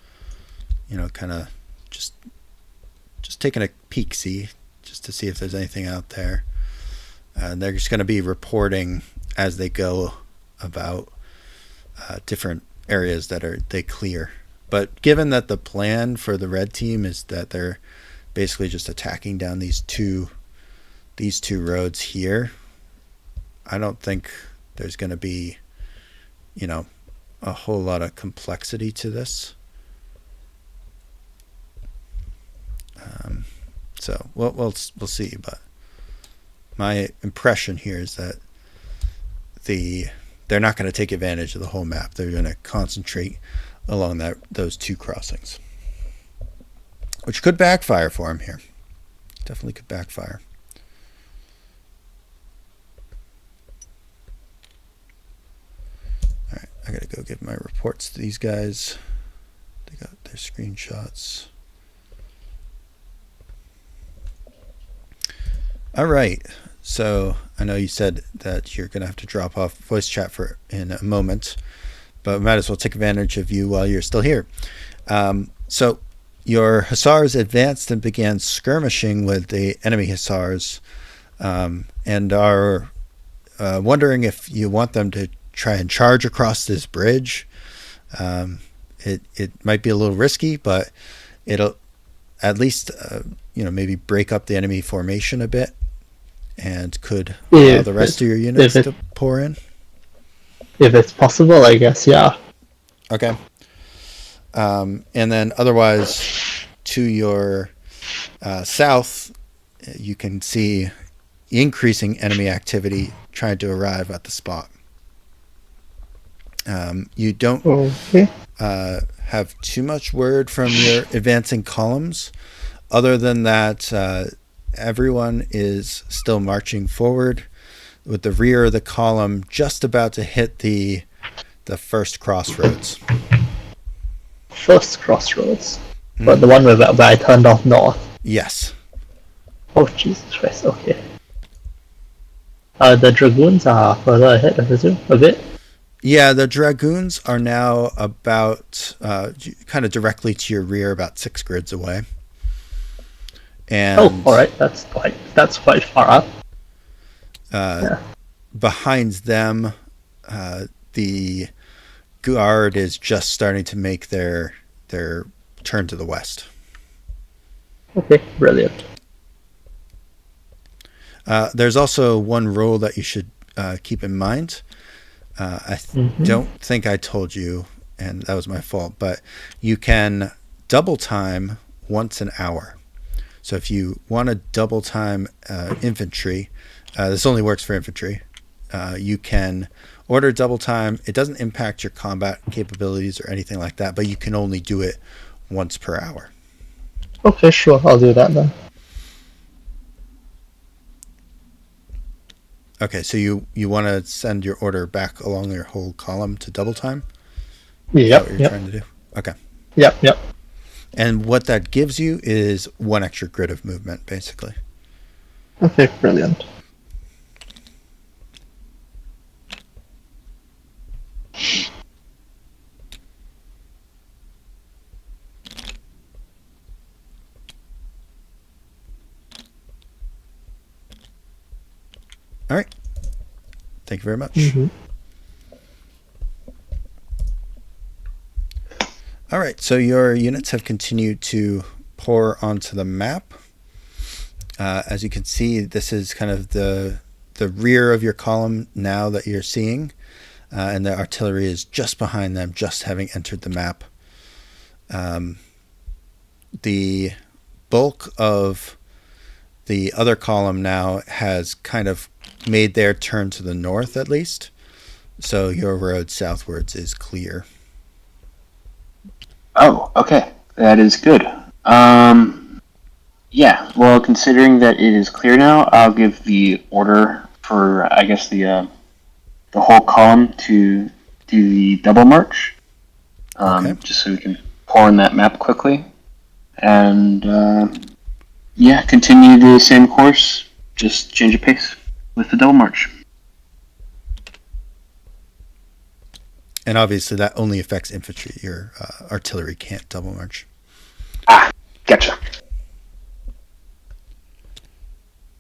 you know, kind of just taking a peek, just to see if there's anything out there. They're just going to be reporting as they go about different areas that they clear. But given that the plan for the red team is that they're basically just attacking down these two roads here, I don't think there's going to be, you know, a whole lot of complexity to this. So we'll see, but my impression here is that they're not going to take advantage of the whole map. They're going to concentrate along those two crossings, which could backfire for him here. Definitely could backfire. All right, I gotta go give my reports to these guys. They got their screenshots. All right, so I know you said that you're gonna have to drop off voice chat in a moment, but we might as well take advantage of you while you're still here. So your hussars advanced and began skirmishing with the enemy hussars, and are wondering if you want them to try and charge across this bridge. It might be a little risky, but it'll at least maybe break up the enemy formation a bit, and could allow the rest of your units to pour in. If it's possible, I guess, yeah. Okay. And then otherwise, to your south, you can see increasing enemy activity trying to arrive at the spot. You don't have too much word from your advancing columns, other than that everyone is still marching forward, with the rear of the column just about to hit the first crossroads. First crossroads? But the one where I turned off north? Yes. Oh, Jesus Christ, okay. The Dragoons are further ahead, I presume, a bit? Yeah, the Dragoons are now about kind of directly to your rear, about 6 grids away. And Oh, alright, that's quite far up. Yeah. behind them, the guard is just starting to make their turn to the west. Okay, brilliant. There's also one rule that you should keep in mind. I don't think I told you, and that was my fault, but you can double time once an hour. So if you want to double time infantry, this only works for infantry, you can order double time. It doesn't impact your combat capabilities or anything like that, but you can only do it once per hour. Okay, sure, I'll do that then. Okay, so you want to send your order back along your whole column to double time? Is that Yep, what you're yep. trying to do? Okay. Yep. And what that gives you is 1 extra grid of movement, basically. Okay, brilliant. All right. Thank you very much. All right, so your units have continued to pour onto the map. As you can see, this is kind of the rear of your column now that you're seeing, and the artillery is just behind them, just having entered the map. The bulk of the other column now has kind of made their turn to the north, at least. So your road southwards is clear. Oh, okay. That is good. Yeah, well, considering that it is clear now, I'll give the order for, I guess, the whole column to do the double march. Okay. Just so we can pour in that map quickly. And, yeah, continue the same course, just change of pace with the double march. And obviously that only affects infantry. Your artillery can't double march. Ah, gotcha.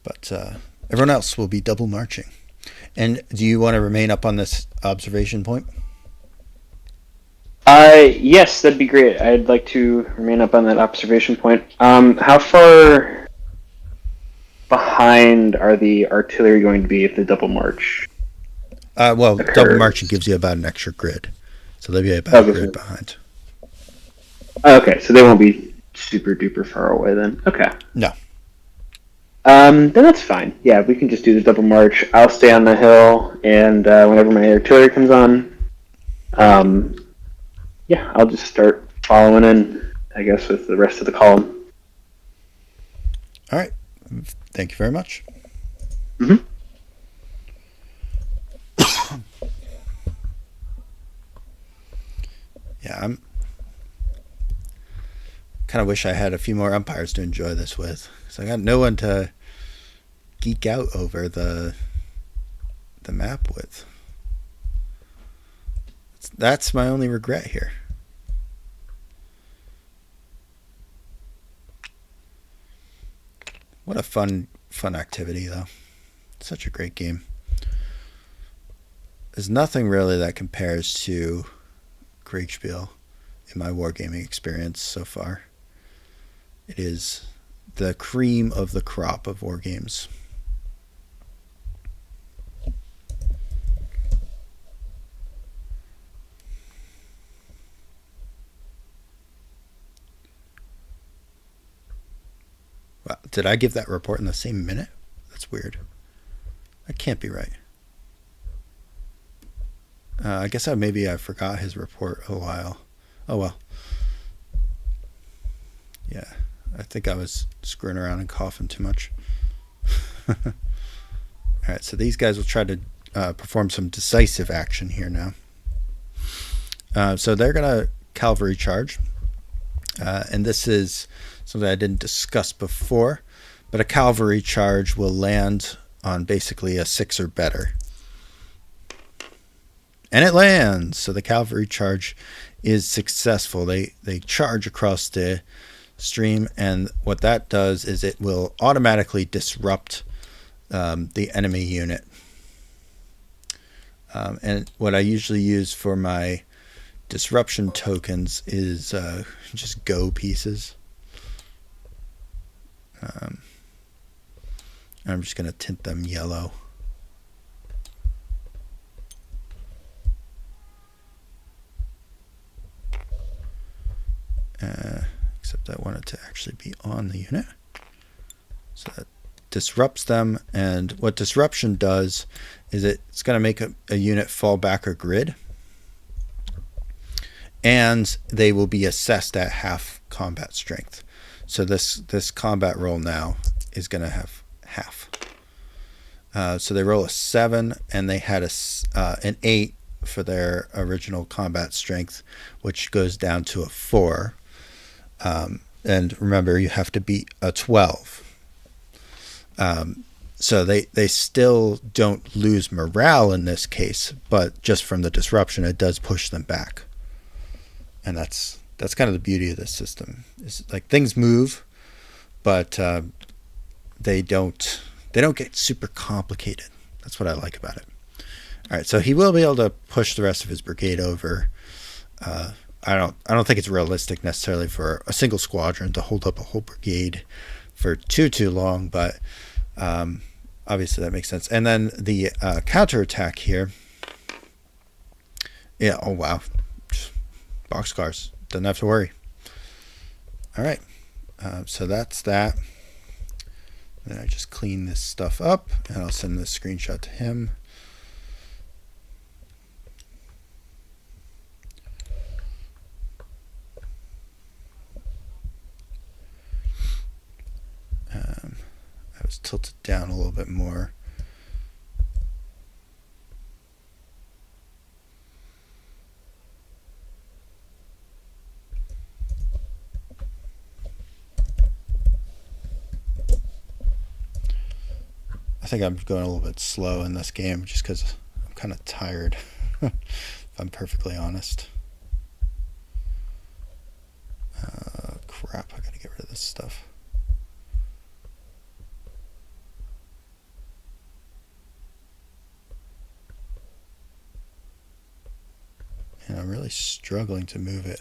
But everyone else will be double marching. And do you want to remain up on this observation point? Yes, that'd be great. I'd like to remain up on that observation point. How far behind are the artillery going to be if the double march? Well, occurs? double marching gives you about an extra grid. So they'll be about a grid behind. Okay, so they won't be super duper far away then. Okay. No. Then that's fine. Yeah, we can just do the double march. I'll stay on the hill, and whenever my artillery comes on, yeah, I'll just start following in, I guess, with the rest of the column. All right. Thank you very much. Mm-hmm. Yeah, I'm kind of wish I had a few more umpires to enjoy this with. So I got no one to geek out over the map with. That's my only regret here. What a fun activity, though. Such a great game. There's nothing really that compares to Kriegsspiel in my wargaming experience so far. It is the cream of the crop of war games. Wow, did I give that report in the same minute? That's weird. That can't be right. I guess maybe I forgot his report a while. Oh well. Yeah, I think I was screwing around and coughing too much. All right, so these guys will try to perform some decisive action here now. So they're going to cavalry charge. And this is something I didn't discuss before, but a cavalry charge will land on basically a 6 or better. And it lands, so the cavalry charge is successful. They charge across the stream, and what that does is it will automatically disrupt the enemy unit. And what I usually use for my disruption tokens is just go pieces. I'm just going to tint them yellow. Except I want it to actually be on the unit. So that disrupts them, and what disruption does is it's going to make a unit fall back a grid, and they will be assessed at half combat strength. So this combat roll now is going to have half. So they roll a 7, and they had an 8 for their original combat strength, which goes down to a 4. And remember, you have to beat a 12. So they still don't lose morale in this case, but just from the disruption, it does push them back. And that's kind of the beauty of this system. Is like things move, but they don't get super complicated. That's what I like about it. All right, so he will be able to push the rest of his brigade over. I don't think it's realistic necessarily for a single squadron to hold up a whole brigade for too long, but obviously that makes sense. And then the counterattack here. Yeah, oh wow. Boxcars. Doesn't have to worry. All right. So that's that. Then I just clean this stuff up, and I'll send this screenshot to him. I was tilted down a little bit more. I think I'm going a little bit slow in this game just because I'm kind of tired, if I'm perfectly honest. Crap, I gotta get rid of this stuff. And I'm really struggling to move it.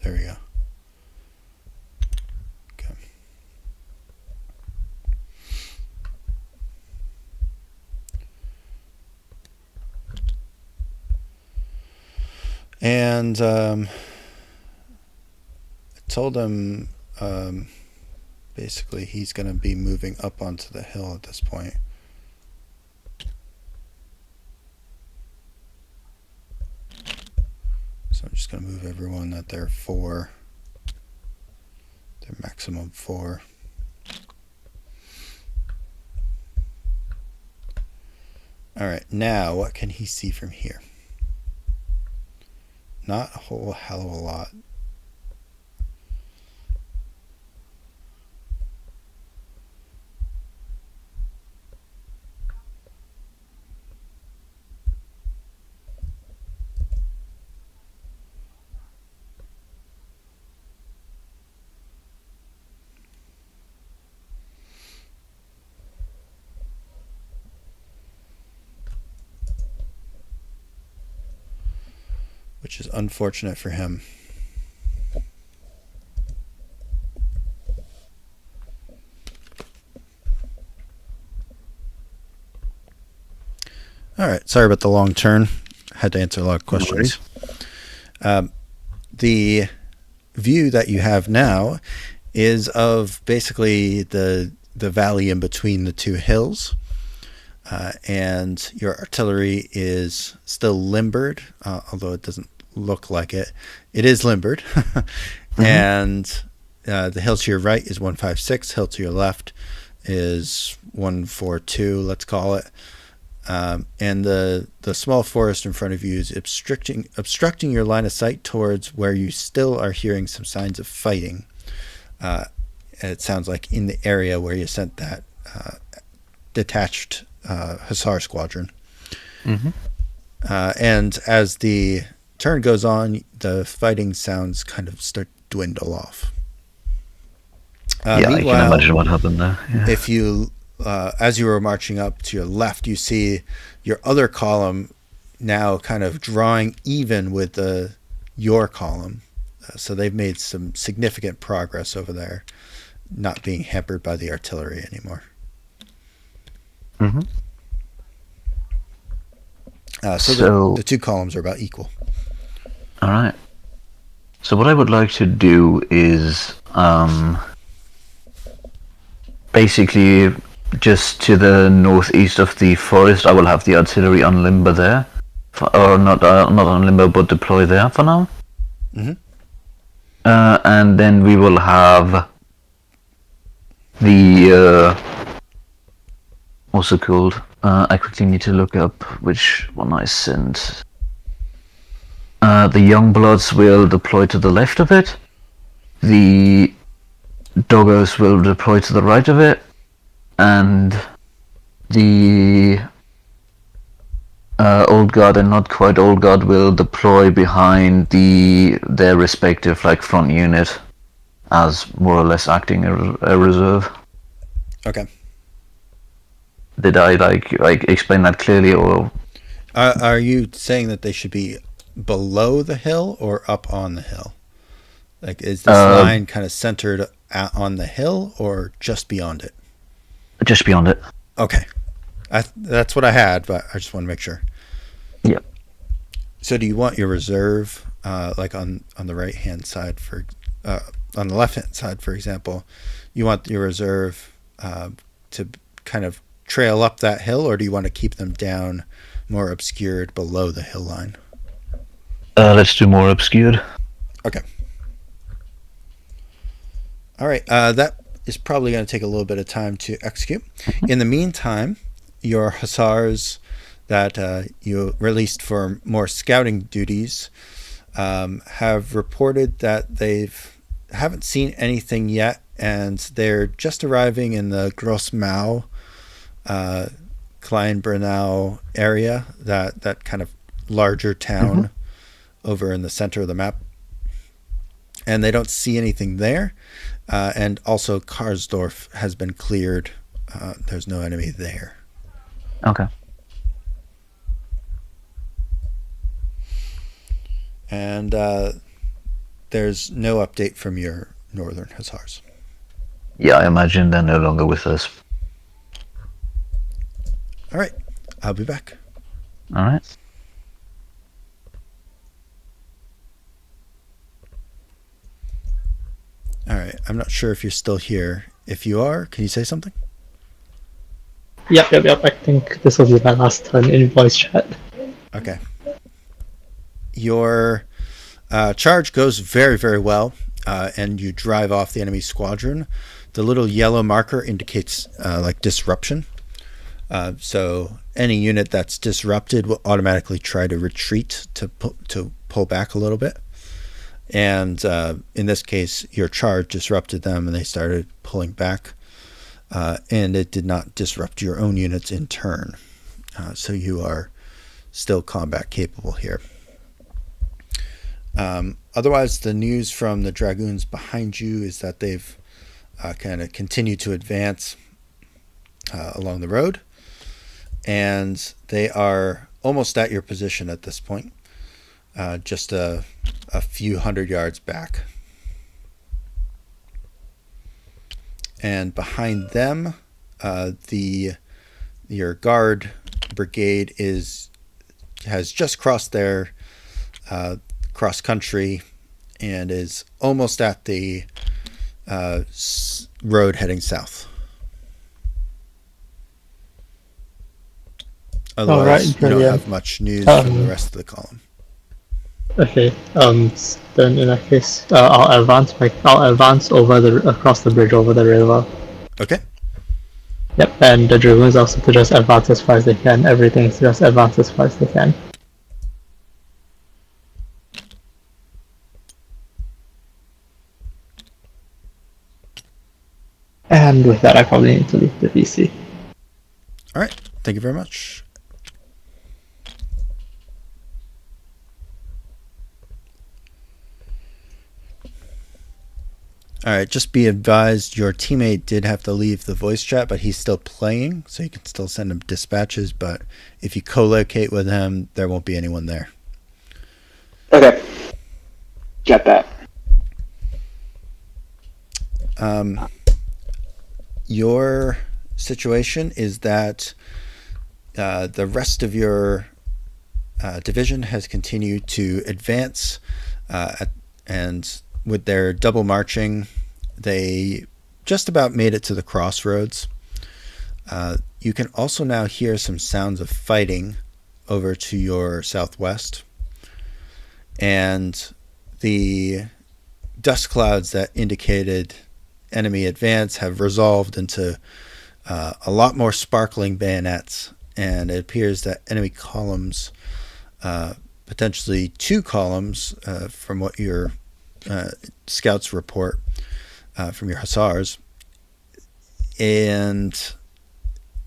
There we go. Okay. And I told him basically he's going to be moving up onto the hill at this point. So I'm just going to move everyone at their 4, their maximum 4. All right, now what can he see from here? Not a whole hell of a lot. Which is unfortunate for him. All right, sorry about the long turn. Had to answer a lot of questions. The view that you have now is of basically the valley in between the two hills. And your artillery is still limbered, although it doesn't look like it. It is limbered. Mm-hmm. And the hill to your right is 156. Hill to your left is 142, let's call it. And the small forest in front of you is obstructing your line of sight towards where you still are hearing some signs of fighting. it sounds like, in the area where you sent that detached Hussar squadron. Mm-hmm. And as the turn goes on, the fighting sounds kind of start to dwindle off. I can imagine what happened there. Yeah. If you, as you were marching up to your left, you see your other column now kind of drawing even with your column. So they've made some significant progress over there, not being hampered by the artillery anymore. Mm-hmm. So the two columns are about equal. All right. So what I would like to do is basically just to the northeast of the forest, I will have the artillery on limber there, or not on limber, but deploy there for now. Mm-hmm. And then we will have the what's it called? I quickly need to look up which one I sent. The young bloods will deploy to the left of it. The doggos will deploy to the right of it, and the old guard and not quite old guard will deploy behind their respective front unit, as more or less acting a reserve. Okay. Did I explain that clearly, or Are you saying that they should be below the hill or up on the hill? Like, is this line kind of centered on the hill or just beyond it? Just beyond it. Okay. That's what I had, but I just want to make sure. Yep. So do you want your reserve, like on the right-hand side, on the left-hand side, for example, you want your reserve to kind of trail up that hill, or do you want to keep them down more obscured below the hill line? Let's do more obscured. Okay. All right. That is probably going to take a little bit of time to execute. In the meantime, your hussars that you released for more scouting duties have reported that haven't seen anything yet, and they're just arriving in the Grossmau, Kleinbrunau area, that kind of larger town over in the center of the map. And they don't see anything there. And also Karsdorf has been cleared. There's no enemy there. Okay. And there's no update from your northern hussars. Yeah, I imagine they're no longer with us. All right. I'll be back. All right. All right. I'm not sure if you're still here. If you are, can you say something? Yep. I think this will be my last turn in voice chat. Okay. Your charge goes very, very well, and you drive off the enemy squadron. The little yellow marker indicates disruption. So any unit that's disrupted will automatically try to retreat to pull back a little bit. And in this case, your charge disrupted them, and they started pulling back. And it did not disrupt your own units in turn. So you are still combat capable here. Otherwise, the news from the dragoons behind you is that they've kind of continued to advance along the road. And they are almost at your position at this point. Just a few hundred yards back. And behind them, your guard brigade has just crossed their cross country and is almost at the road heading south. Otherwise, you don't have much news from the rest of the column. Okay. Then in that case, I'll advance across the bridge over the river. Okay. Yep. And the dragoons also to just advance as far as they can. Everything's just advance as far as they can. And with that, I probably need to leave the VC. All right. Thank you very much. All right, just be advised your teammate did have to leave the voice chat, but he's still playing, so you can still send him dispatches, but if you co-locate with him, there won't be anyone there. Okay. Got that. Your situation is that the rest of your division has continued to advance, and with their double marching, they just about made it to the crossroads. You can also now hear some sounds of fighting over to your southwest. And the dust clouds that indicated enemy advance have resolved into a lot more sparkling bayonets. And it appears that enemy columns, potentially 2 columns, from what your scouts report from your hussars, and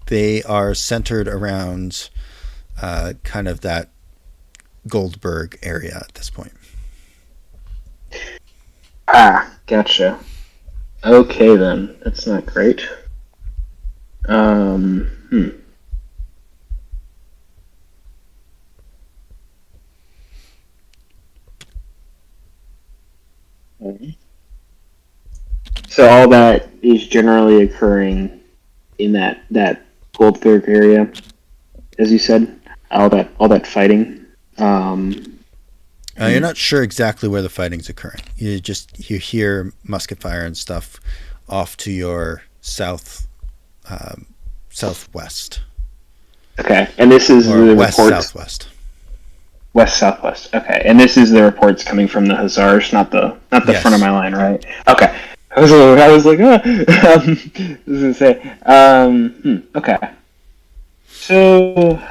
they are centered around kind of that Goldberg area at this point. Gotcha. Okay then, that's not great. So all that is generally occurring in that Goldberg area, as you said. All that fighting. You're not sure exactly where the fighting's occurring. You hear musket fire and stuff off to your southwest. Okay, and this is or the west reports. Southwest. West southwest. Okay, and this is the reports coming from the Hussars, not the Yes. front of my line, right? Okay. I was like, I was gonna say, okay. So,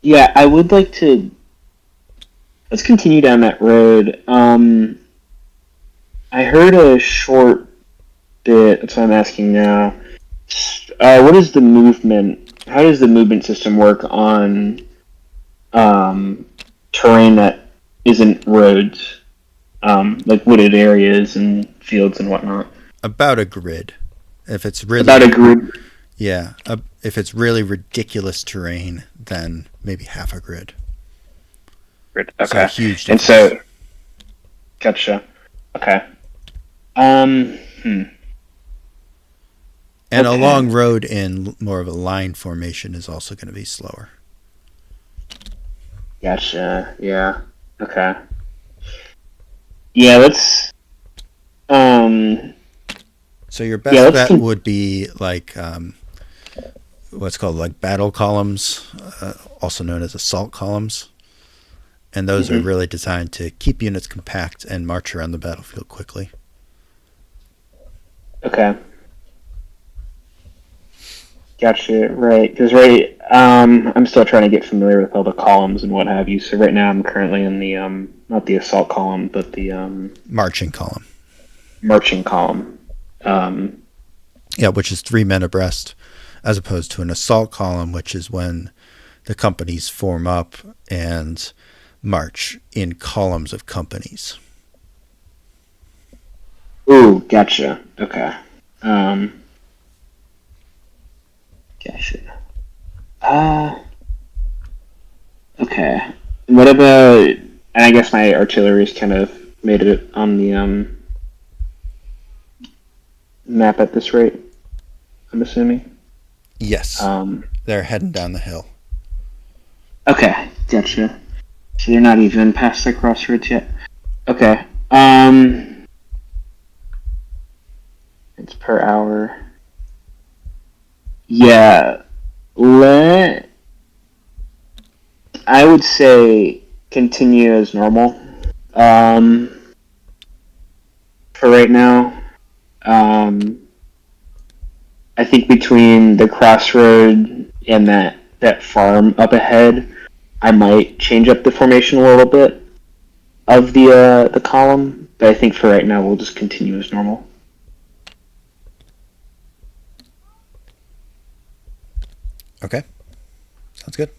yeah, I would like to. Let's continue down that road. I heard a short bit. That's what I'm asking now. What is the movement? How does the movement system work on terrain that isn't roads, like wooded areas and fields and whatnot? About a grid. If it's really About a grid. Yeah. If it's really ridiculous terrain, then maybe half a grid. Okay. So huge And difference. so, gotcha. Okay. Hmm. And Okay. a long road in more of a line formation is also going to be slower. Gotcha. Yeah. Okay. Yeah, let's. So your best Yeah, bet would be like what's called like battle columns, also known as assault columns. And those are really designed to keep units compact and march around the battlefield quickly. Okay. Gotcha. Right. Because I'm still trying to get familiar with all the columns and what have you. So right now I'm currently in the not the assault column, but the Marching column. marching column. Yeah, which is 3 men abreast, as opposed to an assault column, which is when the companies form up and march in columns of companies. Ooh, gotcha. Okay. Gotcha. Okay. What about? And I guess my artillery's kind of made it on the map at this rate. I'm assuming. Yes. They're heading down the hill. Okay, gotcha. So they're not even past the crossroads yet. Okay. It's per hour. Yeah. I would say continue as normal. For right now. I think between the crossroad and that farm up ahead, I might change up the formation a little bit of the column But I think for right now, we'll just continue as normal. Okay. Sounds good.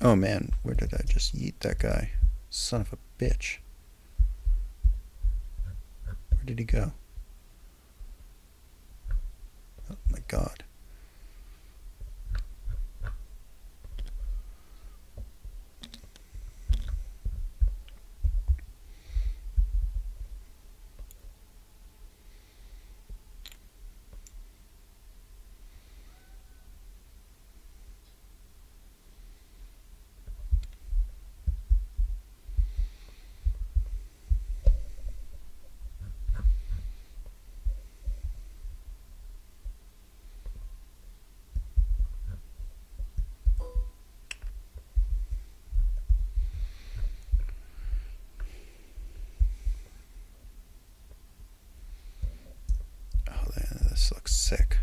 Oh man, where did I just yeet that guy? Son of a bitch. Where did he go? Oh my god. Oh, this looks sick.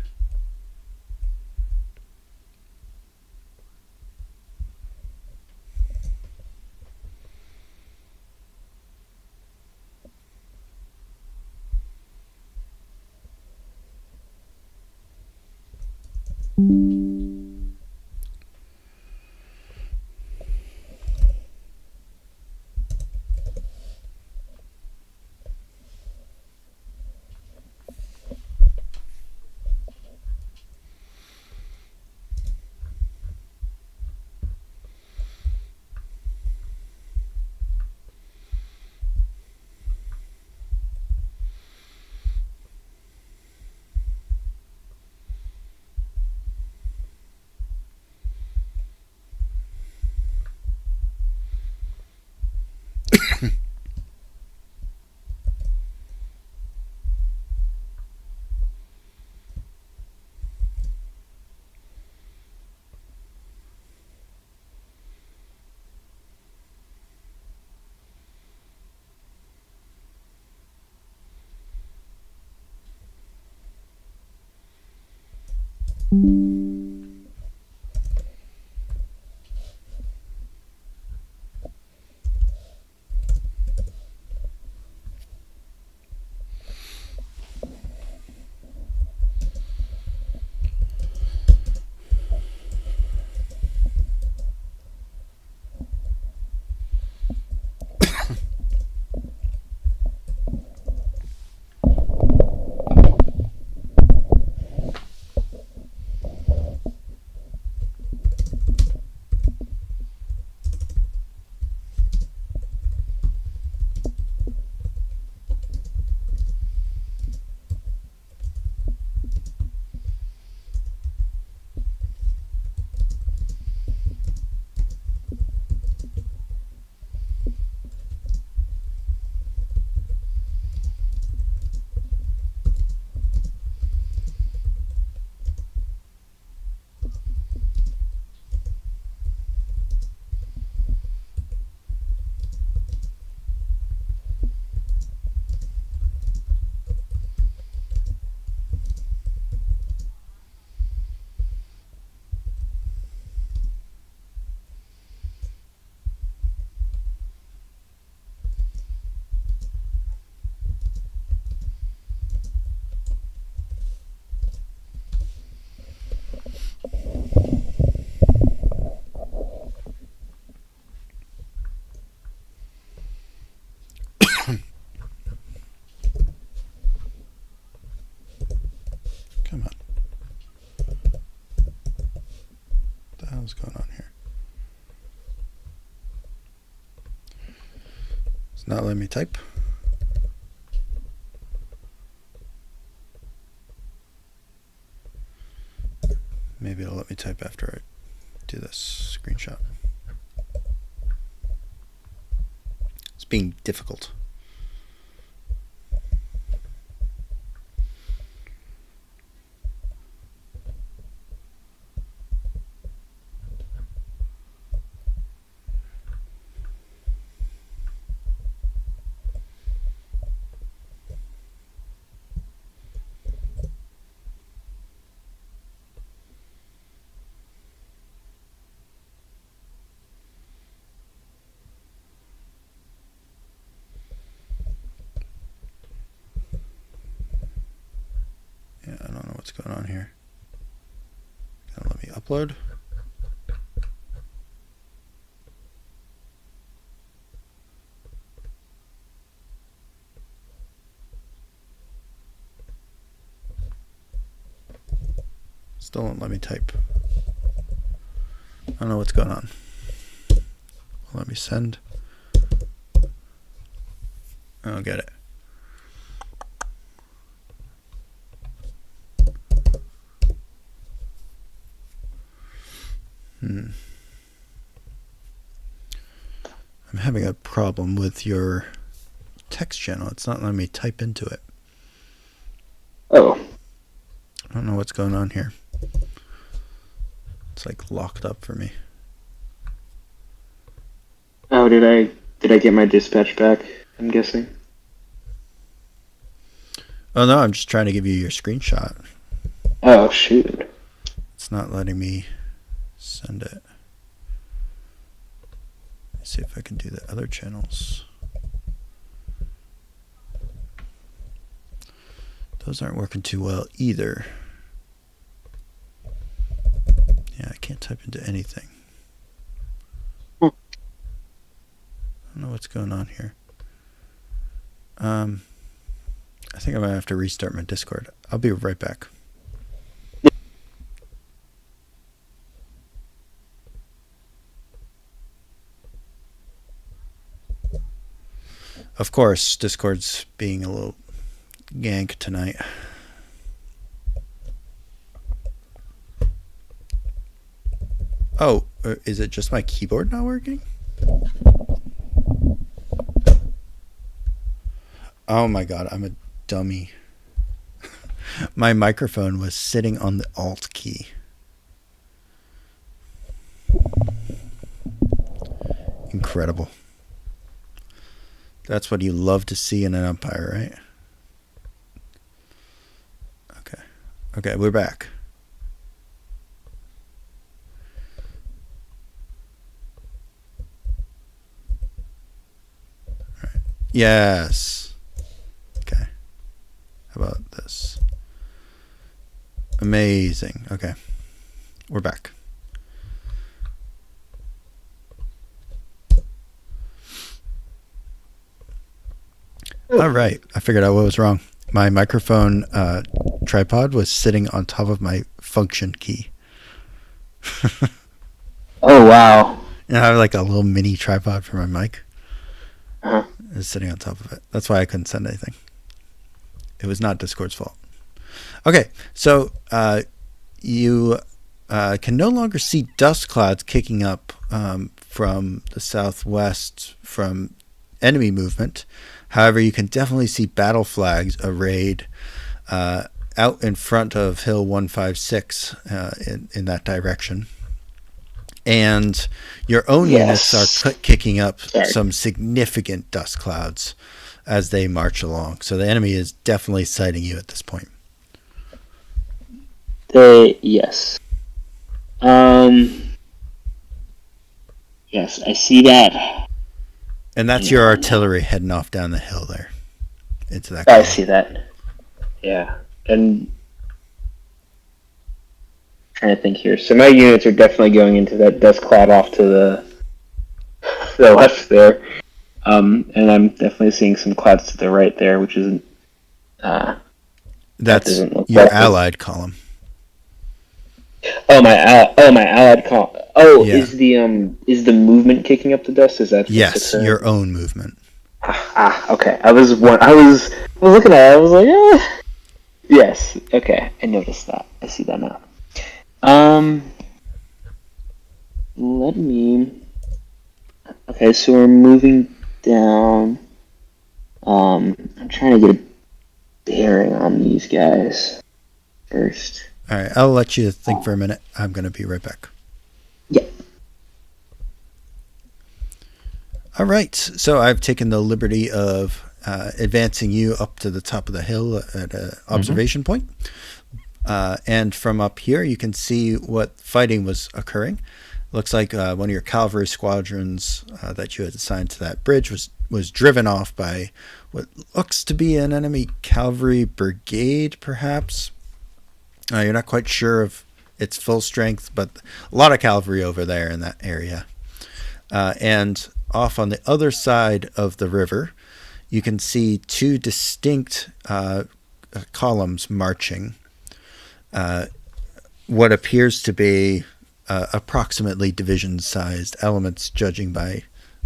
hell's going on here? It's not letting me type. Maybe it'll let me type after I do this screenshot. It's being difficult. Yeah, I don't know what's going on here. Gonna let me upload. Still won't let me type. I don't know what's going on. Let me send. I don't get it. I'm having a problem with your text channel. It's not letting me type into it. Oh. I don't know what's going on here. It's like locked up for me. Oh, did I get my dispatch back? I'm guessing. Oh no, I'm just trying to give you your screenshot. Oh shoot. It's not letting me send it. Let's see if I can do the other channels. Those aren't working too well either. Yeah, I can't type into anything. I don't know what's going on here. I think I might have to restart my Discord. I'll be right back. Of course, Discord's being a little gank tonight. Oh, is it just my keyboard not working? Oh my god, I'm a dummy. My microphone was sitting on the Alt key. Incredible. That's what you love to see in an umpire, right? Okay. Okay, we're back. All right. Yes. Okay. How about this? Amazing. Okay. We're back. All right. I figured out what was wrong. My microphone tripod was sitting on top of my function key. Oh wow. And I have like a little mini tripod for my mic. Uh-huh. It was sitting on top of it. That's why I couldn't send anything. It was not Discord's fault. Okay, so you can no longer see dust clouds kicking up from the southwest from enemy movement. However, you can definitely see battle flags arrayed out in front of Hill 156 in that direction. And your own units are kicking up some significant dust clouds as they march along. So the enemy is definitely sighting you at this point. Yes. Yes, I see that. And that's your artillery heading off down the hill there. Into that. I see that. Yeah. And trying to think here. So my units are definitely going into that dust cloud off to the left there. And I'm definitely seeing some clouds to the right there, which isn't that's your allied column. my allied call. Oh, Yeah. is the movement kicking up the dust? Is that what's Yes, occurring? your own movement. Okay. I was looking at it. I was like, yes. Okay, I noticed that. I see that now. Let me. Okay, so we're moving down. I'm trying to get a bearing on these guys first. All right, I'll let you think for a minute. I'm going to be right back. Yeah. All right, so I've taken the liberty of advancing you up to the top of the hill at an observation point. And from up here, you can see what fighting was occurring. Looks like one of your cavalry squadrons that you had assigned to that bridge was driven off by what looks to be an enemy cavalry brigade, perhaps. You're not quite sure of its full strength, but a lot of cavalry over there in that area. And off on the other side of the river, you can see two distinct columns marching. What appears to be approximately division-sized elements, judging by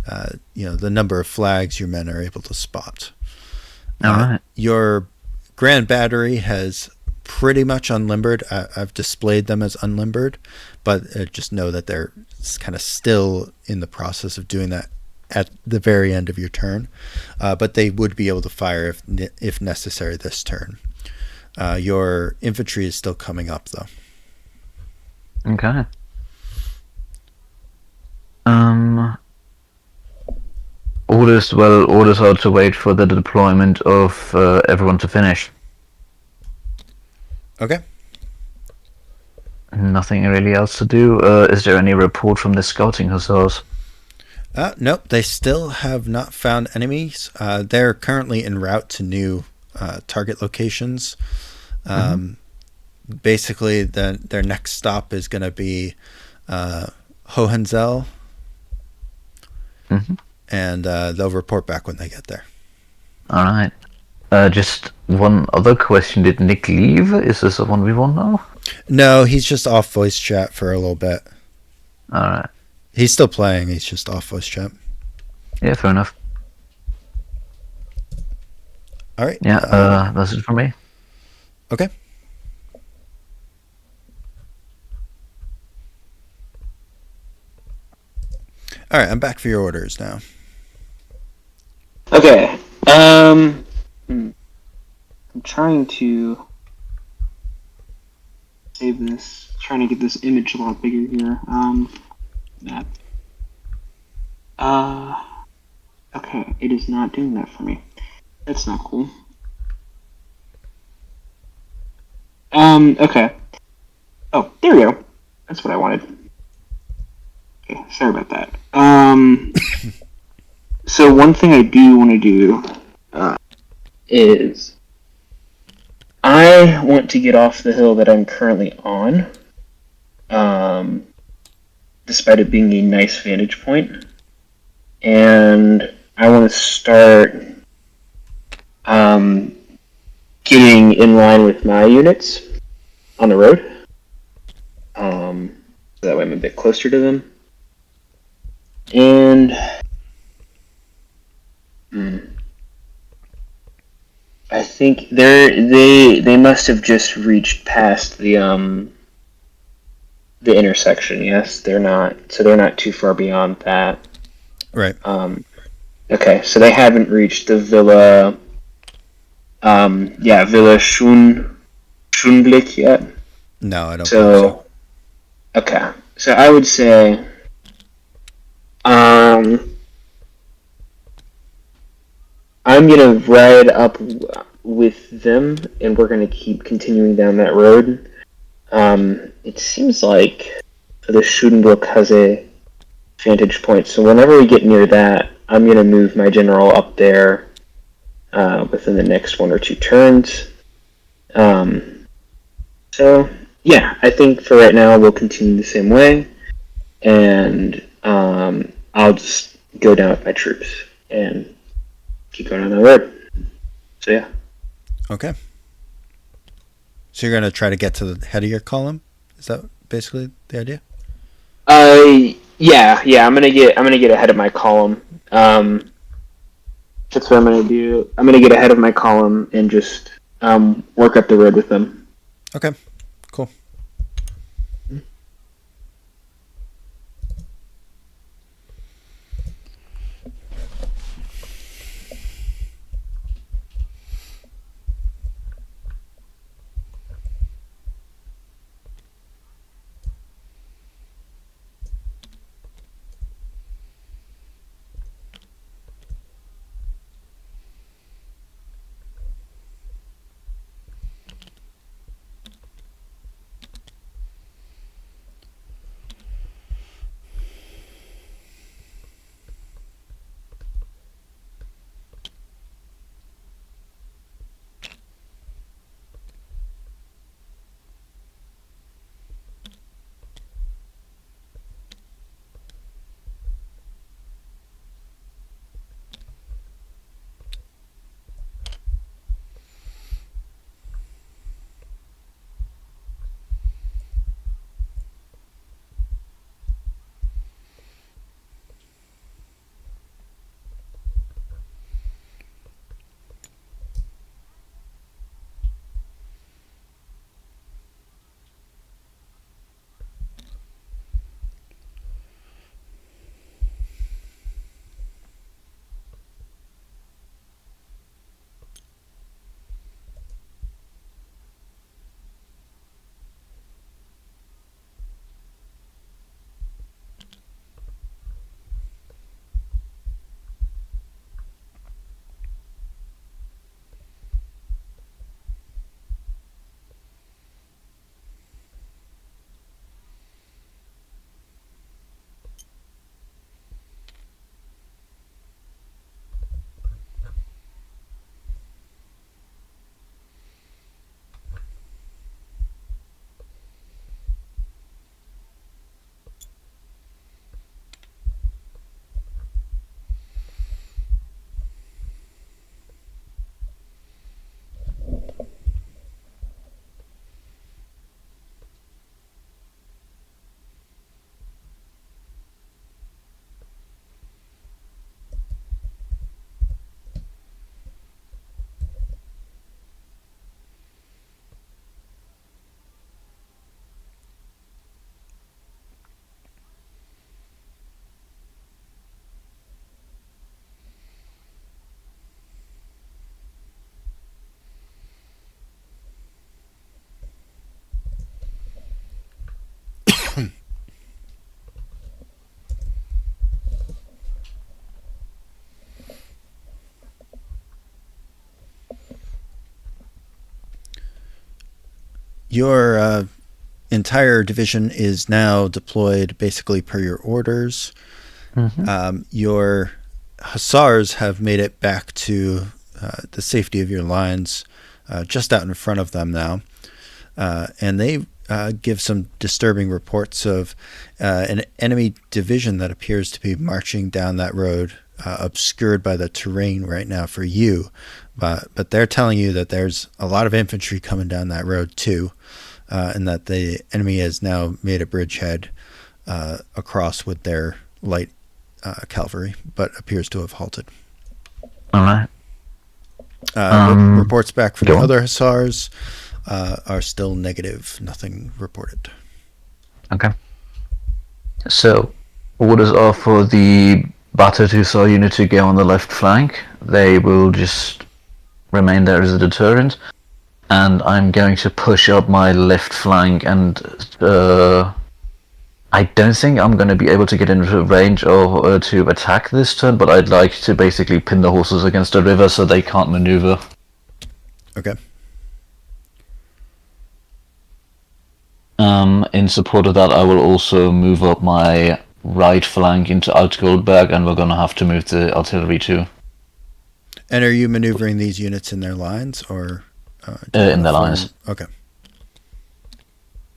the number of flags your men are able to spot. All right. Your Grand Battery has pretty much unlimbered. I've displayed them as unlimbered, but just know that they're kind of still in the process of doing that at the very end of your turn. But they would be able to fire if necessary this turn. Your infantry is still coming up, though. Okay. Orders are to wait for the deployment of everyone to finish. Okay. Nothing really else to do. Is there any report from the scouting hussars? Nope, they still have not found enemies. They're currently en route to new target locations. Basically, their next stop is going to be Hohenzollern, and they'll report back when they get there. All right. Just one other question. Did Nick leave? Is this a 1v1 now? No, he's just off voice chat for a little bit. All right. He's still playing. He's just off voice chat. Yeah, fair enough. All right. Yeah, that's it for me. Okay. All right, I'm back for your orders now. Okay. I'm trying to save this. Trying to get this image a lot bigger here. That. Okay, it is not doing that for me. That's not cool. Okay. Oh, there we go. That's what I wanted. Okay, sorry about that. So one thing I do want to do is I want to get off the hill that I'm currently on, despite it being a nice vantage point, and I want to start getting in line with my units on the road, so that way I'm a bit closer to them. And I think they must have just reached past the intersection. Yes, they're not too far beyond that. Right. Okay, so they haven't reached the Villa. Villa Schunblick yet. No, I don't believe so. Okay, so I would say, I'm gonna ride up with them, and we're gonna keep continuing down that road. It seems like the Schudenbrook has a vantage point, so whenever we get near that, I'm gonna move my general up there within the next 1 or 2 turns. So yeah, I think for right now we'll continue the same way, and I'll just go down with my troops and keep going on the road. So yeah. Okay. So you're going to try to get to the head of your column? Is that basically the idea? Yeah. I'm gonna get ahead of my column. That's what I'm gonna do. I'm gonna get ahead of my column and just work up the road with them. Okay, cool. Your entire division is now deployed basically per your orders. Your hussars have made it back to the safety of your lines, just out in front of them now. And they give some disturbing reports of an enemy division that appears to be marching down that road, obscured by the terrain right now for you. But they're telling you that there's a lot of infantry coming down that road too, and that the enemy has now made a bridgehead across with their light cavalry, but appears to have halted. All right. Reports back from the other hussars are still negative. Nothing reported. Okay. So, orders are for the battered hussar unit to go on the left flank. They will just remain there as a deterrent. And I'm going to push up my left flank, and I don't think I'm going to be able to get into range or to attack this turn, but I'd like to basically pin the horses against the river so they can't maneuver. Okay. In support of that, I will also move up my right flank into Alt Goldberg, and we're going to have to move the artillery too. And are you maneuvering these units in their lines, or in their lines? Okay.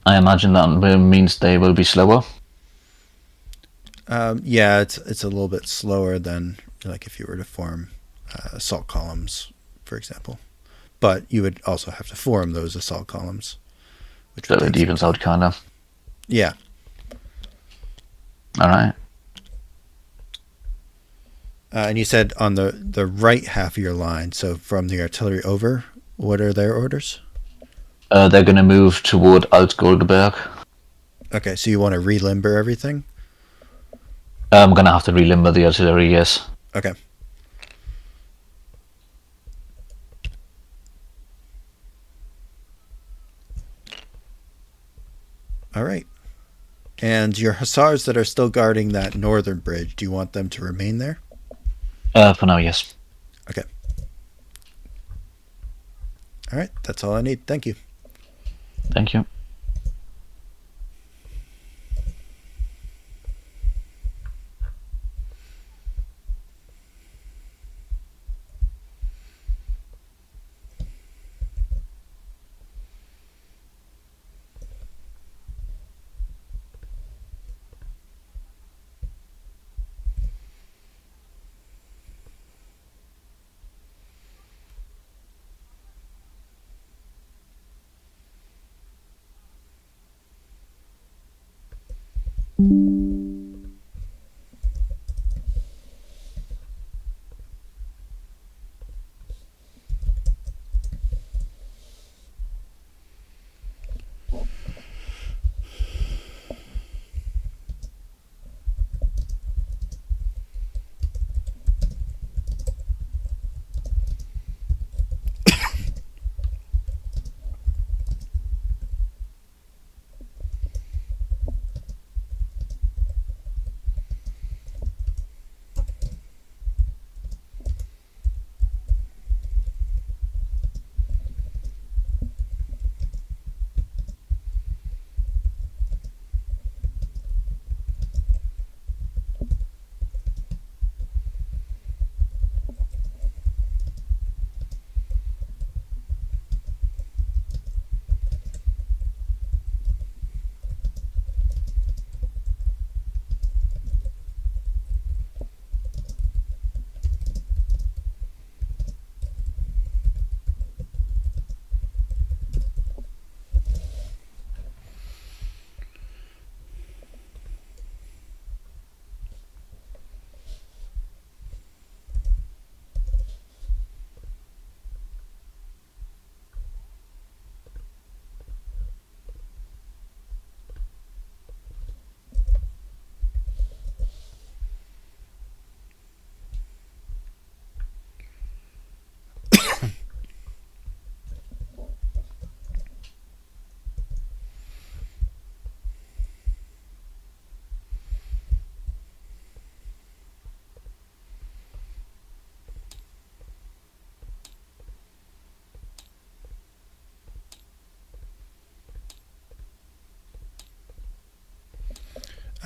I imagine that means they will be slower. Yeah, it's a little bit slower than like if you were to form assault columns, for example. But you would also have to form those assault columns. So it evens out, kind of. Yeah. All right. And you said on the right half of your line, so from the artillery over, what are their orders? They're gonna move toward Alt-Goldberg. Okay, so you want to relimber everything? I'm gonna have to relimber the artillery, yes. Okay. All right. And your hussars that are still guarding that northern bridge, do you want them to remain there? For now, yes. Okay. All right, that's all I need. Thank you. Thank you.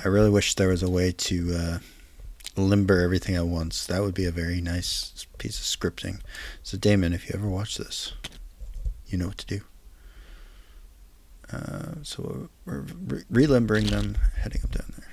I really wish there was a way to limber everything at once. That would be a very nice piece of scripting. So, Damon, if you ever watch this, you know what to do. So we're relimbering them, heading them down there.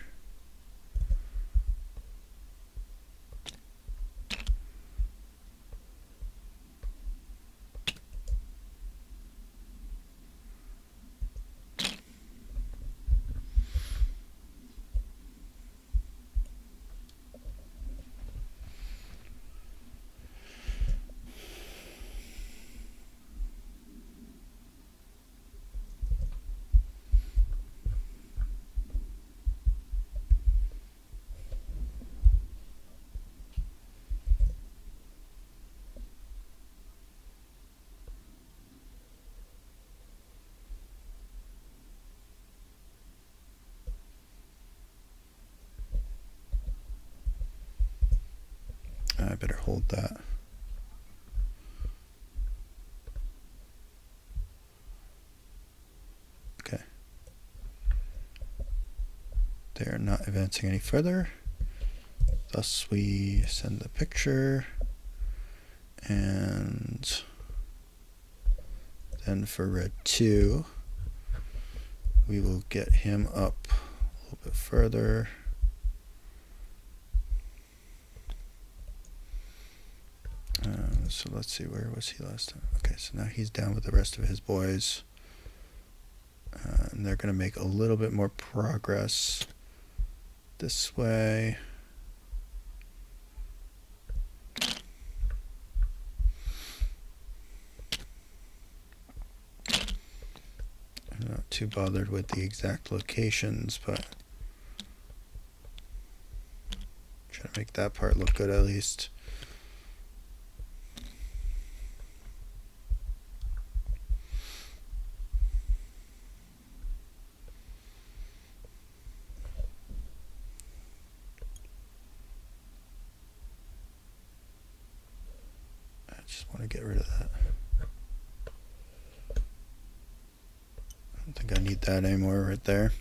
I better hold that. Okay. They're not advancing any further. Thus, we send the picture. And then for red 2, we will get him up a little bit further. So let's see, where was he last time? Okay, so now he's down with the rest of his boys. And they're going to make a little bit more progress this way. I'm not too bothered with the exact locations, but try to make that part look good at least. I just want to get rid of that. I don't think I need that anymore right there.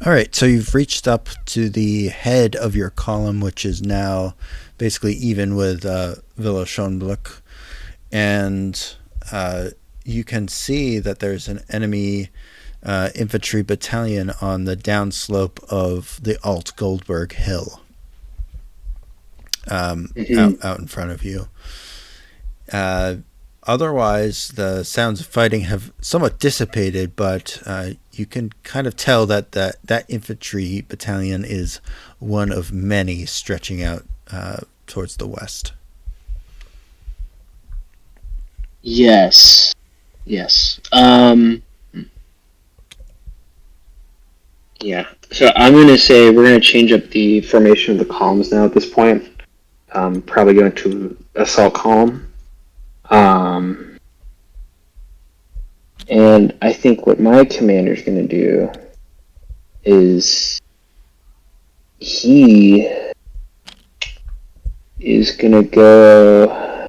All right, so you've reached up to the head of your column, which is now basically even with Villa Schönbrück, and you can see that there's an enemy infantry battalion on the downslope of the Alt Goldberg Hill, out in front of you. Otherwise, the sounds of fighting have somewhat dissipated, but you can kind of tell that that infantry battalion is one of many stretching out towards the west. Yes. Yeah. So I'm going to say we're going to change up the formation of the columns now at this point. Probably going to assault column. And I think what my commander's going to do is he is going to go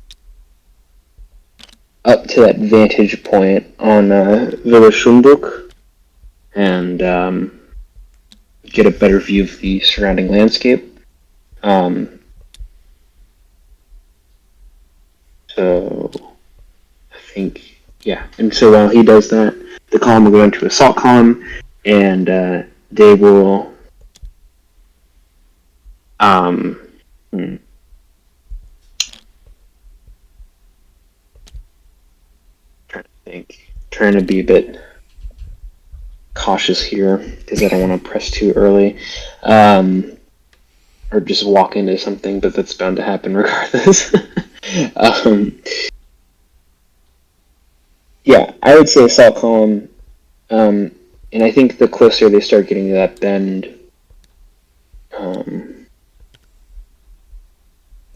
up to that vantage point on Villa Schönbrück and get a better view of the surrounding landscape. So I think, and so while he does that, the column will go into assault column, and they will trying to be a bit cautious here because I don't want to press too early, or just walk into something, but that's bound to happen regardless. I would say assault column, and I think the closer they start getting to that bend,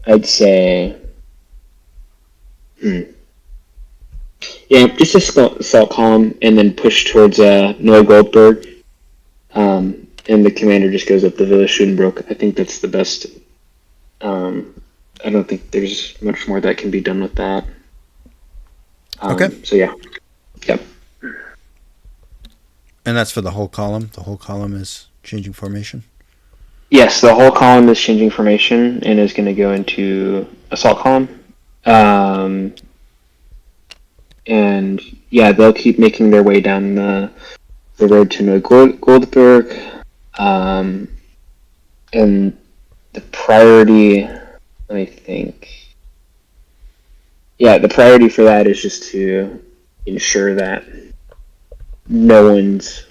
I'd say, just assault column and then push towards Neu Goldberg, and the commander just goes up the Villa Schönbrück. I think that's the best. I don't think there's much more that can be done with that. Okay. So Yep. And that's for the whole column? The whole column is changing formation? Yes, the whole column is changing formation and is going to go into assault column. And they'll keep making their way down the road to Neu Goldberg. And the priority, let me think. The priority for that is just to ensure that there's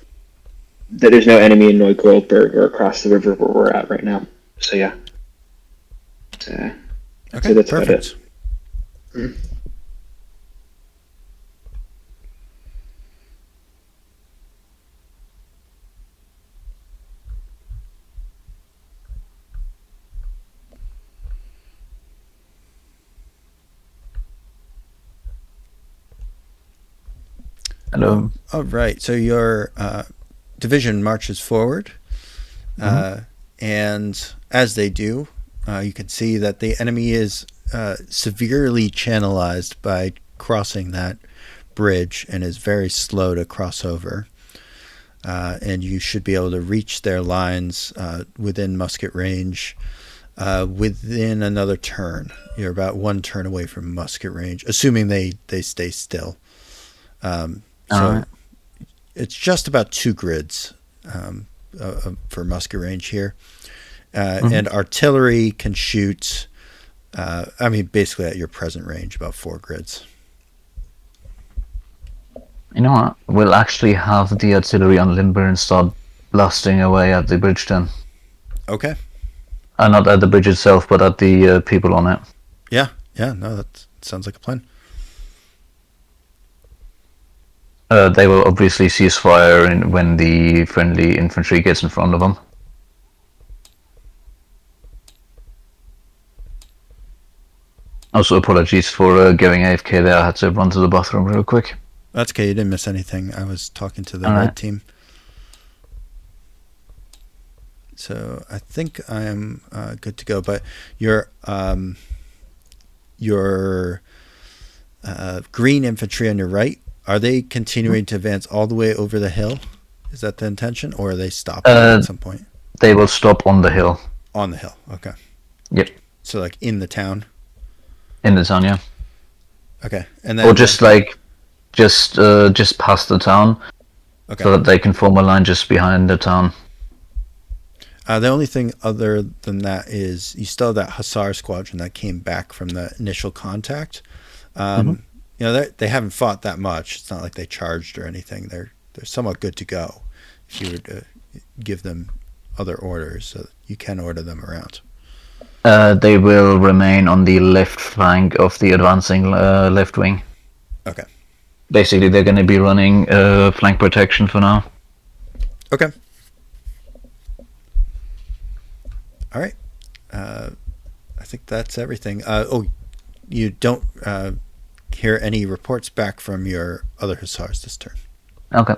no enemy in Neu Goldberg or across the river where we're at right now. So okay, so that's perfect. About it. Hello. All right, so your division marches forward, and as they do, You can see that the enemy is severely channelized by crossing that bridge and is very slow to cross over. And you should be able to reach their lines within musket range within another turn. You're about one turn away from musket range, assuming they stay still. So Alright. it's just about 2 grids for musket range here. And artillery can shoot, basically at your present range, about 4 grids. You know what? We'll actually have the artillery on limber and start blasting away at the bridge then. Okay. Not at the bridge itself, but at the people on it. Yeah, no, that sounds like a plan. They will obviously cease fire when the friendly infantry gets in front of them. Also, apologies for going AFK there. I had to run to the bathroom real quick. That's okay, you didn't miss anything. I was talking to the All right. red team. So I think I am good to go. But your green infantry on your right, are they continuing to advance all the way over the hill? Is that the intention? Or are they stopping at some point? They will stop on the hill. On the hill, okay. Yep. So like in the town? In the town, yeah. Okay. And then Or just past the town, okay. so that they can form a line just behind the town. The only thing other than that is you still have that Hussar squadron that came back from the initial contact. You know, they haven't fought that much. It's not like they charged or anything. They're somewhat good to go. If you were to give them other orders, so you can order them around. They will remain on the left flank of the advancing left wing. Okay. Basically, they're going to be running flank protection for now. Okay. All right. I think that's everything. You don't hear any reports back from your other Hussars this turn. Okay.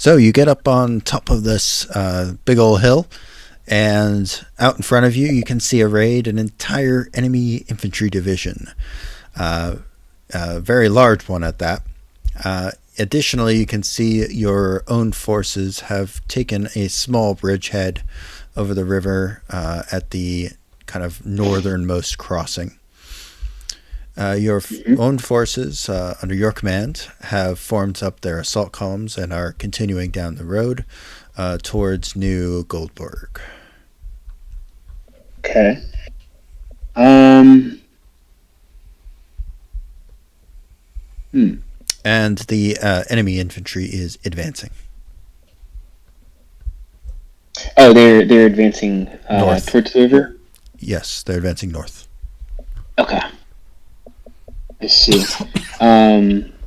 So you get up on top of this big old hill, and out in front of you, you can see arrayed an entire enemy infantry division. A very large one at that. Additionally, you can see your own forces have taken a small bridgehead over the river at the kind of northernmost crossing. Your own forces, under your command, have formed up their assault columns and are continuing down the road towards New Goldburg. Okay. And the enemy infantry is advancing. Oh, they're advancing North. towards the river? Yes, they're advancing north. Okay. I see.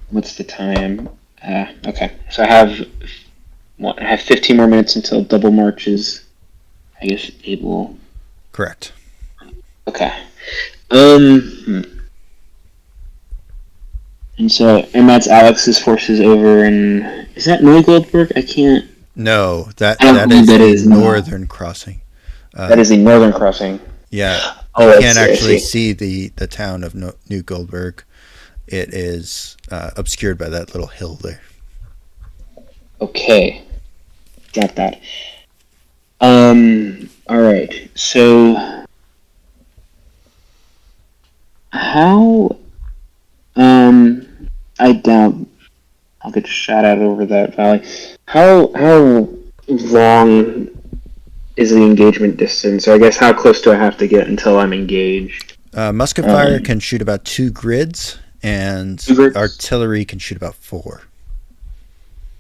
What's the time? Okay. So I have 15 more minutes until double march is, I guess, able. Correct. Okay. And that's Alex's forces over in, is that Neugoldberg? I can't. No, that I don't is believe that the is, no. northern crossing. That is the northern crossing. Yeah. Oh, You I can't see, I actually see. see the town of New Goldburg. It is obscured by that little hill there. Okay. Got that. Alright. So how I doubt I'll get shot at over that valley. How long is the engagement distance? Or I guess how close do I have to get until I'm engaged? Musket fire can shoot about 2 grids, and 2 grids? artillery can shoot about 4.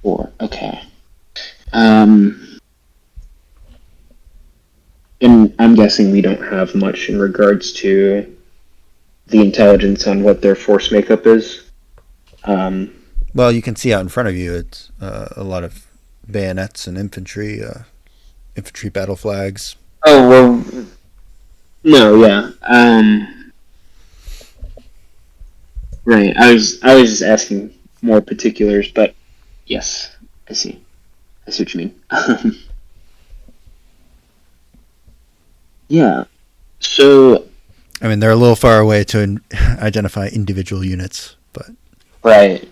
4. Okay. And I'm guessing we don't have much in regards to the intelligence on what their force makeup is. Well, you can see out in front of you, it's a lot of bayonets and infantry battle flags. Oh, well, no, yeah. Right, I was just asking more particulars, but yes, I see what you mean. Yeah, so... I mean, they're a little far away to identify individual units, but... Right.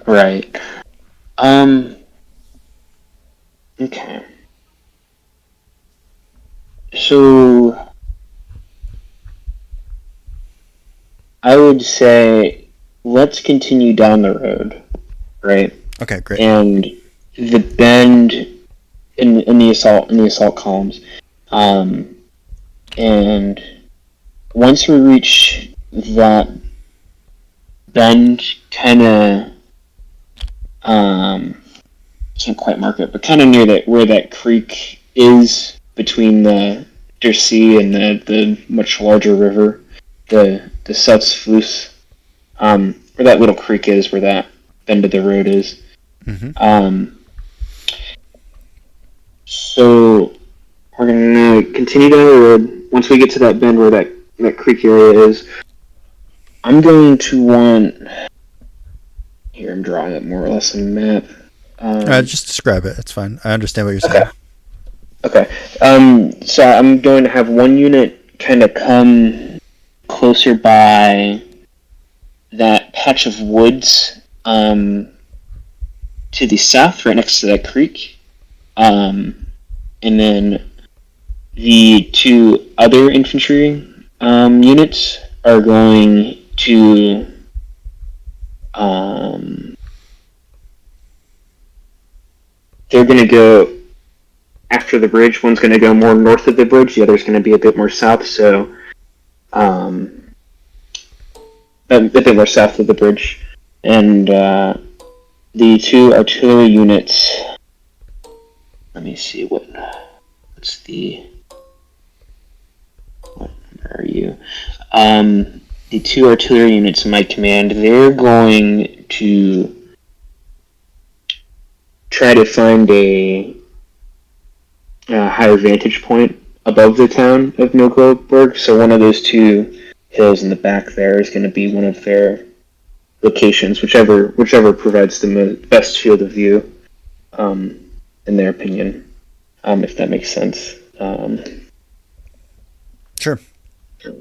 Okay. So... I would say, let's continue down the road, right? Okay, great. And the bend in the assault columns. And once we reach that bend, kinda can't quite mark it, but kinda near where that creek is between the Dersey and the much larger river, the Sutzfluss, where that little creek is, where that bend of the road is. Mm-hmm. So we're gonna continue down the road. Once we get to that bend where that creek area is, I'm going to want. Here, I'm drawing up more or less a map. Just describe it. It's fine. I understand what you're saying. Okay. So I'm going to have one unit kind of come closer by that patch of woods to the south, right next to that creek. And then the 2 other infantry units are going to they're going to go after the bridge. One's going to go more north of the bridge. The other's going to be a bit more south. So a bit more south of the bridge. And the 2 artillery units. Let me see what are you? The 2 artillery units in my command, they're going to try to find a higher vantage point above the town of Nilgoldburg. So one of those 2 hills in the back there is going to be one of their locations, whichever provides the best field of view. in their opinion, if that makes sense. Sure. All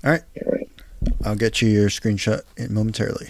All right. right. I'll get you your screenshot momentarily.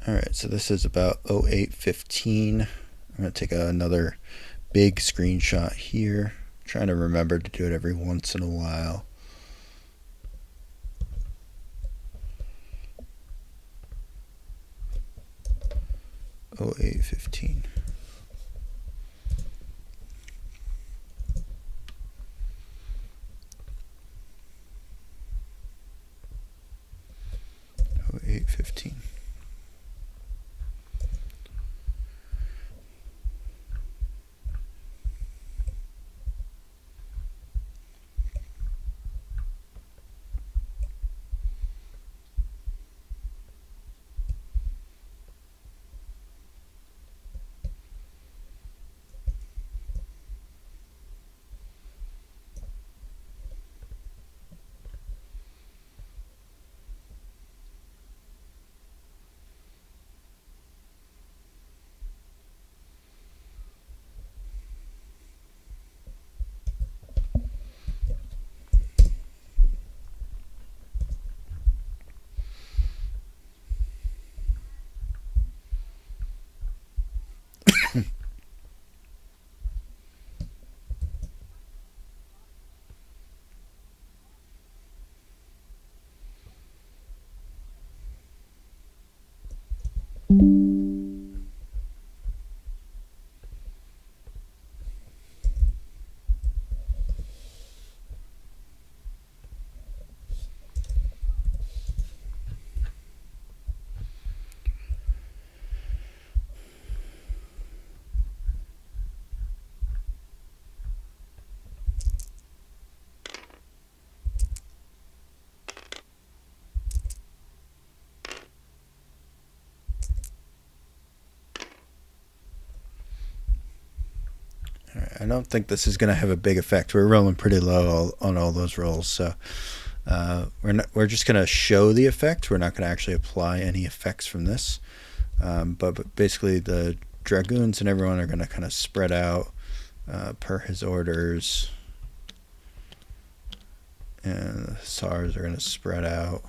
All right, so this is about 0815. I'm going to take another big screenshot here. I'm trying to remember to do it every once in a while. Oh, 0815. Oh, 0815. I don't think this is going to have a big effect. We're rolling pretty low on all those rolls, so we're just going to show the effect. We're not going to actually apply any effects from this. But basically, the dragoons and everyone are going to kind of spread out per his orders, and the hussars are going to spread out.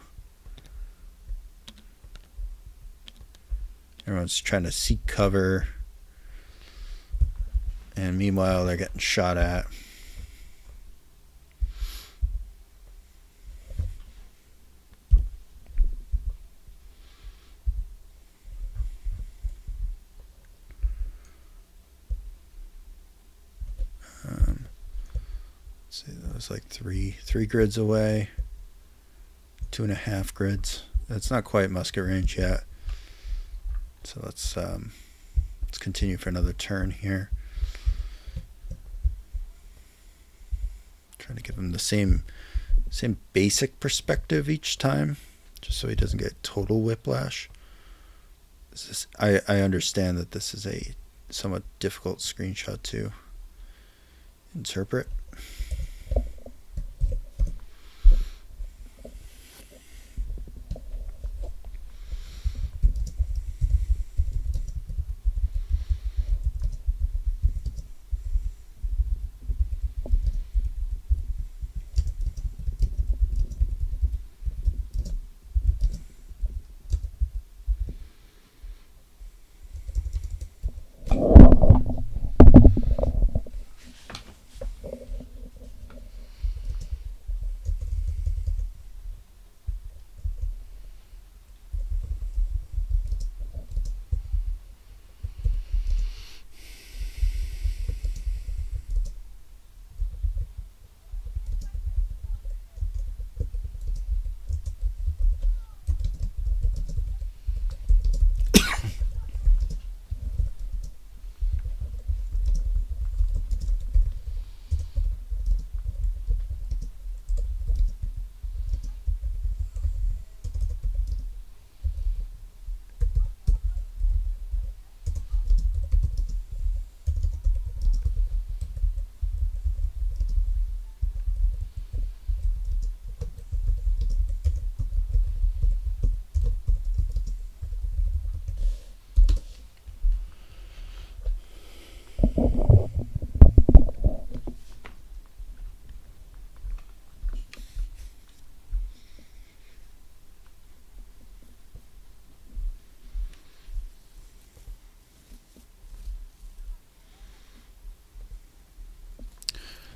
Everyone's trying to seek cover. And meanwhile, they're getting shot at. Let's see, that was like three grids away. 2.5 grids. That's not quite musket range yet. So let's continue for another turn here. Trying to give him the same basic perspective each time, just so he doesn't get total whiplash. I understand that this is a somewhat difficult screenshot to interpret.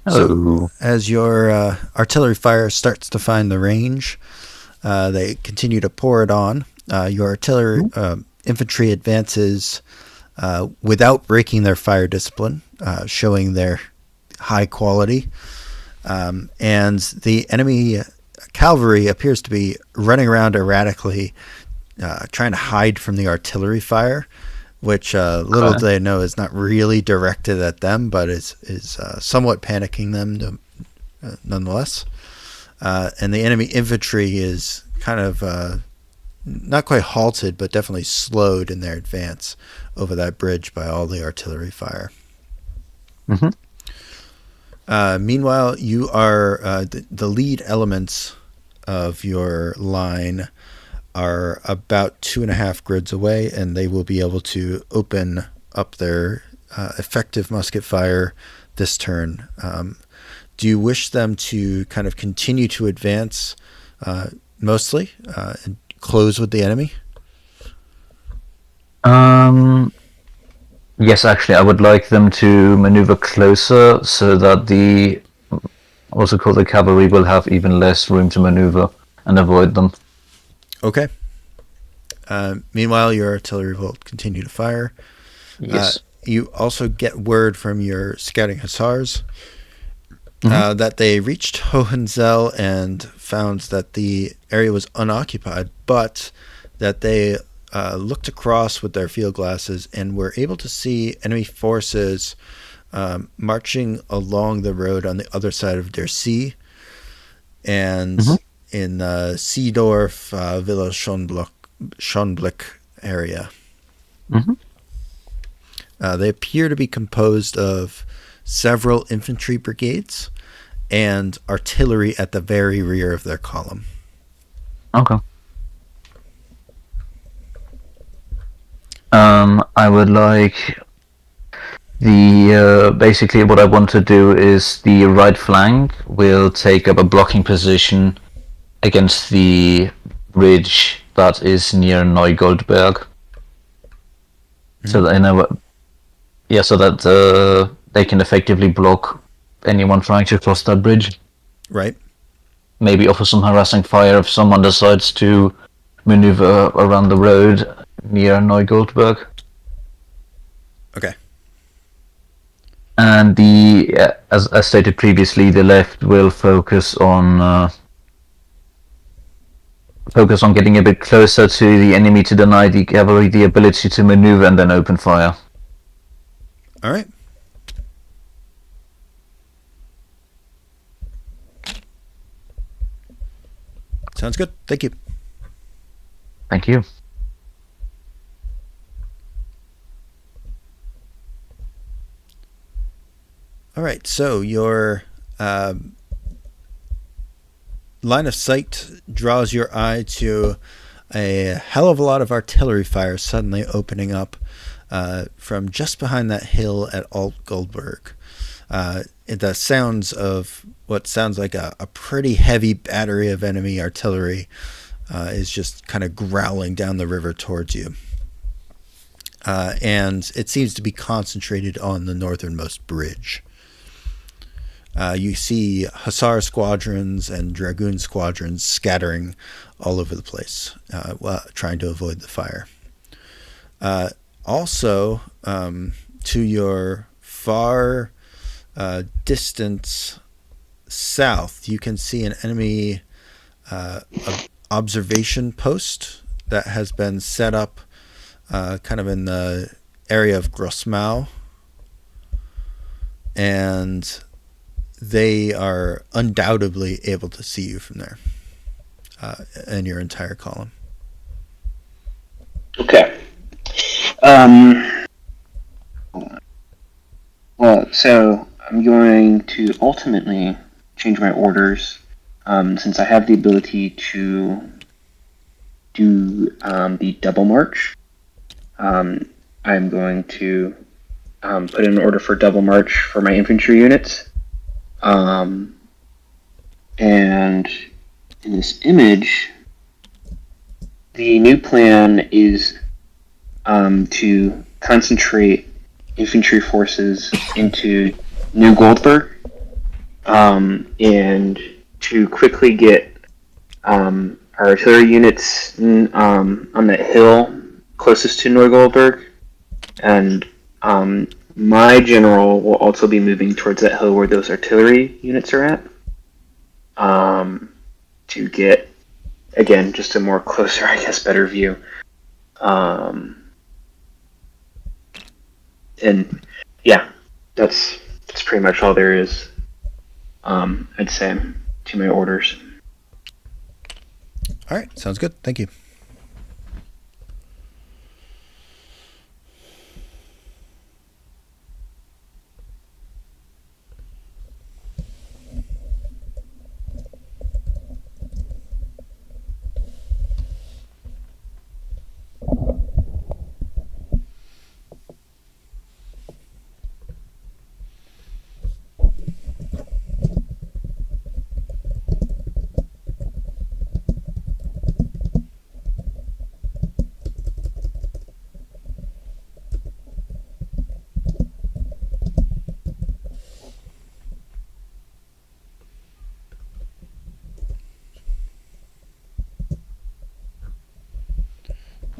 Oh. As your artillery fire starts to find the range, they continue to pour it on. Your artillery infantry advances without breaking their fire discipline, showing their high quality. And the enemy cavalry appears to be running around erratically, trying to hide from the artillery fire, which little do they know is not really directed at them, but is somewhat panicking them nonetheless. And the enemy infantry is kind of not quite halted, but definitely slowed in their advance over that bridge by all the artillery fire. Mm-hmm. Meanwhile, you are the lead elements of your line are about 2.5 grids away, and they will be able to open up their effective musket fire this turn. Do you wish them to kind of continue to advance mostly and close with the enemy? Yes, actually, I would like them to maneuver closer so that the cavalry will have even less room to maneuver and avoid them. Okay. Meanwhile, your artillery will continue to fire. Yes. You also get word from your scouting hussars that they reached Hohenzollern and found that the area was unoccupied, but that they looked across with their field glasses and were able to see enemy forces marching along the road on the other side of Der See and in Seedorf, Villa Schonblick area. They appear to be composed of several infantry brigades and artillery at the very rear of their column. Okay. I would like basically what I want to do is the right flank will take up a blocking position against the ridge that is near Neugoldberg. So that so that they can effectively block anyone trying to cross that bridge. Right. Maybe offer some harassing fire if someone decides to maneuver around the road near Neugoldberg. Okay. And as stated previously, the left will focus on getting a bit closer to the enemy to deny the cavalry the ability to maneuver and then open fire. All right. Sounds good. Thank you. Thank you. All right. So your line of sight draws your eye to a hell of a lot of artillery fire suddenly opening up from just behind that hill at Alt Goldberg. The sounds of what sounds like a pretty heavy battery of enemy artillery is just kind of growling down the river towards you. And it seems to be concentrated on the northernmost bridge. You see hussar squadrons and dragoon squadrons scattering all over the place, while trying to avoid the fire. Also, to your far distance south, you can see an enemy observation post that has been set up kind of in the area of Grossmau, and they are undoubtedly able to see you from there and your entire column. Okay. Well, so I'm going to ultimately change my orders since I have the ability to do the double march. I'm going to put in an order for double march for my infantry units. And in this image, the new plan is to concentrate infantry forces into New Goldberg and to quickly get our artillery units on that hill closest to Neugoldberg, and my general will also be moving towards that hill where those artillery units are at, to get, again, just a more closer, I guess, better view. And yeah, that's pretty much all there is, I'd say, to my orders. All right, sounds good. Thank you.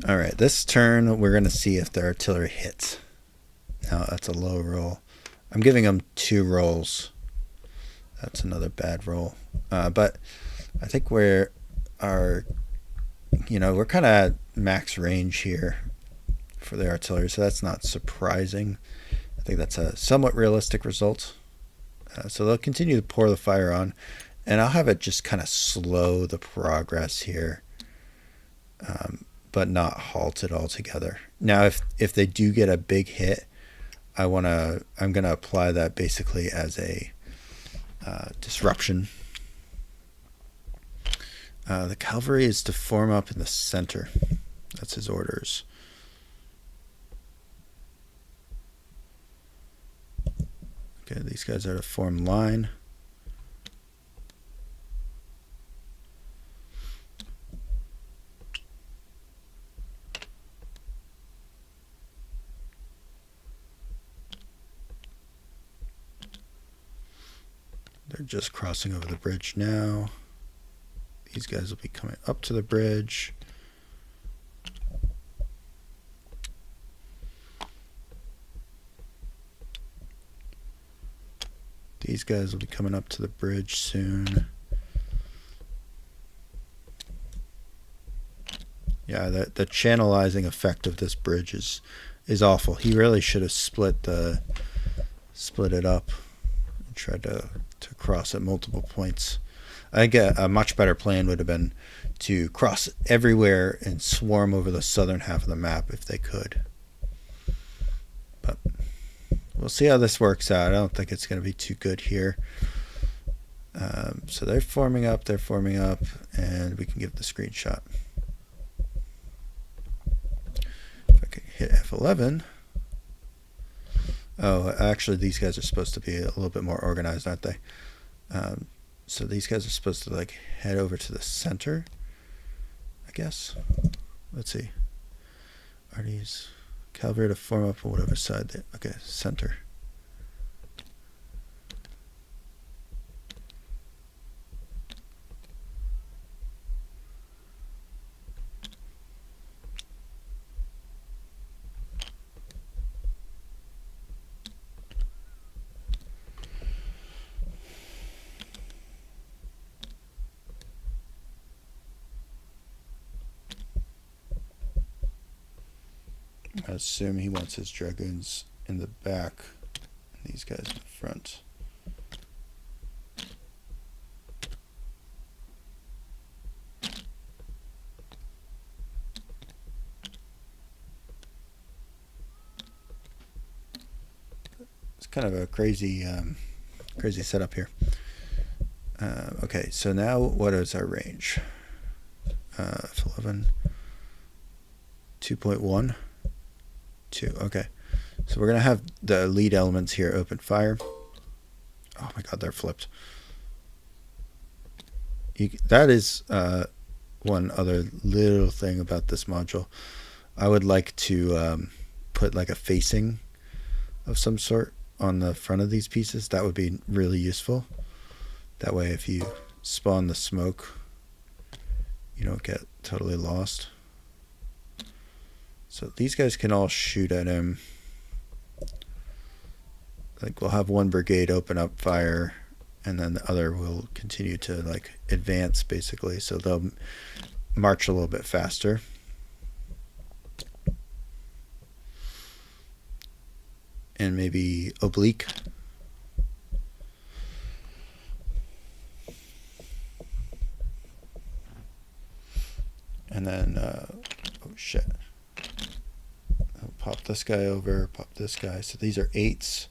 All right, this turn we're going to see if their artillery hits. Now that's a low roll. I'm giving them 2 rolls. That's another bad roll. But I think we're kind of at max range here for their artillery, so that's not surprising. I think that's a somewhat realistic result. So they'll continue to pour the fire on, and I'll have it just kind of slow the progress here, but not halt it altogether. Now, if they do get a big hit, I'm gonna apply that basically as a disruption. The cavalry is to form up in the center. That's his orders. Okay, these guys are to form line. They're just crossing over the bridge now. These guys will be coming up to the bridge. These guys will be coming up to the bridge soon. Yeah, the channelizing effect of this bridge is awful. He really should have split it up and tried to cross at multiple points. I think a much better plan would have been to cross everywhere and swarm over the southern half of the map if they could. But we'll see how this works out. I don't think it's going to be too good here. So they're forming up, and we can give the screenshot. If I could hit F11. Oh, actually, these guys are supposed to be a little bit more organized, aren't they? So these guys are supposed to head over to the center, I guess. Let's see. Are these cavalry to form up on whatever side they... Okay, center. I assume he wants his dragoons in the back and these guys in the front. It's kind of a crazy setup here. Okay, so now what is our range? F11, 2.1. 2. Okay, so we're gonna have the lead elements here open fire. Oh my god, they're flipped. That is one other little thing about this module. I would like to put a facing of some sort on the front of these pieces. That would be really useful. That way, if you spawn the smoke, you don't get totally lost. So these guys can all shoot at him. Like, we'll have one brigade open up fire, and then the other will continue to like advance, basically. So they'll march a little bit faster. And maybe oblique. And then, oh shit. I'll pop this guy over, pop this guy. So these are 8s,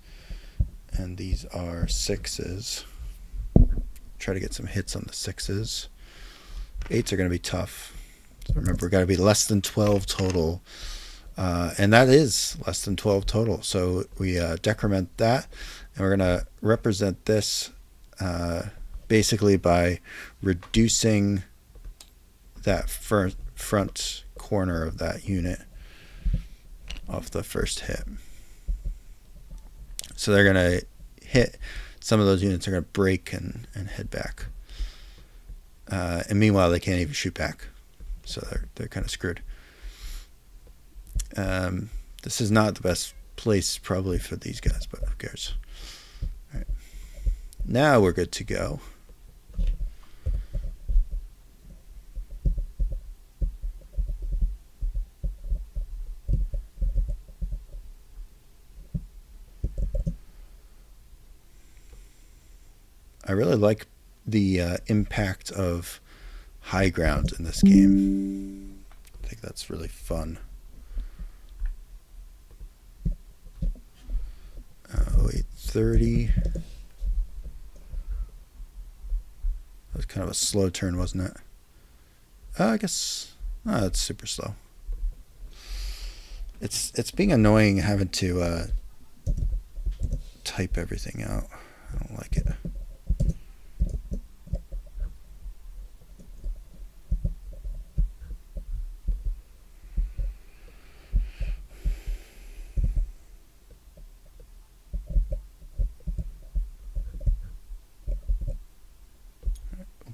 and these are 6s. Try to get some hits on the 6s. 8s are going to be tough. So remember, we've got to be less than 12 total. And that is less than 12 total. So we decrement that, and we're going to represent this basically by reducing that front corner of that unit off the first hit. So they're going to hit, some of those units are going to break and head back. And meanwhile, they can't even shoot back. So they're kind of screwed. This is not the best place probably for these guys, but who cares? All right. Now we're good to go. I really like the impact of high ground in this game. I think that's really fun. 0830. That was kind of a slow turn, wasn't it? I guess it's super slow. It's being annoying having to type everything out. I don't like it.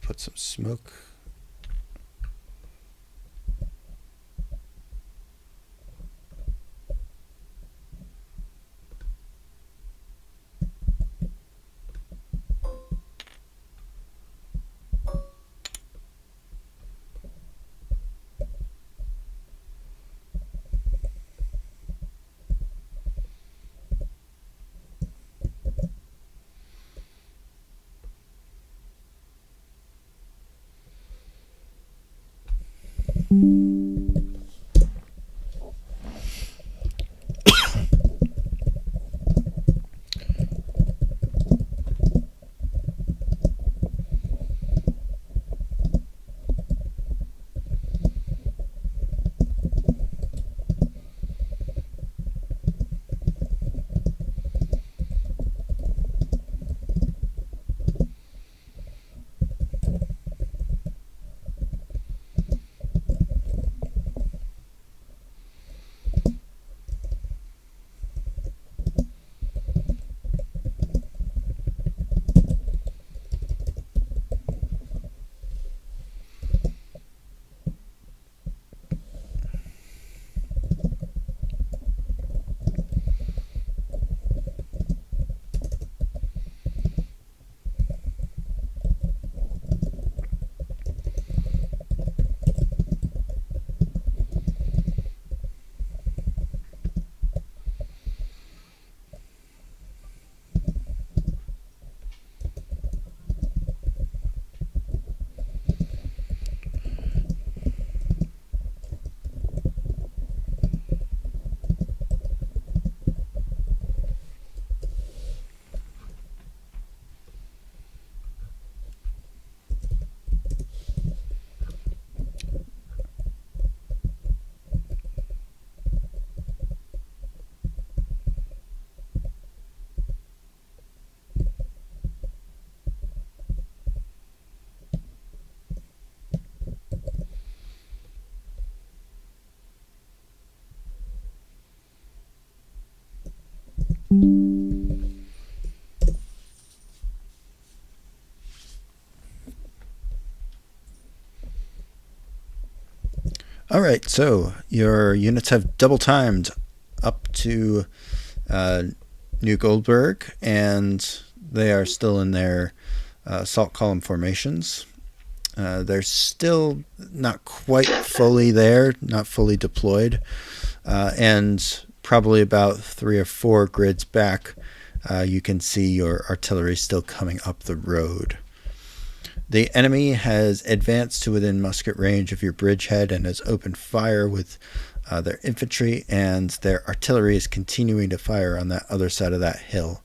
Put some smoke. All right, so your units have double timed up to New Goldberg, and they are still in their assault column formations. They're still not quite fully there, not fully deployed, and probably about 3 or 4 grids back, you can see your artillery still coming up the road. The enemy has advanced to within musket range of your bridgehead and has opened fire with their infantry, and their artillery is continuing to fire on that other side of that hill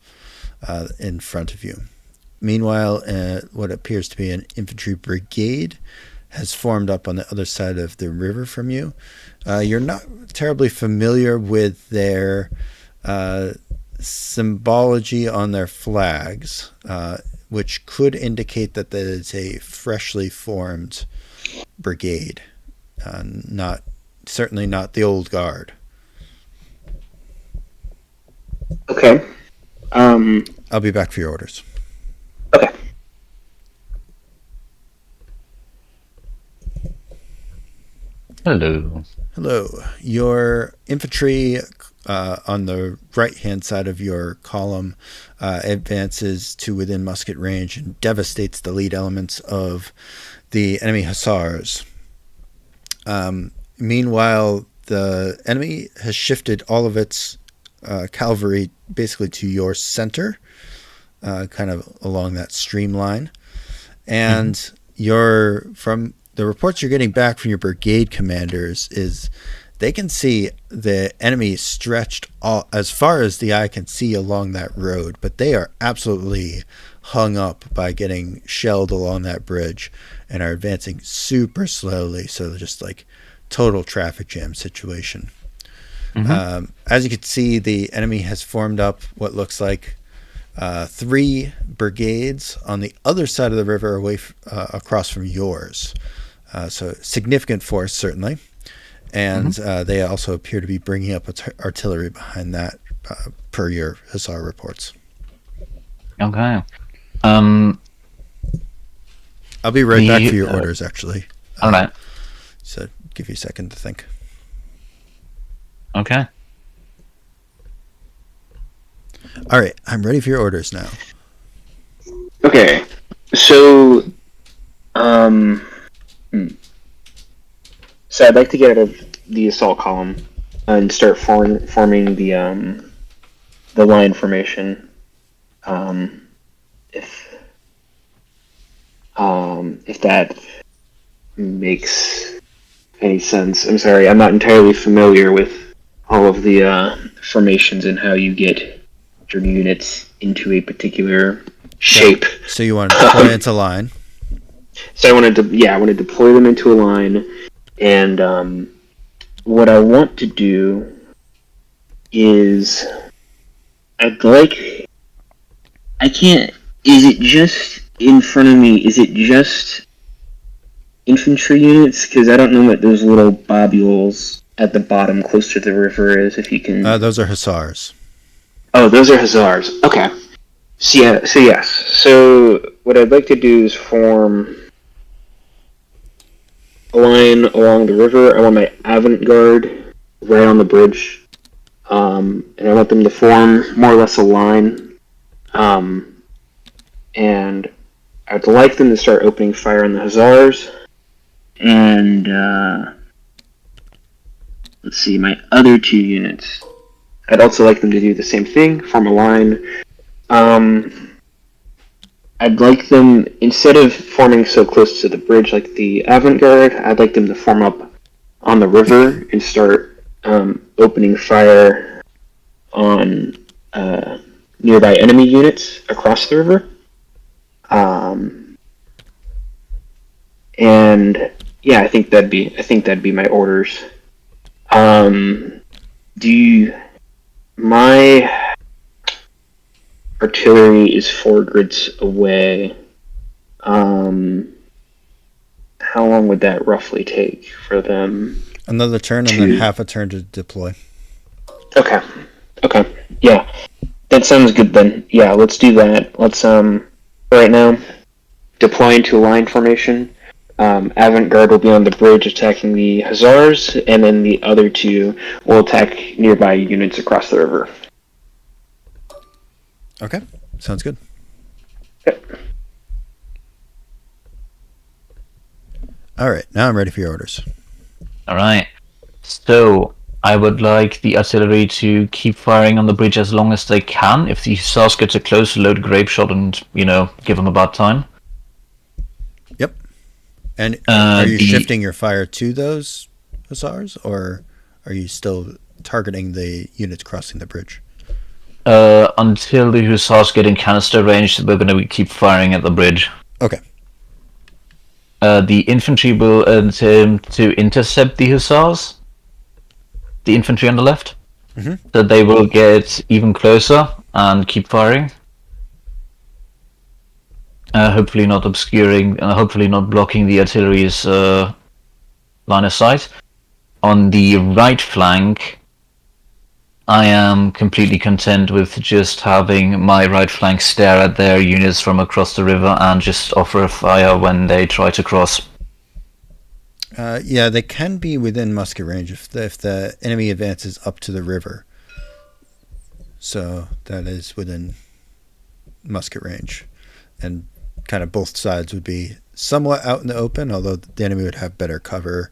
in front of you. Meanwhile, what appears to be an infantry brigade has formed up on the other side of the river from you. You're not terribly familiar with their symbology on their flags, which could indicate that that is a freshly formed brigade, certainly not the old guard. Okay. I'll be back for your orders. Okay. Hello. Hello. Your infantry on the right-hand side of your column advances to within musket range and devastates the lead elements of the enemy hussars. Meanwhile, the enemy has shifted all of its cavalry basically to your center, kind of along that streamline. And from the reports you're getting back from your brigade commanders is they can see the enemy stretched as far as the eye can see along that road, but they are absolutely hung up by getting shelled along that bridge and are advancing super slowly. So they're just like total traffic jam situation. As you can see, the enemy has formed up what looks like 3 brigades on the other side of the river away across from yours. So significant force, certainly. And they also appear to be bringing up artillery behind that, per your hussar reports. Okay. I'll be right back for your orders, actually. All right. So give you a second to think. Okay. All right, I'm ready for your orders now. Okay. So, so I'd like to get out of the assault column and start forming the line formation. If that makes any sense. I'm sorry, I'm not entirely familiar with all of the formations and how you get your units into a particular shape. So you want to deploy into line. So I want to deploy them into a line, and what I want to do is is it just in front of me, is it just infantry units? Because I don't know what those little bobules at the bottom close to the river is, if you can... Those are hussars. Oh, those are hussars. Okay. So yes. So what I'd like to do is form a line along the river. I want my avant-garde right on the bridge. And I want them to form more or less a line. And I'd like them to start opening fire on the hussars. And let's see, my other 2 units. I'd also like them to do the same thing, form a line. I'd like them, instead of forming so close to the bridge like the avant-garde, I'd like them to form up on the river and start opening fire on nearby enemy units across the river. And yeah, I think that'd be my orders. My artillery is 4 grids away. How long would that roughly take for them? Another turn and then half a turn to deploy. Okay. Yeah. That sounds good then. Yeah, let's do that. Let's right now deploy into a line formation. Avant-garde will be on the bridge attacking the Hussars, and then the other two will attack nearby units across the river. Okay, sounds good. Yep. All right, now I'm ready for your orders. All right. So I would like the artillery to keep firing on the bridge as long as they can. If the Hussars get too close, load grape shot and give them a bad time. Yep. And are you shifting your fire to those Hussars, or are you still targeting the units crossing the bridge? Until the Hussars get in canister range, we're going to keep firing at the bridge. Okay. The infantry will attempt to intercept the Hussars. The infantry on the left. Mm-hmm. So they will get even closer and keep firing. Hopefully not hopefully not blocking the artillery's line of sight. On the right flank, I am completely content with just having my right flank stare at their units from across the river and just offer a fire when they try to cross. Yeah, they can be within musket range if the enemy advances up to the river. So that is within musket range. And kind of both sides would be somewhat out in the open, although the enemy would have better cover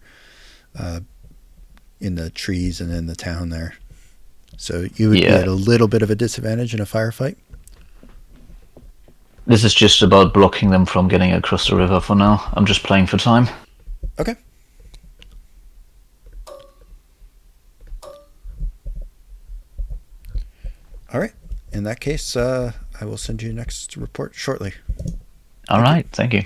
in the trees and in the town there. So you would be at a little bit of a disadvantage in a firefight. This is just about blocking them from getting across the river for now. I'm just playing for time. Okay. All right. In that case, I will send you next report shortly. All right. Thank you.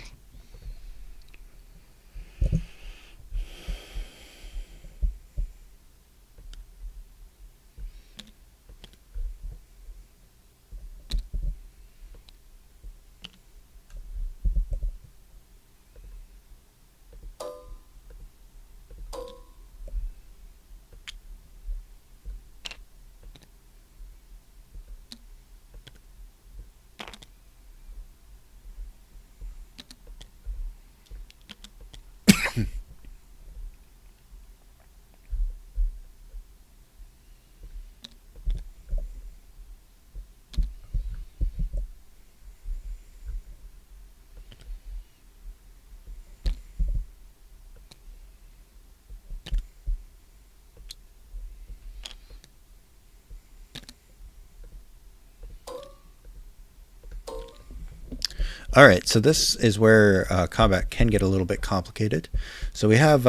All right, so this is where combat can get a little bit complicated. So we have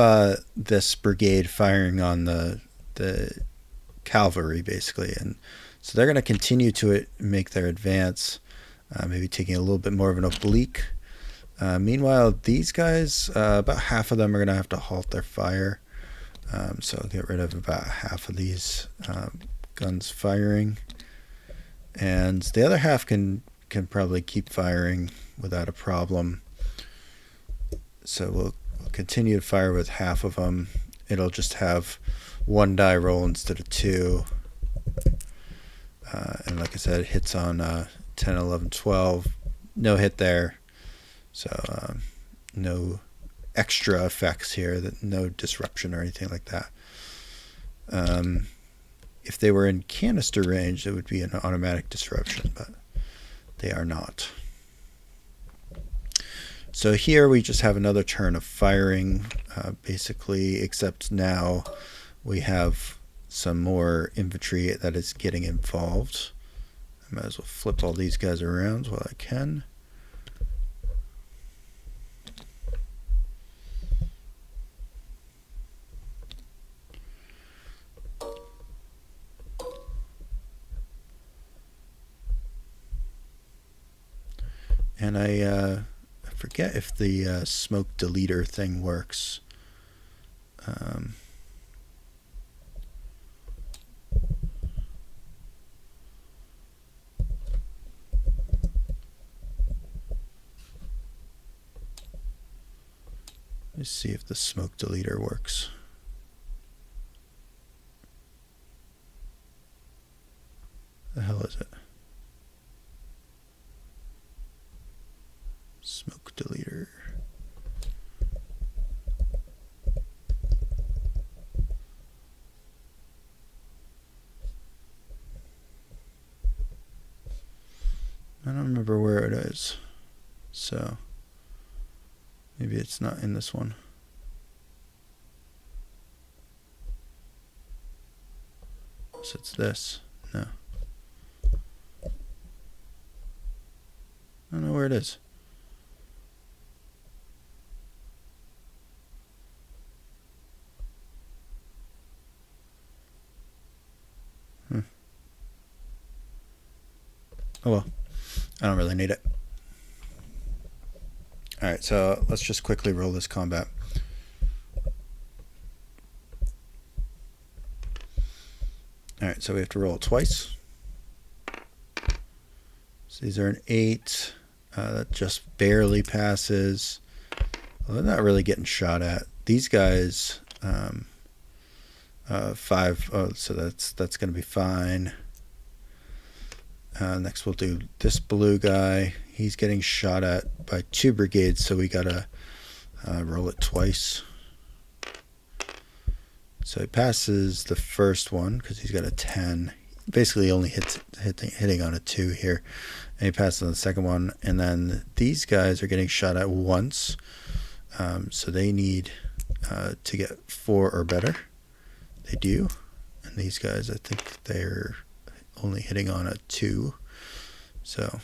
this brigade firing on the cavalry, basically, and so they're going to continue to make their advance, maybe taking a little bit more of an oblique. Meanwhile, these guys, about half of them are going to have to halt their fire. So I'll get rid of about half of these guns firing, and the other half can probably keep firing without a problem. So we'll continue to fire with half of them. It'll just have one die roll instead of two. And like I said, it hits on 10, 11, 12. No hit there. So no extra effects here, no disruption or anything like that. If they were in canister range, it would be an automatic disruption, but they are not. So here we just have another turn of firing, basically, except now we have some more infantry that is getting involved. I might as well flip all these guys around while I can. And I forget if the smoke deleter thing works. Let's see if the smoke deleter works. The hell is it? Smoke deleter. I don't remember where it is. So maybe it's not in this one. So it's this. No. I don't know where it is. Oh well, I don't really need it. Alright, so let's just quickly roll this combat. Alright, so we have to roll twice. So these are an 8. That just barely passes. Well, they're not really getting shot at. These guys, 5. Oh, so that's going to be fine. Next we'll do this blue guy. He's getting shot at by 2 brigades, so we gotta roll it twice. So he passes the first one because he's got a 10. Basically only hitting on a 2 here. And he passes on the second one. And then these guys are getting shot at once. So they need to get 4 or better. They do. And these guys, I think they're only hitting on a 2, so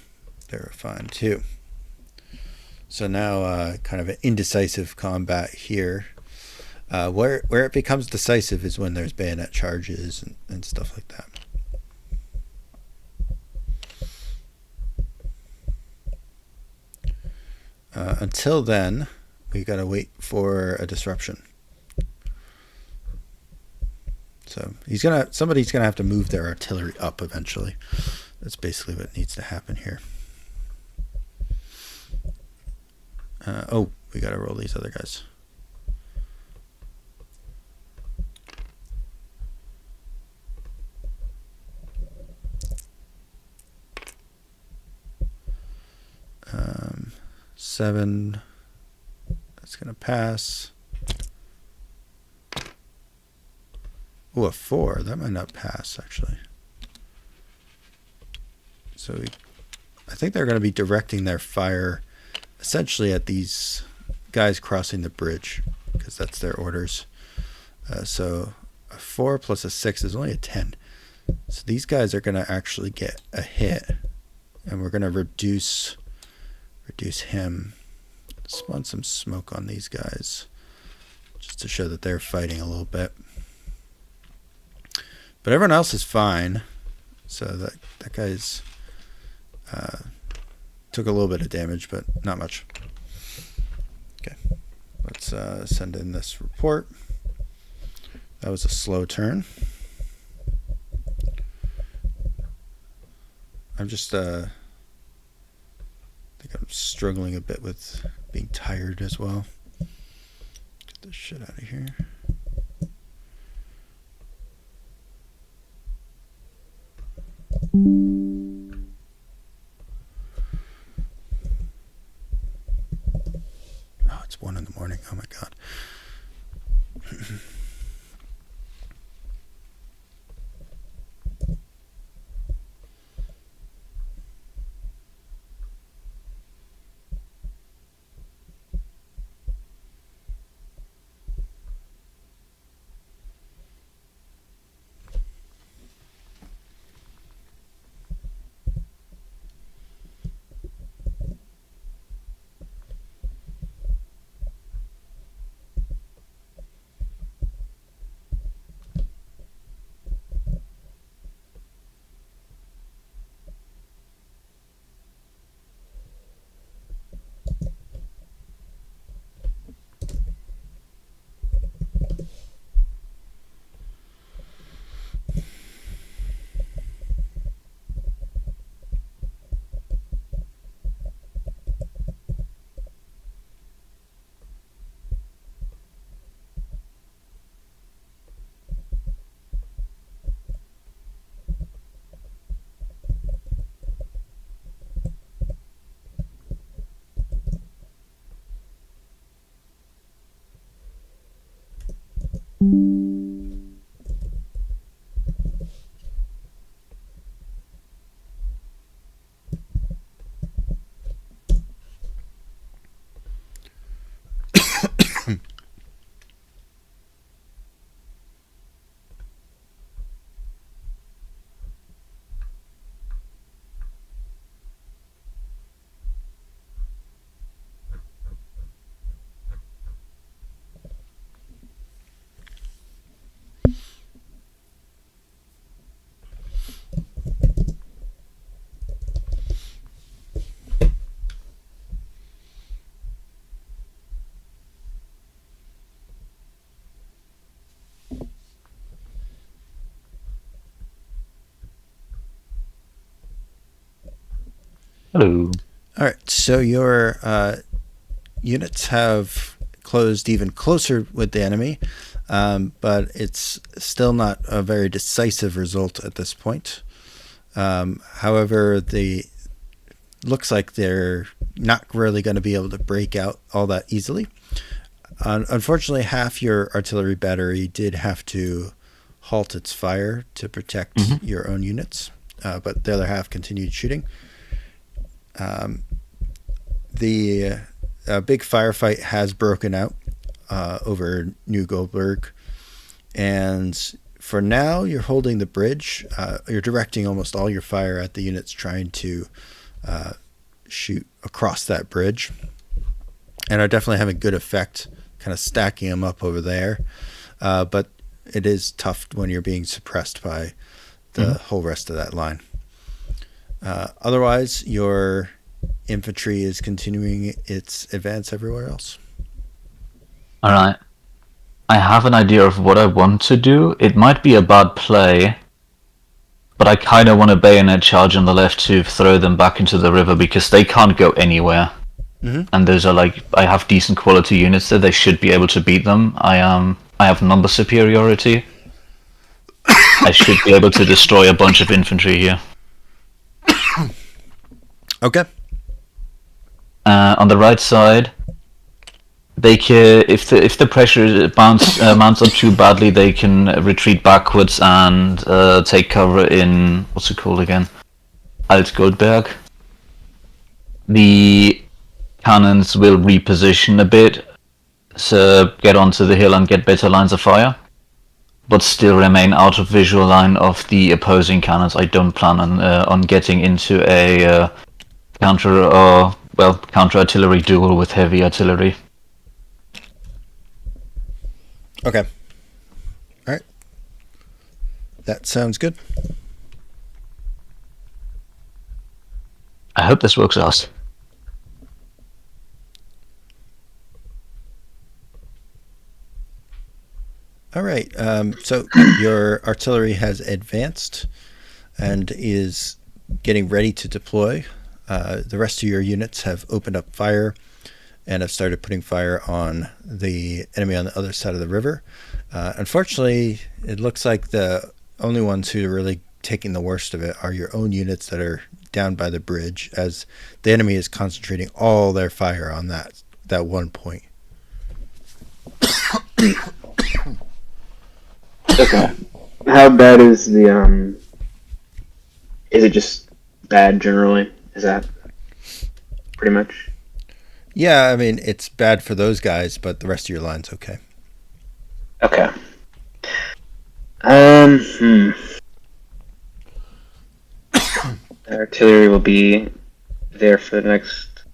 they're fine too. So now kind of an indecisive combat here. Where it becomes decisive is when there's bayonet charges and stuff like that. Until then, we gotta wait for a disruption. So somebody's gonna have to move their artillery up eventually. That's basically what needs to happen here. Oh, we gotta roll these other guys. Um, 7. That's gonna pass. Oh, a 4. That might not pass, actually. So I think they're going to be directing their fire essentially at these guys crossing the bridge, because that's their orders. So a 4 plus a 6 is only a 10. So these guys are going to actually get a hit, and we're going to reduce him. Spawn some smoke on these guys, just to show that they're fighting a little bit. But everyone else is fine. So that guy's took a little bit of damage, but not much. Okay, let's send in this report. That was a slow turn. I'm just I think I'm struggling a bit with being tired as well. Get this shit out of here. Oh, it's 1 in the morning. Oh my god. Hello. All right, so your units have closed even closer with the enemy, but it's still not a very decisive result at this point. However, looks like they're not really going to be able to break out all that easily. Unfortunately, half your artillery battery did have to halt its fire to protect your own units, but the other half continued shooting. The big firefight has broken out over New Goldberg, and for now you're holding the bridge. You're directing almost all your fire at the units trying to shoot across that bridge, and are definitely having good effect, kind of stacking them up over there. But it is tough when you're being suppressed by the whole rest of that line. Otherwise, your infantry is continuing its advance everywhere else. All right. I have an idea of what I want to do. It might be a bad play, but I kind of want to bayonet charge on the left to throw them back into the river because they can't go anywhere. And those are I have decent quality units there. They should be able to beat them. I have number superiority. I should be able to destroy a bunch of infantry here. Okay. On the right side, they can, if the pressure mounts up too badly, they can retreat backwards and take cover in what's it called again? Alt Goldberg. The cannons will reposition a bit, so get onto the hill and get better lines of fire, but still remain out of visual line of the opposing cannons. I don't plan on getting into a counter artillery duel with heavy artillery. Okay. All right. That sounds good. I hope this works out. All right. So your artillery has advanced and is getting ready to deploy. The rest of your units have opened up fire and have started putting fire on the enemy on the other side of the river. Unfortunately, it looks like the only ones who are really taking the worst of it are your own units that are down by the bridge, as the enemy is concentrating all their fire on that one point. Okay. How bad is the is it just bad generally? Is that pretty much? Yeah, I mean, it's bad for those guys, but the rest of your line's okay. Okay. Artillery will be there for the next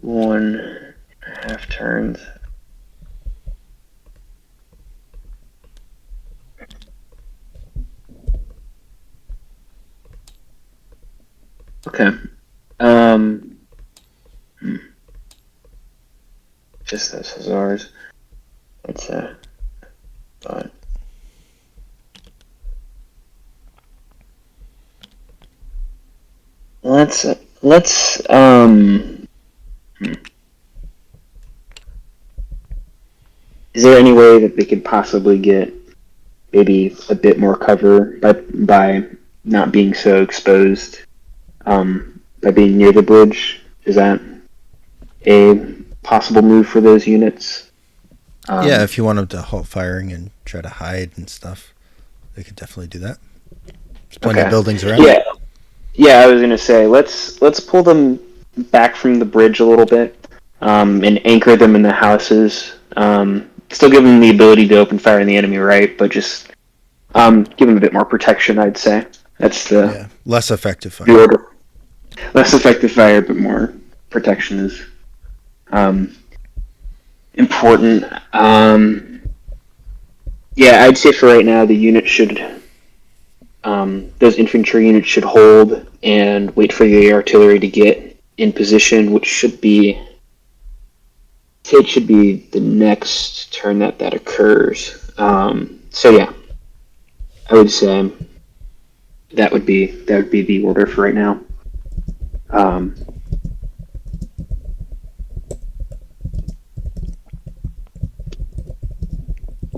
1.5 turns. Okay. Just those hussars. It's fine. Let's Is there any way that they could possibly get maybe a bit more cover by not being so exposed, by being near the bridge? Is that a possible move for those units? Yeah, if you want them to halt firing and try to hide and stuff, they could definitely do that. There's plenty of buildings around. Yeah, I was gonna say let's pull them back from the bridge a little bit, and anchor them in the houses. Still give them the ability to open fire on the enemy, right? But just give them a bit more protection, I'd say. That's the less effective fire. The order. Less effective fire, but more protection is important. Yeah, I'd say for right now, the unit should, those infantry units should hold and wait for the artillery to get in position, which should be, it should be the next turn that occurs. So yeah, I would say that would be the order for right now. Um,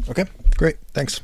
Okay, great. Thanks.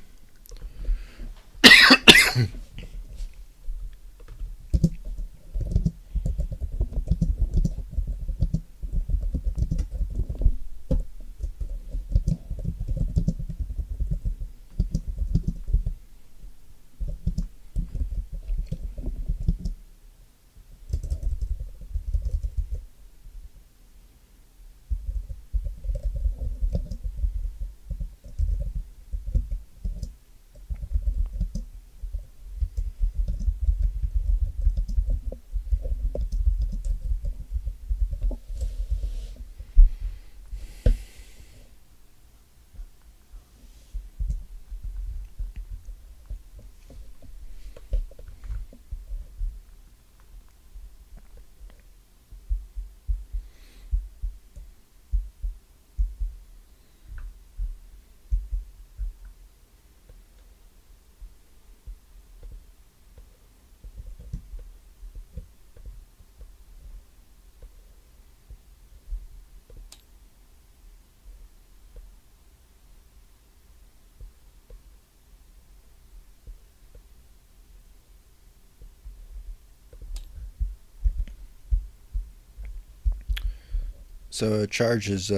So a charge is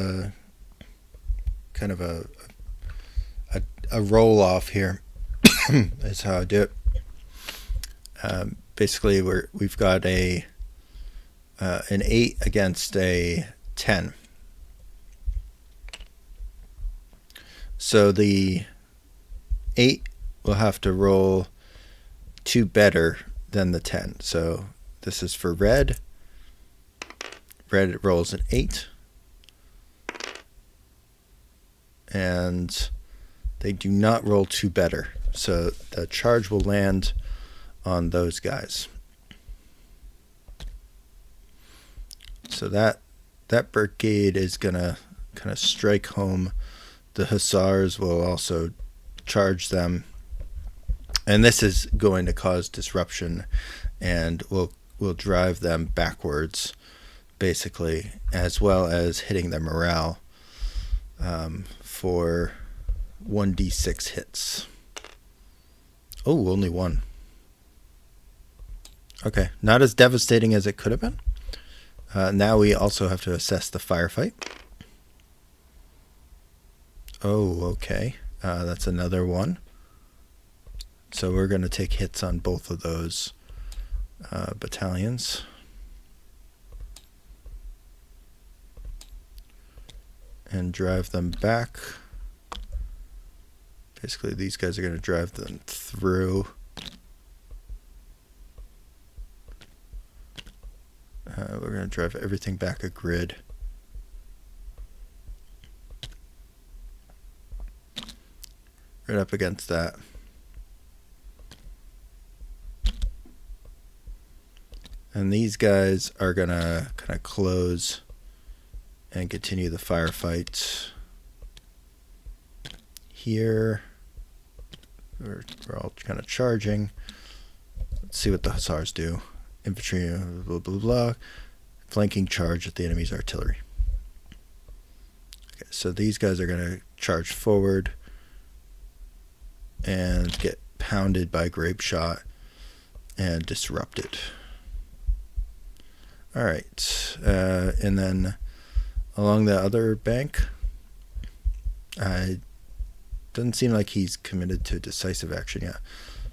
kind of a roll off here. Is how I do it. Basically, we've got an 8 against a 10. So the 8 will have to roll 2 better than the 10. So this is for red. Red rolls an 8. And they do not roll 2 better. So the charge will land on those guys. So that brigade is going to kind of strike home. The hussars will also charge them. And this is going to cause disruption and will drive them backwards, basically, as well as hitting their morale for 1d6 hits. Oh, only 1. Okay, not as devastating as it could have been. Now we also have to assess the firefight. Oh, okay. That's another 1. So we're going to take hits on both of those battalions. And drive them back. Basically, these guys are going to drive them through. We're going to drive everything back a grid. Right up against that. And these guys are going to kind of close and continue the firefight. Here, we're all kind of charging. Let's see what the hussars do. Infantry, blah, blah, blah. Flanking charge at the enemy's artillery. Okay, so these guys are going to charge forward and get pounded by grape shot and disrupted. All right, and then along the other bank, doesn't seem like he's committed to decisive action yet.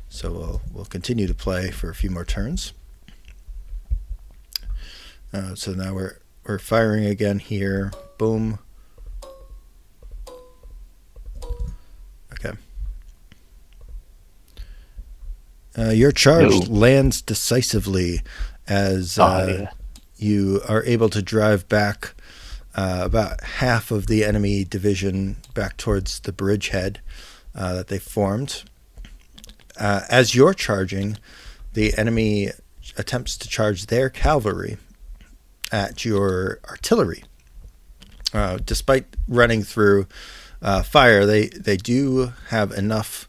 So we'll continue to play for a few more turns. So now we're firing again here. Boom. Okay. Your charge lands decisively as you are able to drive back about half of the enemy division back towards the bridgehead that they formed. As you're charging, the enemy attempts to charge their cavalry at your artillery. Despite running through fire, they do have enough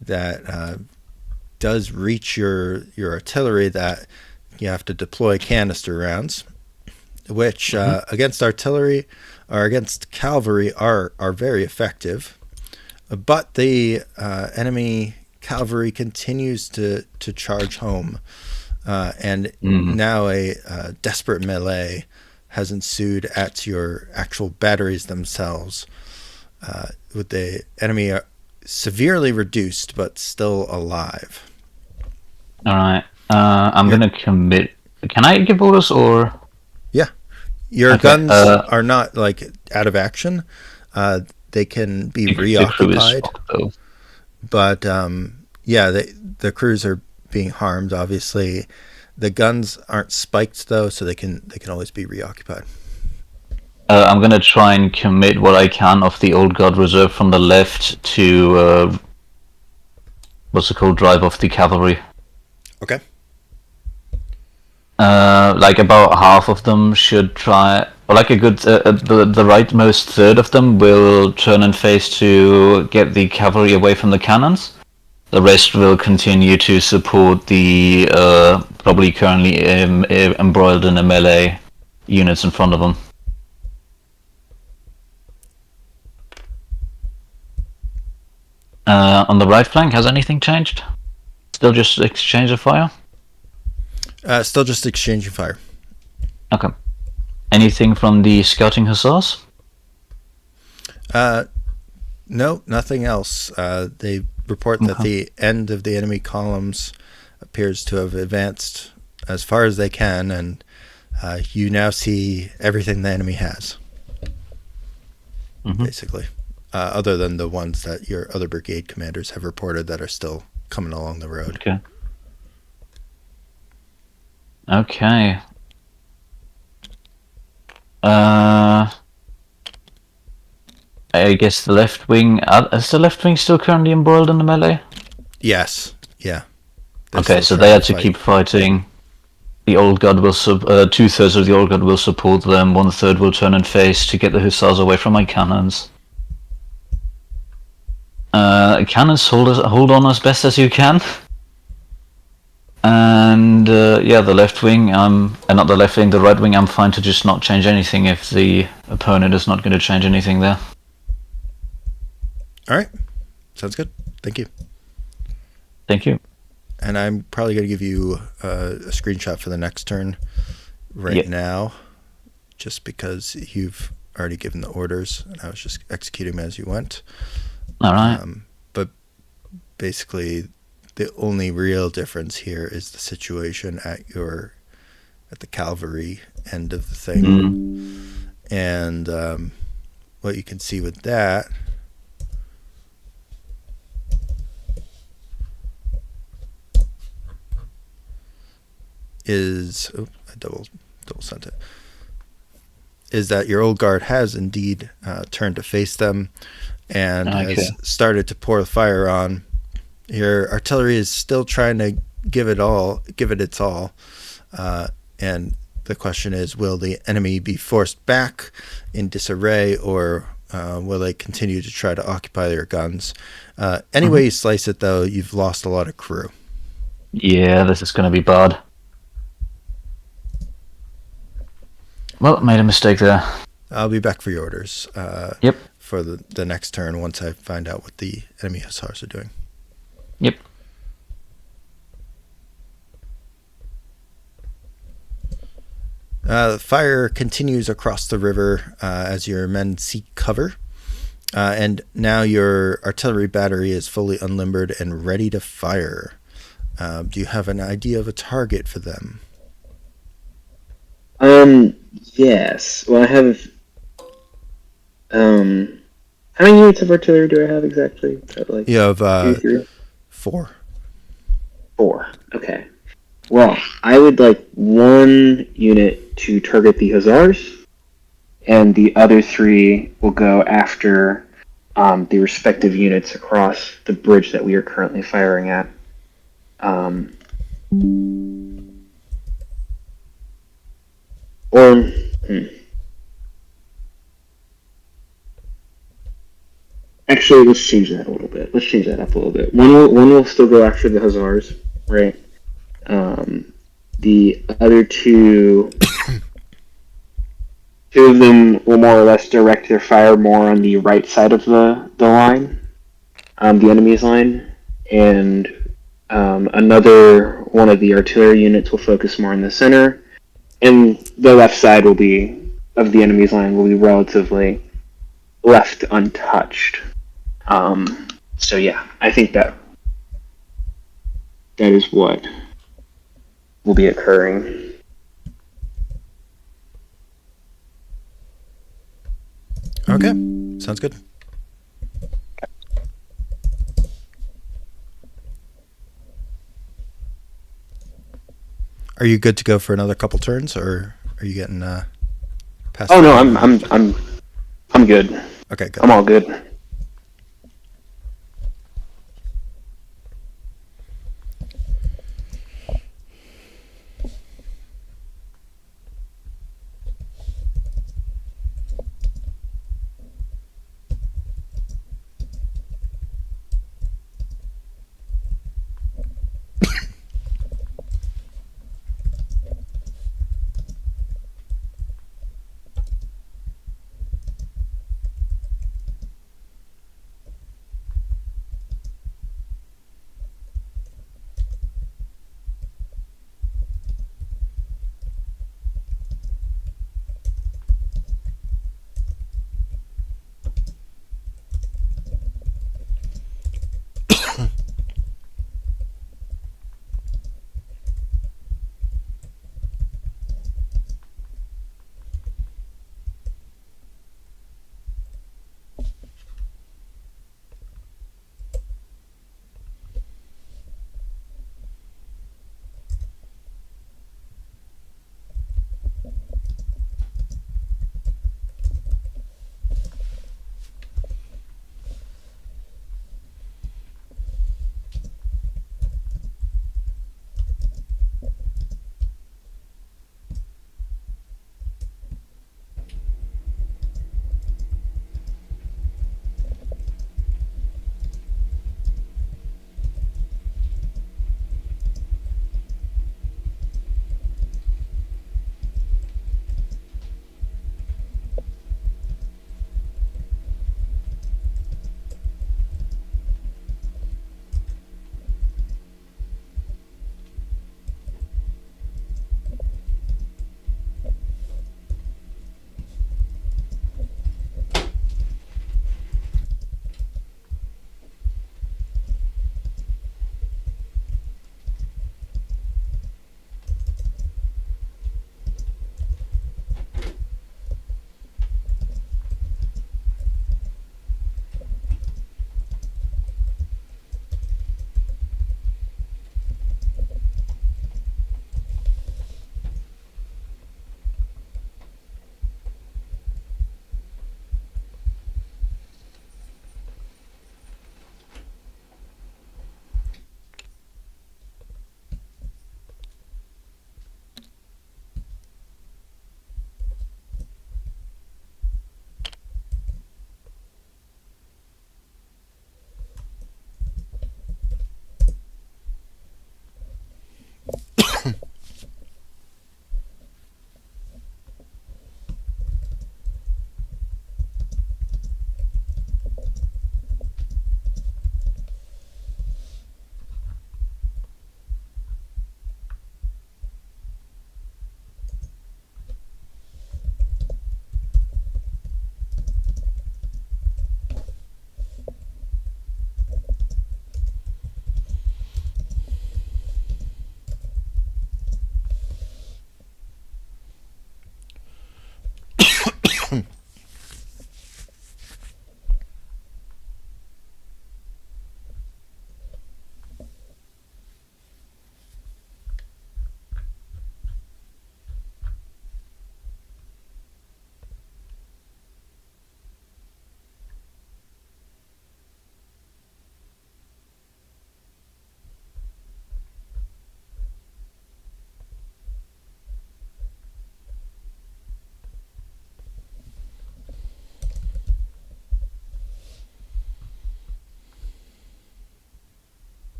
that does reach your artillery that you have to deploy canister rounds, which against artillery or against cavalry are very effective. But the enemy cavalry continues to charge home, and now a desperate melee has ensued at your actual batteries themselves, with the enemy severely reduced but still alive. All right. I'm gonna commit. Can I give orders or? Yeah, your Okay, guns are not like out of action. They can be reoccupied, but yeah, the crews are being harmed. Obviously, the guns aren't spiked though, so they can always be reoccupied. I'm gonna try and commit what I can of the old guard reserve from the left to what's it called? Drive off the cavalry. Okay. Like about half of them should try, or like a good, the rightmost third of them will turn and face to get the cavalry away from the cannons. The rest will continue to support the probably currently embroiled in a melee units in front of them. On the right flank, has anything changed? Still just exchange of fire? Still just exchanging fire. Okay. Anything from the scouting hussars? No, nothing else. They report that the end of the enemy columns appears to have advanced as far as they can, and you now see everything the enemy has, basically, other than the ones that your other brigade commanders have reported that are still coming along the road. Okay. Okay. I guess the left wing. Is the left wing still currently embroiled in the melee? Yes. Yeah. Okay, so they had to keep fighting. The old guard will 2/3 of the old guard will support them. 1/3 will turn and face to get the hussars away from my cannons. Cannons, hold on as best as you can. And yeah, the left wing, not the left wing, the right wing, I'm fine to just not change anything if the opponent is not going to change anything there. All right. Sounds good. Thank you. Thank you. And I'm probably going to give you a screenshot for the next turn right now, just because you've already given the orders, and I was just executing them as you went. All right. But basically, the only real difference here is the situation at the cavalry end of the thing. And what you can see with that is, I double sent it, is that your old guard has indeed turned to face them and has started to pour the fire on. Your artillery is still trying to give it its all, and the question is, will the enemy be forced back in disarray, or will they continue to try to occupy their guns? Any way you slice it, though, you've lost a lot of crew. Yeah, this is going to be bad. Well, made a mistake there. I'll be back for your orders. Yep. For the next turn, once I find out what the enemy hussars are doing. Yep. The fire continues across the river as your men seek cover. And now your artillery battery is fully unlimbered and ready to fire. Do you have an idea of a target for them? Yes. Well, I have. How many units of artillery do I have exactly? Like you have 2, 3? 4. 4. Okay. Well, I would like 1 unit to target the hussars, and the other 3 will go after the respective units across the bridge that we are currently firing at. Actually, let's change that a little bit. Let's change that up a little bit. One will still go after the hussars, right? The other two of them will more or less direct their fire more on the right side of the line, the enemy's line, and another one of the artillery units will focus more in the center, and the left side will be of the enemy's line will be relatively left untouched. So yeah, I think that is what will be occurring. Okay, sounds good. Are you good to go for another couple turns, or are you getting past? Oh no, I'm good. Okay, good. I'm all good.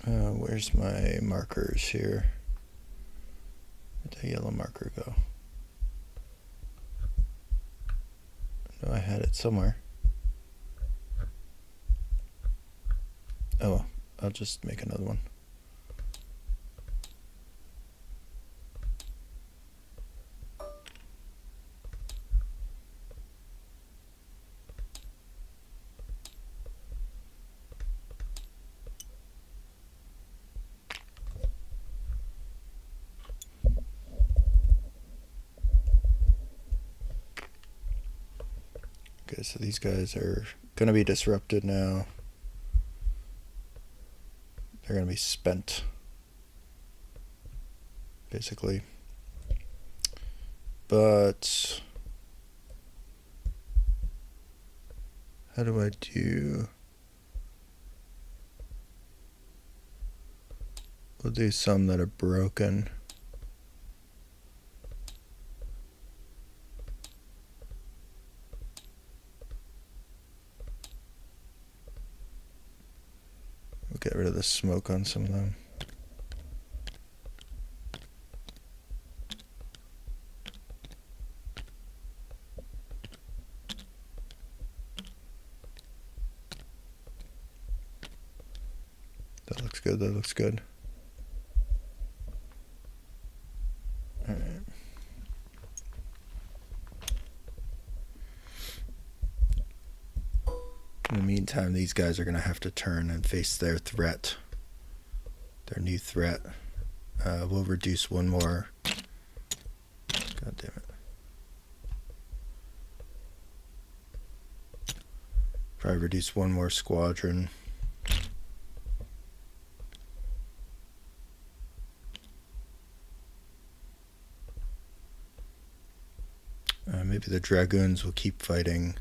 Where's my markers here? Where'd the yellow marker go? No, I had it somewhere. Oh, well, I'll just make another one. Okay, so these guys are going to be disrupted now. They're going to be spent, basically. But how do I do? We'll do some that are broken. We'll get rid of the smoke on some of them. That looks good, that looks good. All right. In the meantime, these guys are going to have to turn and face their threat. Their new threat. We'll reduce one more. God damn it. Probably reduce one more squadron. Maybe the dragoons will keep fighting.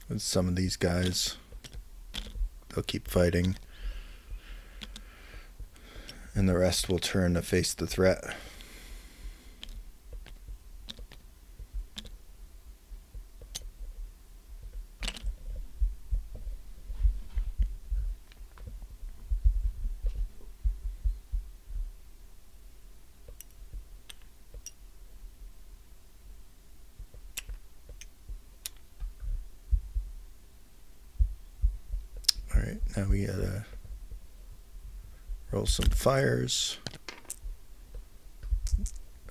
With some of these guys, they'll keep fighting, and the rest will turn to face the threat. Alright, now we gotta roll some fires.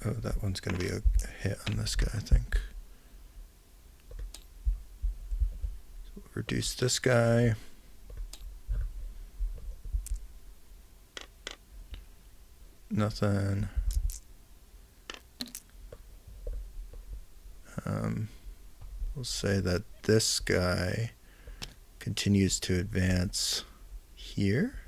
Oh, that one's gonna be a hit on this guy, I think. So we'll reduce this guy. Nothing. We'll say that this guy continues to advance here.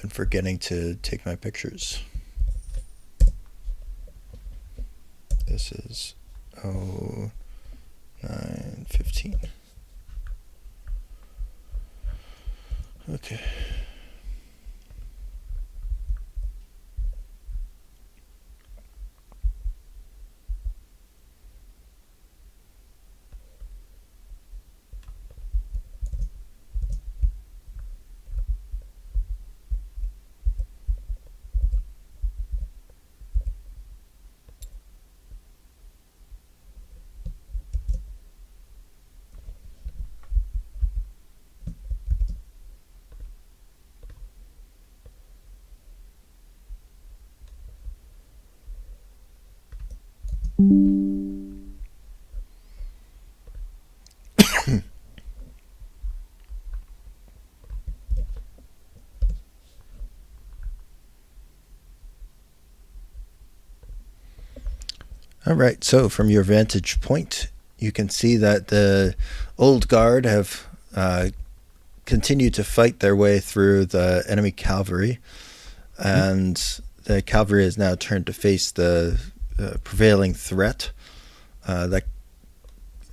Been forgetting to take my pictures. This is 09:15. Okay. All right, so from your vantage point, you can see that the old guard have continued to fight their way through the enemy cavalry, and the cavalry is now turned to face the prevailing threat. That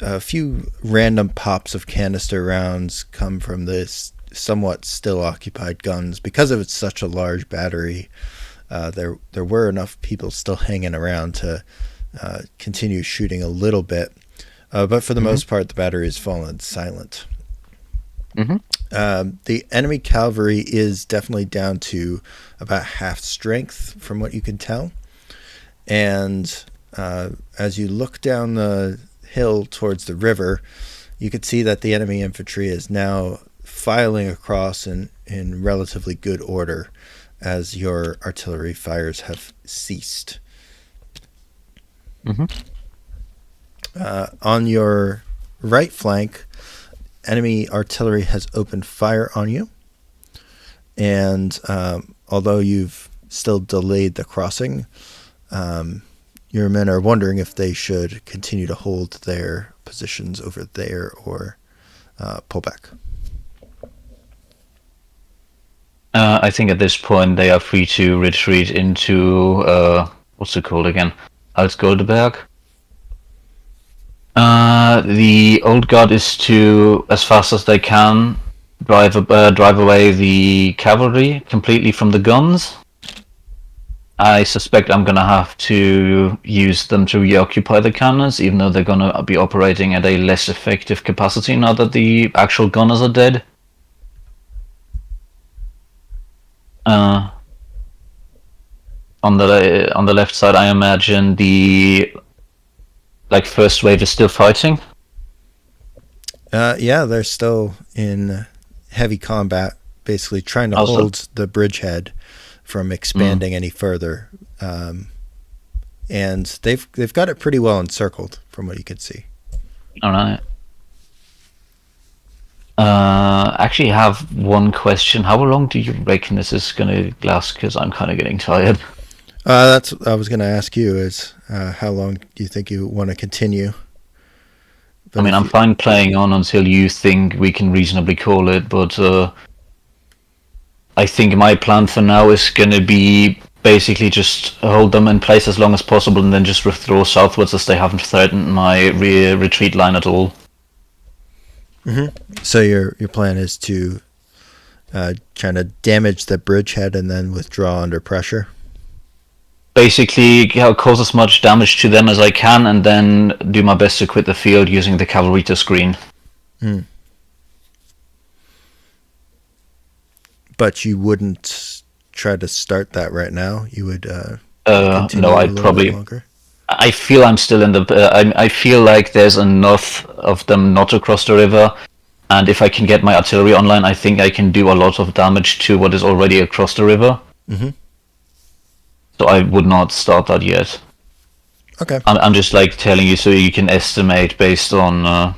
a few random pops of canister rounds come from this somewhat still occupied guns. Because of it's such a large battery, there were enough people still hanging around to continue shooting a little bit, but for the most part the battery has fallen silent. The enemy cavalry is definitely down to about half strength from what you can tell, and as you look down the hill towards the river, you can see that the enemy infantry is now filing across in relatively good order as your artillery fires have ceased. On your right flank, enemy artillery has opened fire on you, and although you've still delayed the crossing, your men are wondering if they should continue to hold their positions over there or pull back. I think at this point they are free to retreat into what's it called again? Alsgoldberg. The old guard is to, as fast as they can, drive away the cavalry completely from the guns. I suspect I'm gonna have to use them to reoccupy the cannons, even though they're gonna be operating at a less effective capacity now that the actual gunners are dead. On the left side, I imagine the first wave is still fighting. Yeah, they're still in heavy combat, basically trying to hold the bridgehead from expanding any further, and they've got it pretty well encircled from what you can see. All right. Actually, I have one question. How long do you reckon this is going to last? Because I'm kind of getting tired. That's what I was going to ask you is how long do you think you want to continue? But I mean, I'm fine playing on until you think we can reasonably call it, but I think my plan for now is going to be basically just hold them in place as long as possible and then just withdraw southwards as they haven't threatened my rear retreat line at all. So your plan is to try to damage the bridgehead and then withdraw under pressure? Basically, cause as much damage to them as I can and then do my best to quit the field using the cavalry to screen. But you wouldn't try to start that right now? You would no, I'd probably... longer? I feel I'm still in the... I feel like there's enough of them not to cross the river, and if I can get my artillery online, I think I can do a lot of damage to what is already across the river. So I would not start that yet. Okay. I'm just telling you so you can estimate based on,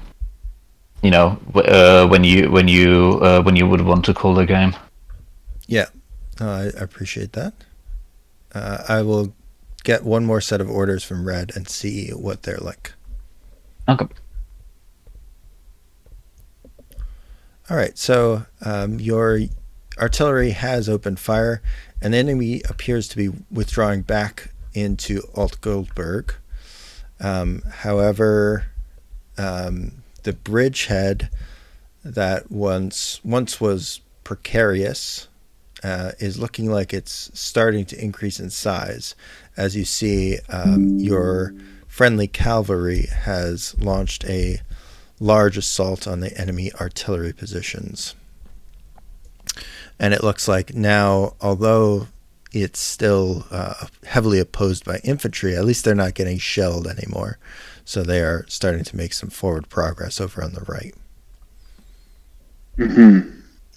when you would want to call the game. Yeah, I appreciate that. I will get one more set of orders from Red and see what they're like. Okay. All right, so your artillery has opened fire, and the enemy appears to be withdrawing back into Alt-Goldberg. However, the bridgehead that once was precarious is looking like it's starting to increase in size. As you see, your friendly cavalry has launched a large assault on the enemy artillery positions. And it looks like now, although it's still heavily opposed by infantry, at least they're not getting shelled anymore. So they are starting to make some forward progress over on the right.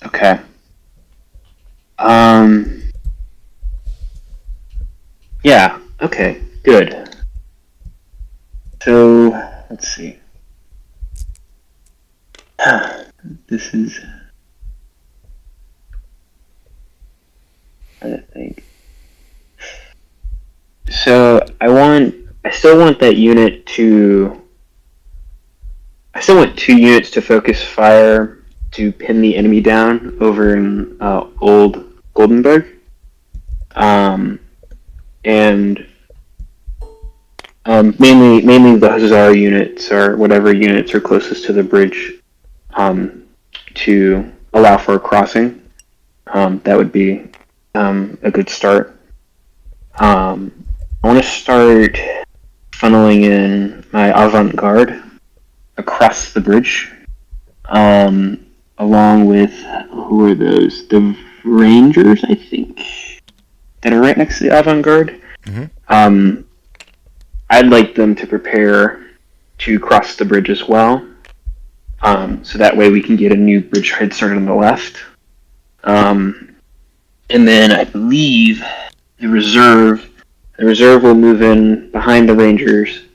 Okay. Yeah, okay, good. So, let's see. This is... I think. So, I want I still want that unit to. I still want 2 units to focus fire to pin the enemy down over in Old Goldenberg. And mainly the Hussar units or whatever units are closest to the bridge to allow for a crossing. That would be a good start. I want to start funneling in my avant-garde across the bridge, along with, who are those? The Rangers, I think, that are right next to the avant-garde. Mm-hmm. I'd like them to prepare to cross the bridge as well, so that way we can get a new bridge head started on the left. And then I believe the reserve will move in behind the Rangers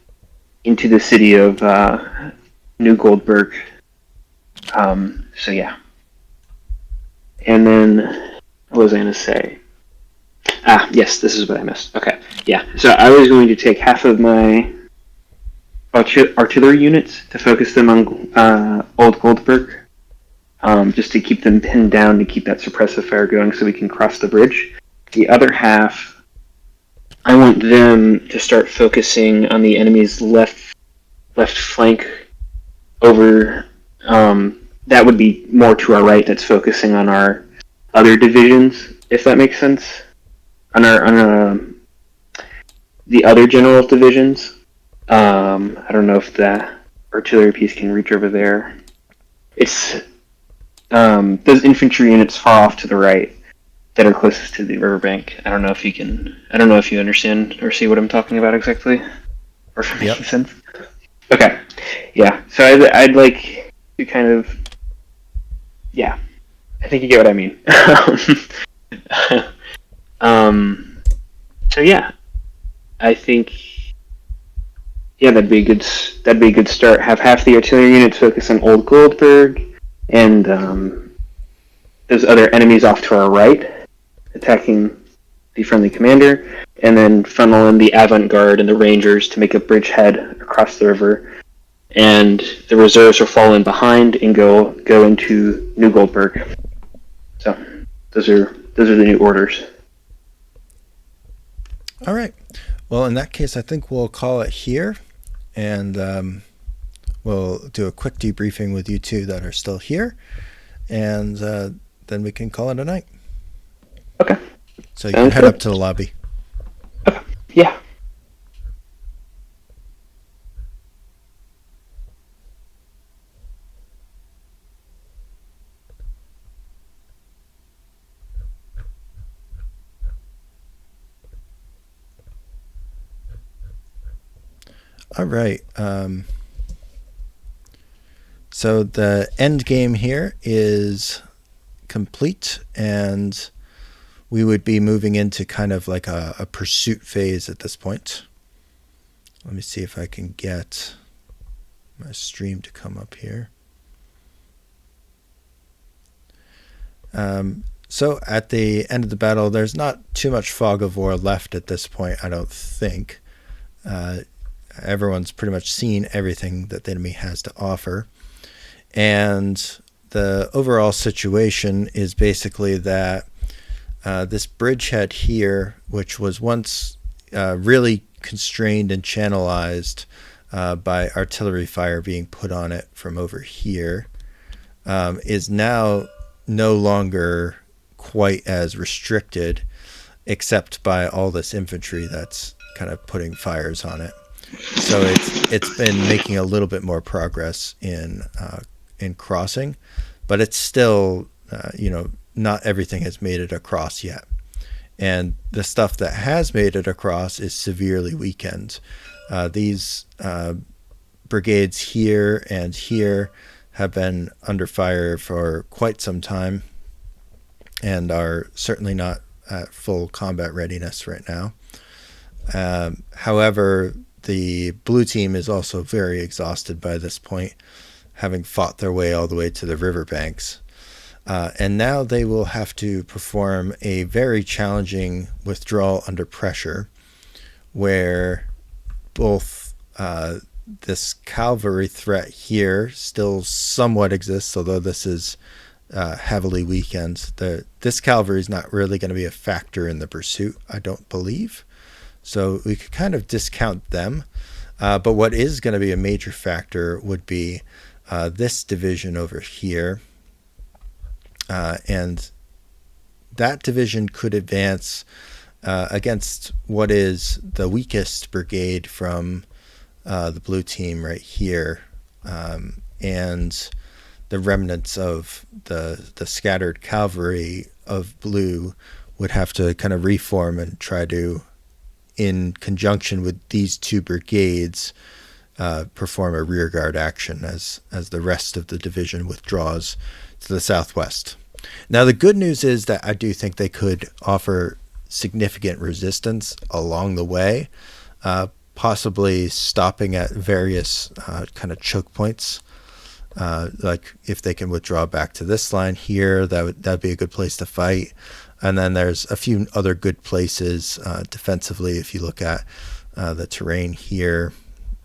into the city of New Goldberg. So yeah. And then, what was I going to say? Yes, this is what I missed. Okay, yeah. So I was going to take half of my artillery units to focus them on Old Goldberg, just to keep them pinned down to keep that suppressive fire going so we can cross the bridge. The other half, I want them to start focusing on the enemy's left flank over. That would be more to our right. That's focusing on our other divisions, if that makes sense. On the other general divisions. I don't know if the artillery piece can reach over there. It's those infantry units far off to the right that are closest to the riverbank. I don't know if you can. I don't know if you understand or see what I'm talking about exactly, or if it makes sense. Okay, yeah. So I'd like to kind of, yeah. I think you get what I mean. So yeah, I think, yeah, that'd be a good start. Have half the artillery units focus on Old Goldberg, and those other enemies off to our right, attacking the friendly commander, and then funnel in the avant-garde and the Rangers to make a bridgehead across the river, and the reserves will fall in behind and go into New Goldberg. So those are the new orders. All right. Well, in that case, I think we'll call it here, and we'll do a quick debriefing with you two that are still here, and then we can call it a night. Okay. So you can head up to the lobby. Okay. Yeah. All right. So the end game here is complete, and we would be moving into kind of like a pursuit phase at this point. Let me see if I can get my stream to come up here. So at the end of the battle, there's not too much fog of war left at this point, I don't think. Everyone's pretty much seen everything that the enemy has to offer. And the overall situation is basically that this bridgehead here, which was once really constrained and channelized by artillery fire being put on it from over here, is now no longer quite as restricted, except by all this infantry that's kind of putting fires on it. So it's been making a little bit more progress in crossing, but it's still not everything has made it across yet. And the stuff that has made it across is severely weakened. These brigades here and here have been under fire for quite some time and are certainly not at full combat readiness right now. However, the blue team is also very exhausted by this point, having fought their way all the way to the riverbanks. And now they will have to perform a very challenging withdrawal under pressure, where both this cavalry threat here still somewhat exists, although this is heavily weakened. This cavalry is not really going to be a factor in the pursuit, I don't believe. So we could kind of discount them. But what is going to be a major factor would be this division over here. And that division could advance against what is the weakest brigade from the blue team right here. And the remnants of the scattered cavalry of blue would have to kind of reform and try to, in conjunction with these two brigades, perform a rearguard action as the rest of the division withdraws to the southwest. Now, the good news is that I do think they could offer significant resistance along the way, possibly stopping at various kind of choke points. Like if they can withdraw back to this line here, that'd be a good place to fight. And then there's a few other good places defensively. If you look at the terrain here,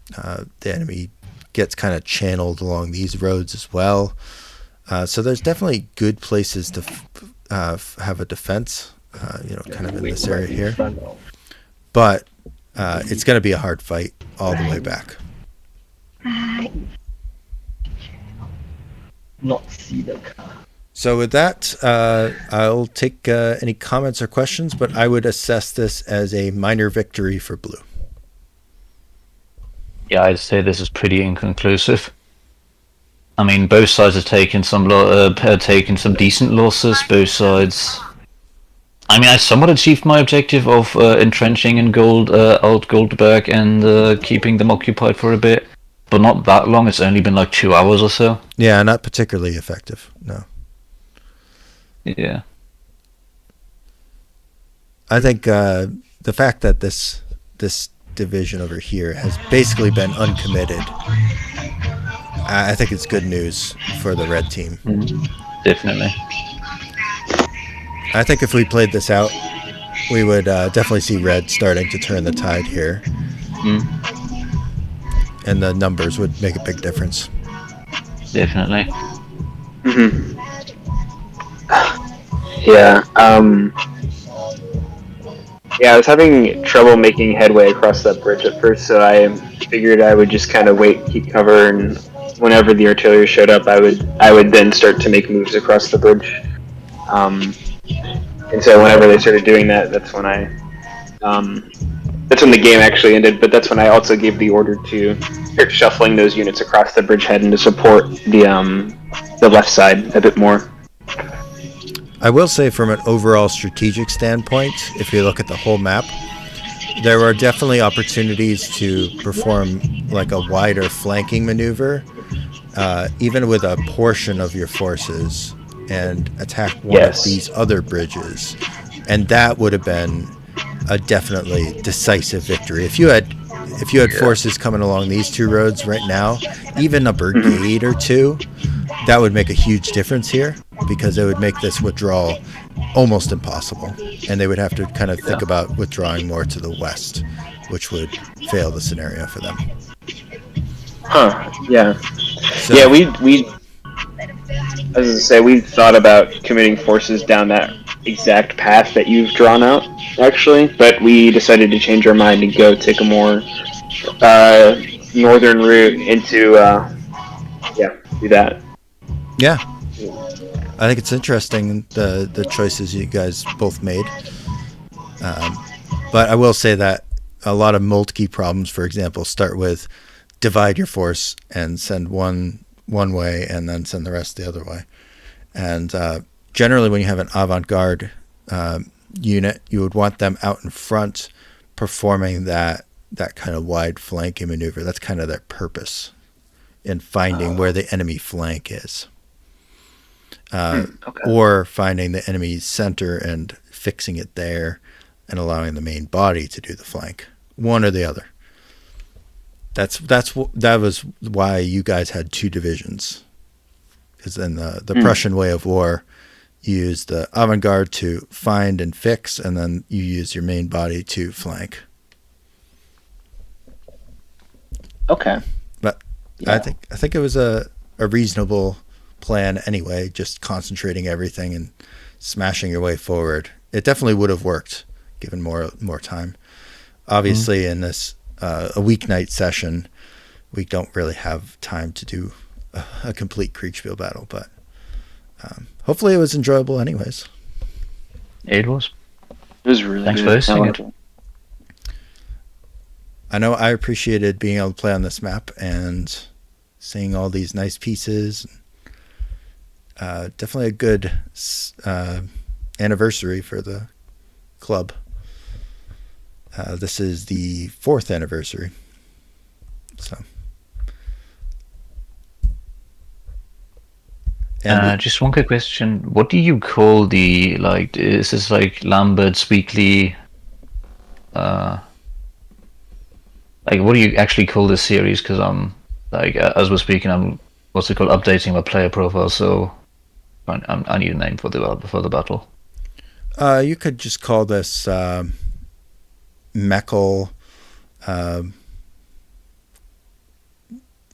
the enemy gets kind of channeled along these roads as well. So there's definitely good places to have a defense, kind of in this area here. But it's going to be a hard fight all the way back. Not see the car. So with that, I'll take any comments or questions, but I would assess this as a minor victory for blue. Yeah, I'd say this is pretty inconclusive. I mean, both sides have taken some decent losses. Both sides. I mean, I somewhat achieved my objective of entrenching in Old Goldberg and keeping them occupied for a bit, but not that long. It's only been like 2 hours or so. Yeah, not particularly effective. No. Yeah. I think the fact that this division over here has basically been uncommitted, I think it's good news for the red team. Definitely. I think if we played this out, we would definitely see red starting to turn the tide here. And the numbers would make a big difference. Definitely. Mm-hmm. Yeah. Yeah, I was having trouble making headway across that bridge at first, so I figured I would just kind of wait, keep cover, and whenever the artillery showed up, I would then start to make moves across the bridge. And so whenever they started doing that, that's when that's when the game actually ended. But that's when I also gave the order to start shuffling those units across the bridgehead and to support the left side a bit more. I will say, from an overall strategic standpoint, if you look at the whole map, there are definitely opportunities to perform like a wider flanking maneuver, even with a portion of your forces, and attack one of these other bridges. And that would have been a definitely decisive victory. If you had forces coming along these two roads right now, even a brigade or two, that would make a huge difference here, because it would make this withdrawal almost impossible, and they would have to kind of think about withdrawing more to the west, which would fail the scenario for them. Yeah. So, yeah, we as I say, we thought about committing forces down that exact path that you've drawn out, actually, but we decided to change our mind and go take a more northern route into do that. Yeah, I think it's interesting the choices you guys both made, but I will say that a lot of Moltke problems, for example, start with divide your force and send one way and then send the rest the other way. And generally, when you have an avant-garde unit, you would want them out in front performing that kind of wide flanking maneuver. That's kind of their purpose in finding where the enemy flank is. Or finding the enemy's center and fixing it there and allowing the main body to do the flank. One or the other. That was why you guys had two divisions. Because in the Prussian way of war, you use the avant-garde to find and fix, and then you use your main body to flank. Okay. But I think it was a reasonable plan anyway, just concentrating everything and smashing your way forward. It definitely would have worked given more time. Obviously, in this a weeknight session, we don't really have time to do a complete Kriegsspiel battle, but hopefully it was enjoyable anyways. It was. It was really Thanks good. for hosting it. I know I appreciated being able to play on this map and seeing all these nice pieces. Definitely a good anniversary for the club. This is the 4th anniversary. So. And just one quick question. What do you call the, like, is this like Lambert's weekly, like, what do you actually call this series? Because I'm, like, as we're speaking, I'm, what's it called, updating my player profile, so I need a name for the battle. You could just call this Meckel, IKS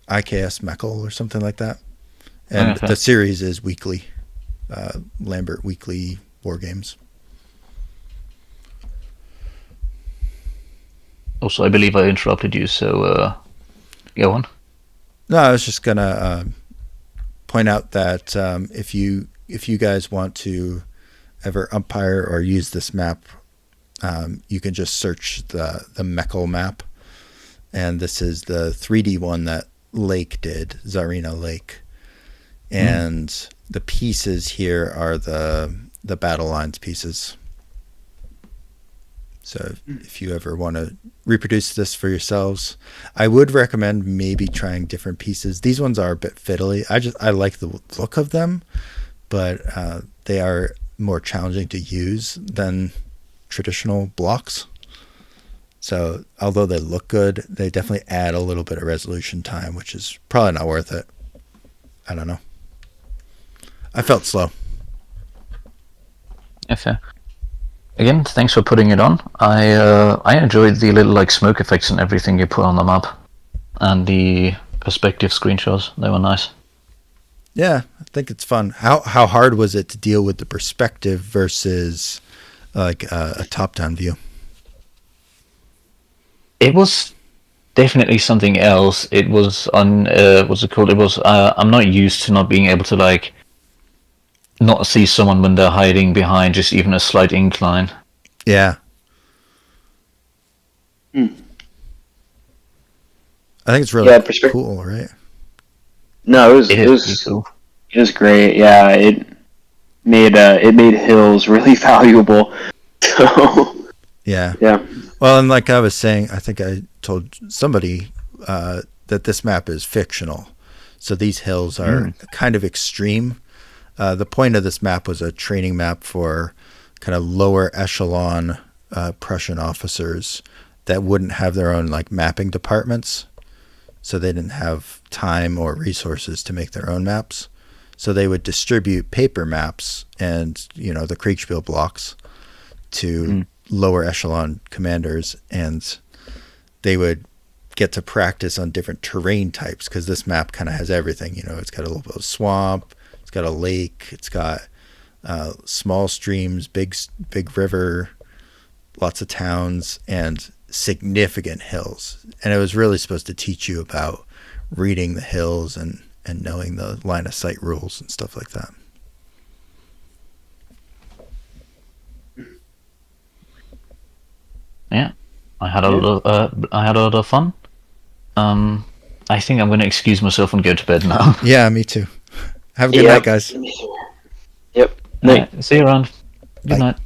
Meckel or something like that. And the series is weekly, Lambert Weekly War Games. Also, I believe I interrupted you, so go on. No, I was just gonna point out that if you guys want to ever umpire or use this map, you can just search the Meckel map, and this is the 3D one that Lake did, Tsarina Lake, and the pieces here are the battle lines pieces. So if you ever want to reproduce this for yourselves, I would recommend maybe trying different pieces. These ones are a bit fiddly. I like the look of them, but they are more challenging to use than traditional blocks. So although they look good, they definitely add a little bit of resolution time, which is probably not worth it. I don't know. I felt slow. Yeah, fair. Again, thanks for putting it on. I enjoyed the little like smoke effects and everything you put on the map, and the perspective screenshots. They were nice. Yeah, I think it's fun. How hard was it to deal with the perspective versus like a top-down view? It was definitely something else. It was on what's it called? It was I'm not used to not being able to like not see someone when they're hiding behind just even a slight incline. Yeah. I think it's really cool, right? No, it was cool. It was great. Yeah, it made hills really valuable. So yeah. Yeah. Well, and like I was saying, I think I told somebody that this map is fictional. So these hills are kind of extreme. The point of this map was a training map for kind of lower echelon Prussian officers that wouldn't have their own like mapping departments. So they didn't have time or resources to make their own maps. So they would distribute paper maps and, you know, the Kriegsspiel blocks to lower echelon commanders, and they would get to practice on different terrain types because this map kind of has everything. You know, it's got a little bit of swamp, it's got a lake, it's got small streams, big river, lots of towns, and significant hills. And it was really supposed to teach you about reading the hills and knowing the line of sight rules and stuff like that. Yeah, I had a lot of fun. I think I'm going to excuse myself and go to bed now. Yeah, me too. Have a good night, guys. Yep. Night. See you around. Good Bye. night.